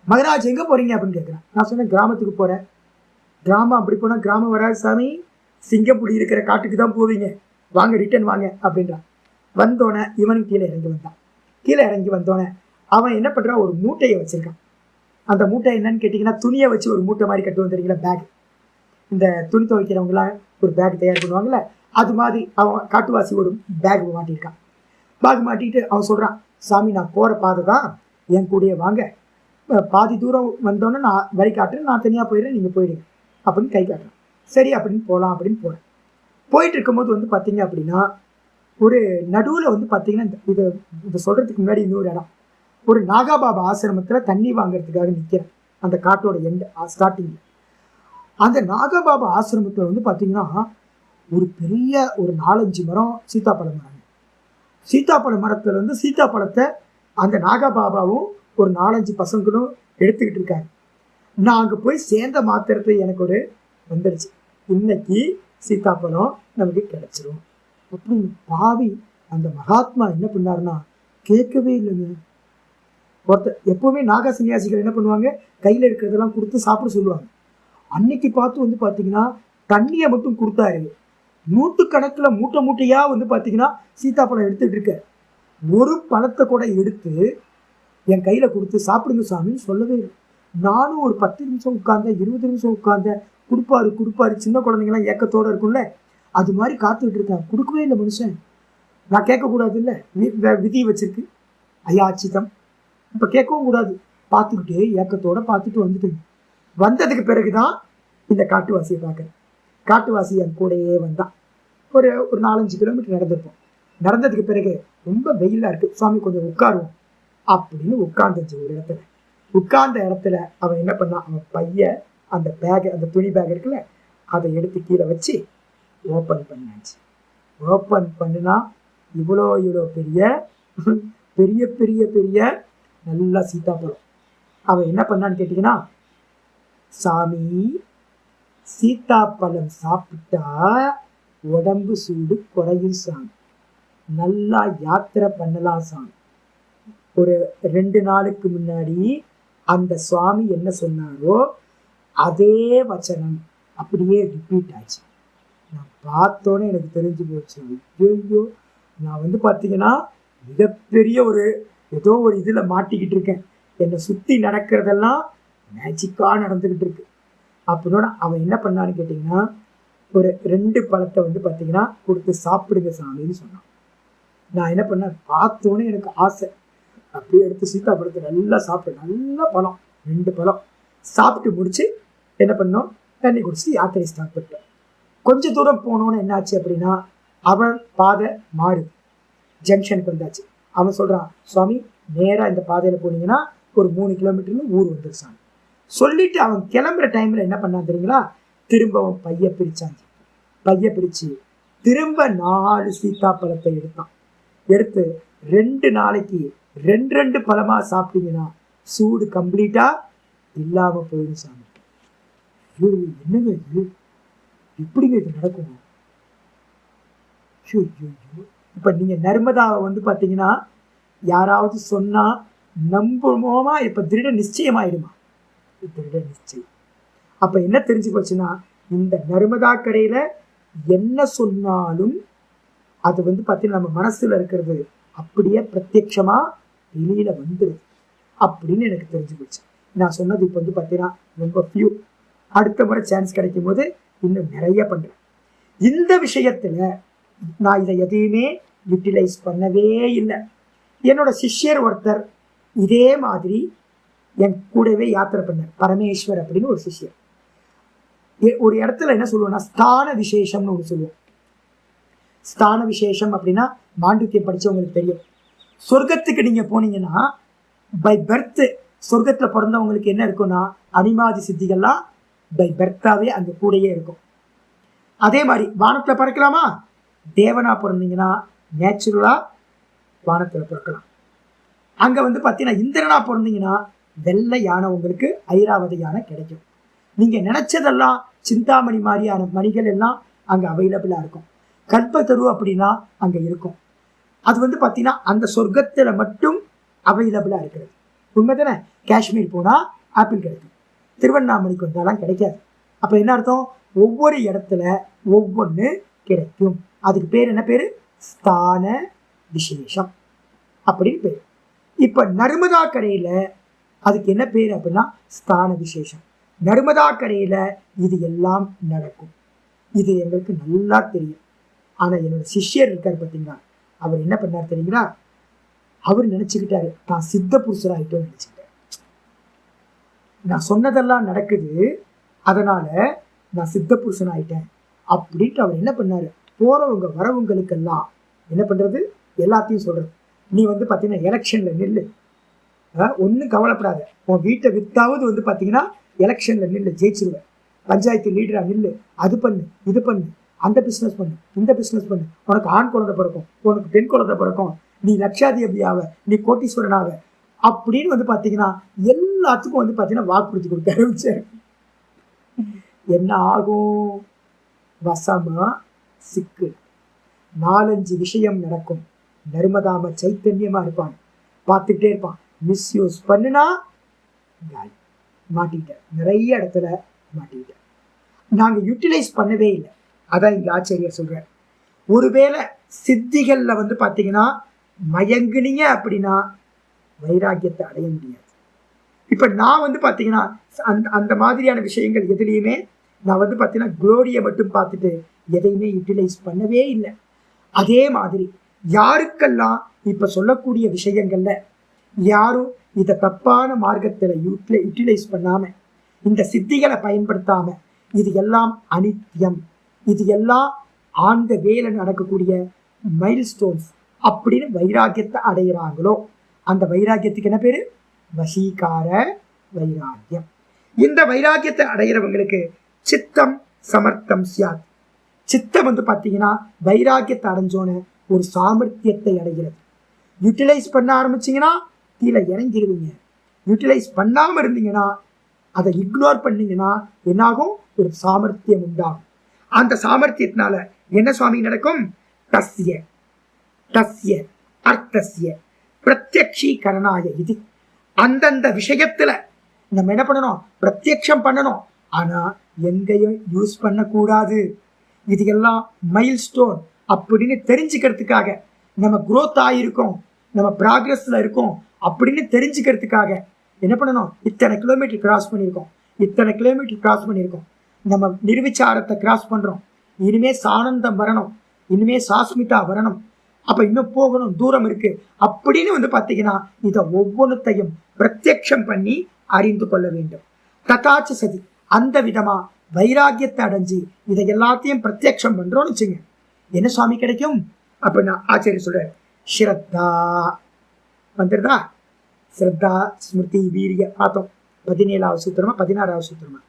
மகராஜ் எங்கே போகிறீங்க அப்படின்னு கேட்குறேன். நான் சொன்னேன் கிராமத்துக்கு போகிறேன். கிராமம் அப்படி போனால் கிராமம் வராது சாமி, சிங்கப்பூடி இருக்கிற காட்டுக்கு தான் போவீங்க, வாங்க ரிட்டர்ன் வாங்க அப்படின்றான். வந்தோடனே இவனும் கீழே இறங்கி வந்தோடனே அவன் என்ன பண்ணுறான், ஒரு மூட்டையை வச்சுருக்கான். அந்த மூட்டை என்னன்னு கேட்டிங்கன்னா, துணியை வச்சு ஒரு மூட்டை மாதிரி கட்டுவோம் தெரியுங்களா, பேக். இந்த துணி துவைக்கிறவங்களாம் ஒரு பேக் தயார் பண்ணுவாங்கள்ல, அது மாதிரி அவன் காட்டுவாசி ஒரு பேக் மாட்டியிருக்கான். பேக் மாட்டிட்டு அவன் சொல்கிறான், சாமி நான் போகிற பாதை தான், என் கூடயே வாங்க, பாதி தூரம் வந்தோன்னே நான் வழி காட்டுறேன், நான் தனியாக போயிடுறேன், நீங்கள் போயிடுங்க அப்படின்னு கை காட்டுறேன். சரி அப்படின்னு போகலாம் அப்படின்னு போகிறேன். போயிட்டு இருக்கும்போது வந்து பார்த்தீங்க அப்படின்னா, ஒரு நடுவில் வந்து பார்த்தீங்கன்னா, இதை சொல்கிறதுக்கு முன்னாடி இன்னொரு இடம், ஒரு நாகாபாபா ஆசிரமத்தில் தண்ணி வாங்கிறதுக்காக நிற்கிறேன், அந்த காட்டோட ஸ்டார்டிங்கில். அந்த நாகாபாபா ஆசிரமத்தில் வந்து பார்த்தீங்கன்னா ஒரு பெரிய ஒரு 4-5 மரம் சீத்தாப்பழ மரம். சீத்தாப்பழ மரத்தில் வந்து சீத்தாப்பழத்தை அந்த நாகாபாபாவும் ஒரு 4-5 பசங்களும் எடுத்துக்கிட்டு இருக்காங்க. நான் அங்கே போய் சேர்ந்த மாத்திரத்தை எனக்கு ஒரு வந்துடுச்சு, இன்னைக்கு சீத்தாப்பழம் நமக்கு கிடைச்சிரும் அப்படின்னு. பாவி அந்த மகாத்மா என்ன பண்ணாருன்னா, கேட்கவே இல்லைங்க. ஒருத்தர் எப்பவுமே நாகா சன்னியாசிகள் என்ன பண்ணுவாங்க, கையில் இருக்கிறதெல்லாம் கொடுத்து சாப்பிட சொல்லுவாங்க. அன்னைக்கு பார்த்து வந்து பார்த்தீங்கன்னா தண்ணியை மட்டும் கொடுத்தாரு, 100 கணக்கில் மூட்டையா வந்து பார்த்தீங்கன்னா சீத்தாப்பழம் எடுத்துட்டு இருக்க. ஒரு பழத்தை கூட எடுத்து என் கையில் கொடுத்து சாப்பிடுங்க சாமின்னு சொல்லவே இல்லை. நானும் ஒரு 10 நிமிஷம் உட்கார்ந்தேன், 20 நிமிஷம் உட்கார்ந்தேன். கொடுப்பாரு. சின்ன குழந்தைங்கலாம் ஏக்கத்தோட இருக்கும்ல, அது மாதிரி காத்துக்கிட்டு இருக்கேன். கொடுக்கவே இல்லை மனுஷன். நான் கேட்கக்கூடாது இல்லை, விதி வச்சிருக்கு அயாச்சிதம். இப்போ கேட்கவும் கூடாது. பார்த்துக்கிட்டே ஏக்கத்தோட பார்த்துட்டு வந்துட்டேன். வந்ததுக்கு பிறகுதான் இந்த காட்டுவாசியை பார்க்குறேன். காட்டுவாசி என் கூடையே வந்தான். ஒரு 4-5 கிலோமீட்டர் நடந்திருப்போம். நடந்ததுக்கு பிறகு ரொம்ப வெயிலாக இருக்கு, சுவாமி கொஞ்சம் உட்காருவோம் அப்படின்னு உட்கார்ந்துச்சு ஒரு இடத்துல. உட்கார்ந்த இடத்துல அவன் என்ன பண்ணான், அவன் பைய அந்த பேக், அந்த துணி பேக் இருக்குல்ல, அதை எடுத்து கீழே வச்சு ஓப்பன் பண்ணாச்சு. ஓப்பன் பண்ணுனா இவ்வளோ பெரிய பெரிய பெரிய பெரிய நல்லா சீத்தாப்பழம். அவன் என்ன பண்ணான்னு கேட்டீங்கன்னா, சாமி சீத்தாப்பழம் சாப்பிட்டா உடம்பு சூடு குறையும் சாமி, நல்லா யாத்திரை பண்ணலாம் சாமி. ஒரு 2 நாளுக்கு முன்னாடி அந்த சுவாமி என்ன சொன்னாரோ அதே வச்சனம் அப்படியே ரிப்பீட் ஆச்சு. நான் பார்த்தோன்னே எனக்கு தெரிஞ்சு போச்சு, ஐயோ நான் பார்த்தீங்கன்னா மிகப்பெரிய ஏதோ ஒரு இதில் மாட்டிக்கிட்டு இருக்கேன். என்னை சுற்றி நடக்கிறதெல்லாம் மேஜிக்காக நடந்துக்கிட்டு இருக்கு. அப்படின்னோட அவன் என்ன பண்ணான்னு கேட்டிங்கன்னா, ஒரு 2 பழத்தை பார்த்தீங்கன்னா கொடுத்து சாப்பிடுங்க சாமின்னு சொன்னான். நான் என்ன பண்ணேன், பார்த்தோன்னே எனக்கு ஆசை, அப்படியே எடுத்து சீத்தாப்பழத்தை நல்லா சாப்பிட்டேன். நல்ல பழம், 2 பழம் சாப்பிட்டு முடிச்சு என்ன பண்ணோம், தண்ணி குடிச்சு யாத்திரை ஸ்டார்ட் பண்ணிட்டேன். கொஞ்சம் தூரம் போனோன்னு என்னாச்சு அப்படின்னா, அவன் பாதை மாறு ஜங்ஷனுக்கு வந்தாச்சு. அவன் சொல்கிறான், சுவாமி நேராக இந்த பாதையில் போனீங்கன்னா ஒரு 3 கிலோமீட்டர்னு ஊர் வந்துருச்சான். சொல்லிட்டு அவன் கிளம்புற டைமில் என்ன பண்ணான் தெரியுங்களா, திரும்பவும் பைய பிரிச்சான். பைய பிரித்து திரும்ப 4 சீத்தாப்பழத்தை எடுத்தான். எடுத்து 2 நாளைக்கு 2 பழமாக சாப்பிட்டீங்கன்னா சூடு கம்ப்ளீட்டாக இல்லாமல் போயிடும் சாமி. என்னங்க இது, எப்படிங்க இது நடக்கும்? இப்போ நீங்கள் நர்மதாவை பார்த்தீங்கன்னா யாராவது சொன்னால் நம்புமோமா? இப்போ திருட நிச்சயமாயிடுமா? திருட நிச்சயம். அப்போ என்ன தெரிஞ்சு போச்சுன்னா, இந்த நர்மதா கரையில் என்ன சொன்னாலும் அது பார்த்தீங்கன்னா நம்ம மனசில் இருக்கிறது அப்படியே பிரத்யட்சமாக வெளியில் வந்துடுது அப்படின்னு எனக்கு தெரிஞ்சு போச்சு. நான் சொன்னது இப்போ பார்த்தீங்கன்னா ரொம்ப ஃபியூ. அடுத்த முறை சான்ஸ் கிடைக்கும் போது இன்னும் நிறைய பண்ணுறேன். இந்த விஷயத்தில் நான் இதை எதையுமே யூட்டிலைஸ் பண்ணவே இல்லை. என்னோட சிஷ்யர் ஒருத்தர் இதே மாதிரி என் கூடவே யாத்திரை பண்ணார், பரமேஸ்வர் அப்படின்னு ஒரு சிஷ்யர். ஒரு இடத்துல என்ன சொல்லுவோம்னா, ஸ்தான விசேஷம்னு ஒன்று சொல்லுவோம். ஸ்தான விசேஷம் அப்படின்னா மாண்டூக்கியம் படித்தவங்களுக்கு தெரியும். சொர்க்கத்துக்கு நீங்கள் போனீங்கன்னா பை பர்த் சொர்க்கத்தில் பிறந்தவங்களுக்கு என்ன இருக்குன்னா, அனிமாதி சித்திகள்லாம் பை பர்த்தாவே அந்த கூடையே இருக்கும். அதே மாதிரி வானத்தில் பறக்கலாமா, தேவனா பிறந்தீங்கன்னா நேச்சுரலாக வானத்தில் பிறக்கலாம். அங்கே பார்த்தீங்கன்னா இந்திரனா பிறந்தீங்கன்னா வெள்ளை யானை, உங்களுக்கு ஐராவத யானை கிடைக்கும். நீங்கள் நினச்சதெல்லாம் சிந்தாமணி மாதிரியான மணிகள் எல்லாம் அங்கே அவைலபிளாக இருக்கும். கல்பத்தரு அப்படின்னா அங்கே இருக்கும். அது பார்த்தீங்கன்னா அந்த சொர்க்கத்தில் மட்டும் அவைலபிளாக இருக்கிறது. உண்மை தானே? காஷ்மீர் போனால் ஆப்பிள் கிடைக்கும், திருவண்ணாமலைக்கு வந்தாலாம் கிடைக்காது. அப்போ என்ன அர்த்தம், ஒவ்வொரு இடத்துல ஒவ்வொன்று கிடைக்கும். அதுக்கு பேர் என்ன பேர், ஸ்தான விசேஷம் அப்படின்னு பேர். இப்போ நர்மதா கரையில் அதுக்கு என்ன பேர் அப்படின்னா ஸ்தான விசேஷம். நர்மதா கரையில் இது எல்லாம் நடக்கும். இது எங்களுக்கு நல்லா தெரியும். ஆனால் என்னோட சிஷ்யர் இருக்கார் பார்த்தீங்களா, அவர் என்ன பண்ணார் தெரியுங்களா, அவர் நினச்சிக்கிட்டாரு நான் சித்த புருஷராகிட்டோன்னு நினச்சிக்கிட்டார். நான் சொன்னதெல்லாம் நடக்குது, அதனால் நான் சித்த புருஷன் ஆகிட்டேன் அப்படின்ட்டு அவர் என்ன பண்ணார், போகிறவங்க வரவங்களுக்கெல்லாம் என்ன பண்ணுறது, எல்லாத்தையும் சொல்கிறது. நீ பார்த்தீங்கன்னா எலெக்ஷனில் நில்லு, ஒன்றும் கவலைப்படாத, உன் வீட்டை வித்தாவது பார்த்தீங்கன்னா எலெக்ஷனில் நில்லு, ஜெயிச்சிருவேன். பஞ்சாயத்து லீடராக நில்லு, அது பண்ணு, இது பண்ணு, அந்த பிஸ்னஸ் பண்ணு, இந்த பிஸ்னஸ் பண்ணு, உனக்கு ஆண் குழந்தை பிறக்கும், உனக்கு பெண் குழந்தை பிறக்கும், நீ லட்சாதிபதியாவ, நீ கோட்டீஸ்வரனாக அப்படின்னு பார்த்தீங்கன்னா எல்லாத்துக்கும் பார்த்தீங்கன்னா வாக்குறுதி கொடுக்க ஆரம்பிச்சாரு. என்ன ஆகும், வசமா சிக்கு. 4-5 விஷயம் நடக்கும். நர்மதாம சைத்தன்யமா இருப்பான், பார்த்துக்கிட்டே இருப்பான். மிஸ்யூஸ் பண்ணுனா மாட்டிக்கிட்டேன், நிறைய இடத்துல மாட்டிக்கிட்டேன். நாங்கள் யூட்டிலைஸ் பண்ணவே இல்லை. அதான் இங்கே ஆச்சரியர் சொல்கிறார், ஒருவேளை சித்திகளில் பார்த்தீங்கன்னா மயங்குனீங்க அப்படின்னா வைராக்கியத்தை அடைய முடியாது. இப்ப நான் வந்து பாத்தீங்கன்னா அந்த அந்த மாதிரியான விஷயங்கள் எதுலையுமே நான் வந்து பாத்தீங்கன்னா குளோரியை மட்டும் பார்த்துட்டு எதையுமே யூட்டிலைஸ் பண்ணவே இல்லை. அதே மாதிரி யாருக்கெல்லாம் இப்ப சொல்லக்கூடிய விஷயங்கள்ல யாரும் இதை தப்பான மார்க்கத்துல யூட்டிலைஸ் பண்ணாம, இந்த சித்திகளை பயன்படுத்தாம, இது எல்லாம் அனித்தியம், இது எல்லாம் ஆழ்ந்த வேலை நடக்கக்கூடிய மைல்ஸ்டோன்ஸ் அப்படின்னு வைராக்கியத்தை அடைகிறாங்களோ, அந்த வைராக்கியத்துக்கு என்ன பேரு? வசீகார வைராக்கியம். இந்த வைராக்கியத்தை அடைகிறவங்களுக்கு சித்தம் சமர்த்தம் சியாத். சித்தம் வந்து பார்த்தீங்கன்னா வைராக்கியத்தை அடைஞ்சோன்னு ஒரு சாமர்த்தியத்தை அடைகிறது. யூட்டிலைஸ் பண்ண ஆரம்பிச்சிங்கன்னா கீழே இறங்கிடுவீங்க. யூட்டிலைஸ் பண்ணாமல் இருந்தீங்கன்னா, அதை இக்னோர் பண்ணீங்கன்னா என்னாகும்? ஒரு சாமர்த்தியம் உண்டாகும். அந்த சாமர்த்தியத்தினால என்ன சுவாமி நடக்கும்? தஸ்ய தஸ்ய அர்த்தஸ்ய பிரத்யக்ஷீகரணாய இது. அந்தந்த விஷயத்துல நம்ம என்ன பண்ணணும்? பிரத்யக்ஷம் பண்ணணும். ஆனா எங்கேயும் யூஸ் பண்ணக்கூடாது. இது எல்லாம் மைல் ஸ்டோன் அப்படின்னு தெரிஞ்சுக்கிறதுக்காக, நம்ம குரோத் ஆகிருக்கோம், நம்ம ப்ராக்ரஸ்ல இருக்கோம் அப்படின்னு தெரிஞ்சுக்கிறதுக்காக என்ன பண்ணணும்? இத்தனை கிலோமீட்டர் கிராஸ் பண்ணியிருக்கோம், இத்தனை கிலோமீட்டர் கிராஸ் பண்ணியிருக்கோம், நம்ம நிர்விச்சாரத்தை கிராஸ் பண்றோம், இனிமே சானந்தம் வரணும், இனிமே சாஸ்மிதா வரணும், அப்ப இன்னும் போகணும், தூரம் இருக்கு அப்படின்னு வந்து பாத்தீங்கன்னா இதை ஒவ்வொன்றத்தையும் பிரத்யக்ஷம் பண்ணி அறிந்து கொள்ள வேண்டும். ததாச்சு சதி. அந்த விதமா வைராக்கியத்தை அடைஞ்சு இதை எல்லாத்தையும் பிரத்யக்ஷம் பண்றோம்னு வச்சுங்க, என்ன சுவாமி கிடைக்கும்? அப்ப நான் ஆச்சரிய சொல்றேன், ஸ்ரத்தா வந்துருதா? ஸ்ரத்தா ஸ்மிருதி வீரிய பார்த்தோம். 17வது சூத்திரமா 16வது சூத்திரமா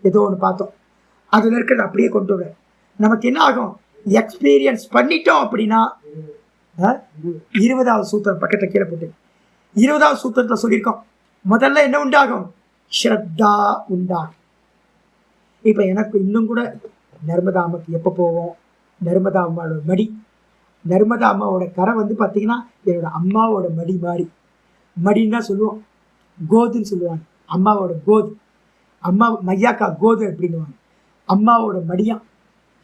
ஏதோ ஒன்று பார்த்தோம். அதுல இருக்கிறது அப்படியே கொண்டு வர நமக்கு என்ன ஆகும்? எக்ஸ்பீரியன்ஸ் பண்ணிட்டோம் அப்படின்னா 20வது சூத்திரம் பக்கத்துல கீழே போட்டு 20வது சூத்திரத்துல சொல்லியிருக்கோம், முதல்ல என்ன உண்டாகும்? ஸ்ரத்தா உண்டாகும். இப்ப எனக்கு இன்னும் கூட நர்மதா அம்மாக்கு எப்போ போவோம்? நர்மதா அம்மாவோட மடி, நர்மதா அம்மாவோட கரை வந்து பார்த்தீங்கன்னா என்னோட அம்மாவோட மடி மாதிரி. மடின்னு தான் சொல்லுவோம், கோதுன்னு சொல்லுவாங்க. அம்மாவோட கோது, அம்மா மையாக்கா கோது அப்படின்னுவாங்க. அம்மாவோட மடியா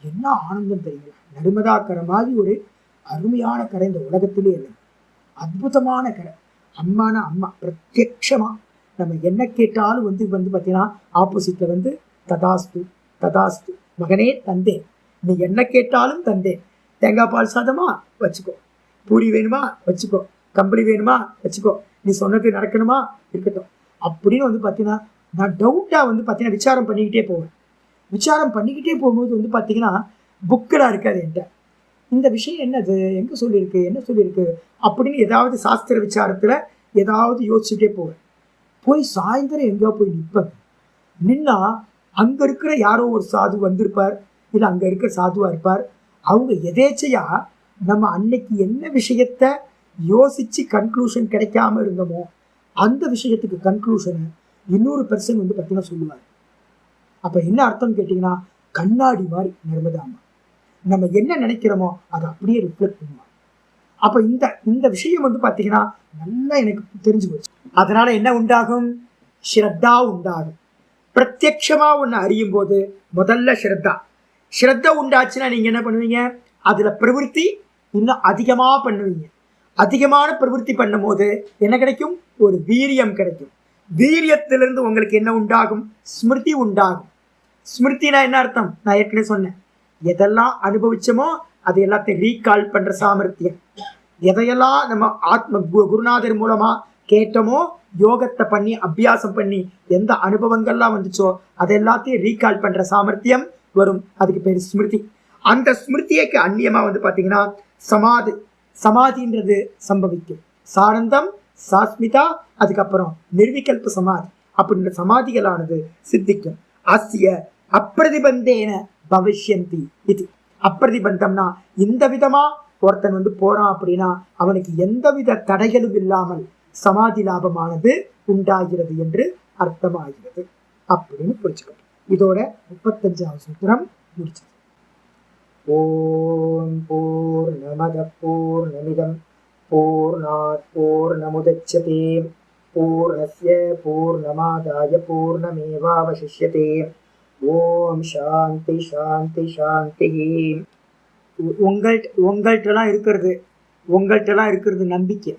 என்ன ஆனந்தம் தெரியுங்களா? நர்மதா கரை மாதிரி ஒரு அருமையான கரை இந்த உலகத்திலே இல்லை. அற்புதமான கரை. அம்மானா அம்மா பிரத்யக்ஷமா நம்ம என்ன கேட்டாலும் வந்து பார்த்தீங்கன்னா ஆப்போசிட்ல வந்து ததாஸ்து ததாஸ்து, மகனே தந்தே, நீ என்ன கேட்டாலும் தந்தே. தேங்காய் பால் சாதமா வச்சுக்கோ, பூரி வேணுமா வச்சுக்கோ, கம்பளி வேணுமா வச்சுக்கோ, நீ சொன்னது நடக்கணுமா இருக்கட்டும் அப்படின்னு வந்து பார்த்தீங்கன்னா நான் டவுட்டாக வந்து பார்த்தீங்கன்னா விசாரம் பண்ணிக்கிட்டே போவேன். விசாரம் பண்ணிக்கிட்டே போகும்போது வந்து பார்த்தீங்கன்னா புக்கெலாம் இருக்காது என்கிட்ட. இந்த விஷயம் என்னது, எங்கே சொல்லியிருக்கு, என்ன சொல்லியிருக்கு அப்படின்னு ஏதாவது சாஸ்திர விசாரத்தில் ஏதாவது யோசிச்சுட்டே போவேன். போய் சாயந்தரம் எங்கேயோ போய் நிற்பேன். நின்னா அங்கே இருக்கிற யாரோ ஒரு சாது வந்திருப்பார், இல்லை அங்கே இருக்கிற சாதுவாக இருப்பார். அவங்க எதேச்சையா நம்ம அன்னைக்கு என்ன விஷயத்த யோசிச்சு கன்க்ளூஷன் கிடைக்காம இருந்தோமோ அந்த விஷயத்துக்கு கன்க்ளூஷனை இன்னொரு பெர்சன் வந்து பார்த்தீங்கன்னா சொல்லுவார். அப்போ என்ன அர்த்தம்னு கேட்டிங்கன்னா, கண்ணாடி மாதிரி நர்மதாமா நம்ம என்ன நினைக்கிறோமோ அதை அப்படியே ரிஃப்ளெக்ட் பண்ணுவாங்க. அப்போ இந்த விஷயம் வந்து பார்த்தீங்கன்னா நல்லா எனக்கு தெரிஞ்சு போச்சு. அதனால என்ன உண்டாகும்? ஸ்ரத்தா உண்டாகும். பிரத்யக்ஷமா ஒன்று அறியும் போது முதல்ல ஸ்ரத்தா உண்டாச்சுன்னா நீங்க என்ன பண்ணுவீங்க? அதுல பிரவருத்தி இன்னும் அதிகமா பண்ணுவீங்க. அதிகமான பிரவருத்தி பண்ணும் போது என்ன கிடைக்கும்? ஒரு வீரியம் கிடைக்கும். வீரியத்திலிருந்து உங்களுக்கு என்ன உண்டாகும்? ஸ்மிருதி உண்டாகும். ஸ்மிருதினா என்ன அர்த்தம்? நான் ஏற்கனவே சொன்னேன், எதெல்லாம் அனுபவிச்சோமோ அது எல்லாத்தையும் ரீகால் பண்ற சாமர்த்தியம். எதையெல்லாம் நம்ம ஆத்ம குருநாதர் மூலமா கேட்டோமோ, யோகத்தை பண்ணி அபியாசம் பண்ணி எந்த அனுபவங்கள்லாம் வந்துச்சோ அதை எல்லாத்தையும் ரீகால் பண்ற சாமர்த்தியம் வரும். அதுக்கு பேர் ஸ்மிருதி. அந்த ஸ்மிருதியைக்கு அந்நியமா வந்து பாத்தீங்கன்னா சமாதின்றது சம்பவிக்கும். சானந்தம், சாஸ்மிதா, அதுக்கப்புறம் நிர்விகல்ப சமாதி அப்படின்ற சமாதிகளானது சித்திக்கும். அஸ்ய அப்பிரதிபந்தேன பவிஷ்யந்தி. இது அப்பிரதிபந்தம்னா இந்த விதமா ஒருத்தன் வந்து போறான் அப்படின்னா அவனுக்கு எந்தவித தடைகளும் இல்லாமல் சமாதி லாபமானது உண்டாகிறது என்று அர்த்தமாகிறது அப்படின்னு புரிச்சுக்கணும். இதோட 35வது சூத்திரம் முடிச்சது. ஓம் பூர்ணமத பூர்ணமிதம் பூர்ணாத் பூர்ணமுதச்யதே பூர்ணஸ்ய பூர்ணமாதாய பூர்ணமேவாவசிஷ்யதே. ஓம் சாந்தி சாந்தி சாந்தி. உங்கள்கிட்டலாம் இருக்கிறது நம்பிக்கை.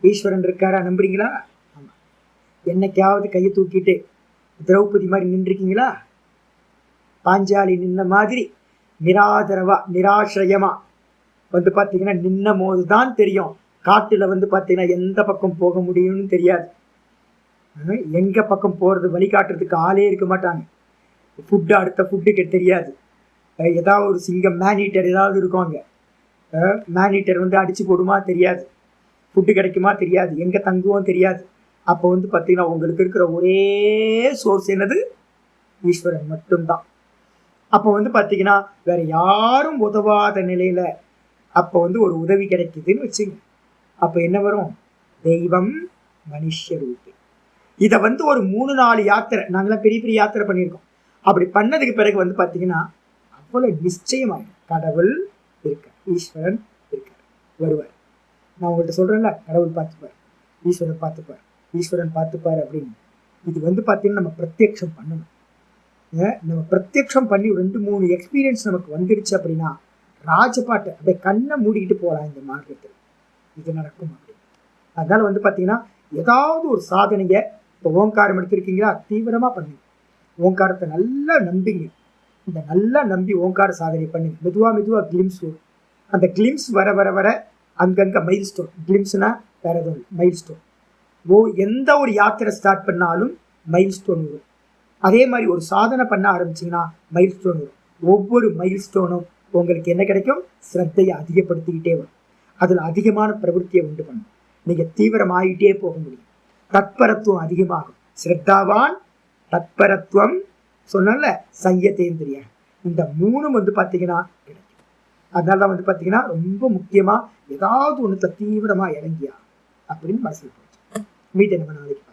ஈஸ்வரன் இருக்காரா? நம்புறீங்களா? ஆமாம். என்னைக்காவது கையை தூக்கிட்டு திரௌபதி மாதிரி நின்றுருக்கீங்களா? பாஞ்சாலி நின்ன மாதிரி நிராதரவா நிராசிரயமா வந்து பார்த்தீங்கன்னா நின்ன போதுதான் தெரியும். காட்டுல வந்து பார்த்தீங்கன்னா எந்த பக்கம் போக முடியும்னு தெரியாது. எங்க பக்கம் போறது வழிகாட்டுறதுக்கு ஆளே இருக்க மாட்டாங்க. ஃபுட்டு அடுத்த ஃபுட்டுக்கு தெரியாது. ஏதாவது ஒரு சிங்கம் மேனீட்டர் ஏதாவது இருக்கும். அங்கே மேனீட்டர் வந்து அடிச்சு போடுமா தெரியாது. ஃபுட்டு கிடைக்குமா தெரியாது. எங்க தங்குவோம் தெரியாது. அப்போ வந்து பார்த்தீங்கன்னா உங்களுக்கு இருக்கிற ஒரே சோர்ஸ் என்னது? ஈஸ்வரன் மட்டும்தான். அப்போ வந்து பார்த்தீங்கன்னா வேற யாரும் உதவாத நிலையில அப்போ வந்து ஒரு உதவி கிடைக்குதுன்னு வச்சுங்க. அப்போ என்ன வரும்? தெய்வம் மனுஷ ரூபி. இதை வந்து ஒரு 3-4 யாத்திரை, நாங்களாம் பெரிய பெரிய யாத்திரை பண்ணியிருக்கோம். அப்படி பண்ணதுக்கு பிறகு வந்து பார்த்தீங்கன்னா அவ்வளோ நிச்சயமாயிடும். கடவுள் இருக்கார், ஈஸ்வரன் இருக்கார், வருவார். நான் உங்கள்கிட்ட சொல்கிறேன்ல, கடவுள் பார்த்துப்பார், ஈஸ்வரன் பார்த்துப்பார், ஈஸ்வரன் பார்த்துப்பார் அப்படின்னு. இது வந்து பார்த்தீங்கன்னா நம்ம பிரத்யக்ஷம் பண்ணணும். நம்ம பிரத்யக்ஷம் பண்ணி 2-3 எக்ஸ்பீரியன்ஸ் நமக்கு வந்துடுச்சு அப்படின்னா ராஜபாட்டை அப்படியே கண்ணை மூடிக்கிட்டு போகலாம் இந்த மார்க்கத்தில். இது நடக்கும் அப்படின்னு. அதனால வந்து பார்த்தீங்கன்னா ஏதாவது ஒரு சாதனையை, இப்போ ஓங்காரம் எடுத்திருக்கீங்களா, தீவிரமாக பண்ணுங்க. ஓங்காரத்தை நல்லா நம்பிங்க. இந்த நல்லா நம்பி ஓங்கார சாதனை பண்ணுங்க. மெதுவாக கிளிம்ஸ் வரும். அந்த கிளிம்ஸ் வர வர வர அங்கங்கே மைல் ஸ்டோன். கிளிம்ஸ்னா வேற எதுவும் மைல் ஸ்டோன். எந்த ஒரு யாத்திரை ஸ்டார்ட் பண்ணாலும் மைல் ஸ்டோன் வரும். அதே மாதிரி ஒரு சாதனை பண்ண ஆரம்பிச்சிங்கன்னா மைல் ஸ்டோன் வரும். ஒவ்வொரு மைல் ஸ்டோனும் உங்களுக்கு என்ன கிடைக்கும்? ஸ்ரத்தையை அதிகப்படுத்திக்கிட்டே வரும். அதில் அதிகமான பிரவருத்தியை உண்டு பண்ணும். நீங்கள் தீவிரமாகிட்டே போக முடியும். தத்பரத்துவம் அதிகமாகும். ஸ்ரத்தாவான் தத்பரத்துவம் சொன்னல, சையத்தேந்திரியா, இந்த 3 வந்து பார்த்தீங்கன்னா கிடைக்கும். அதனால தான் வந்து பார்த்தீங்கன்னா ரொம்ப முக்கியமாக ஏதாவது ஒன்று தீவிரமாக இறங்கியா அப்படின்னு மனசில் போச்சு. மீட்டை நம்ம நாளைக்கு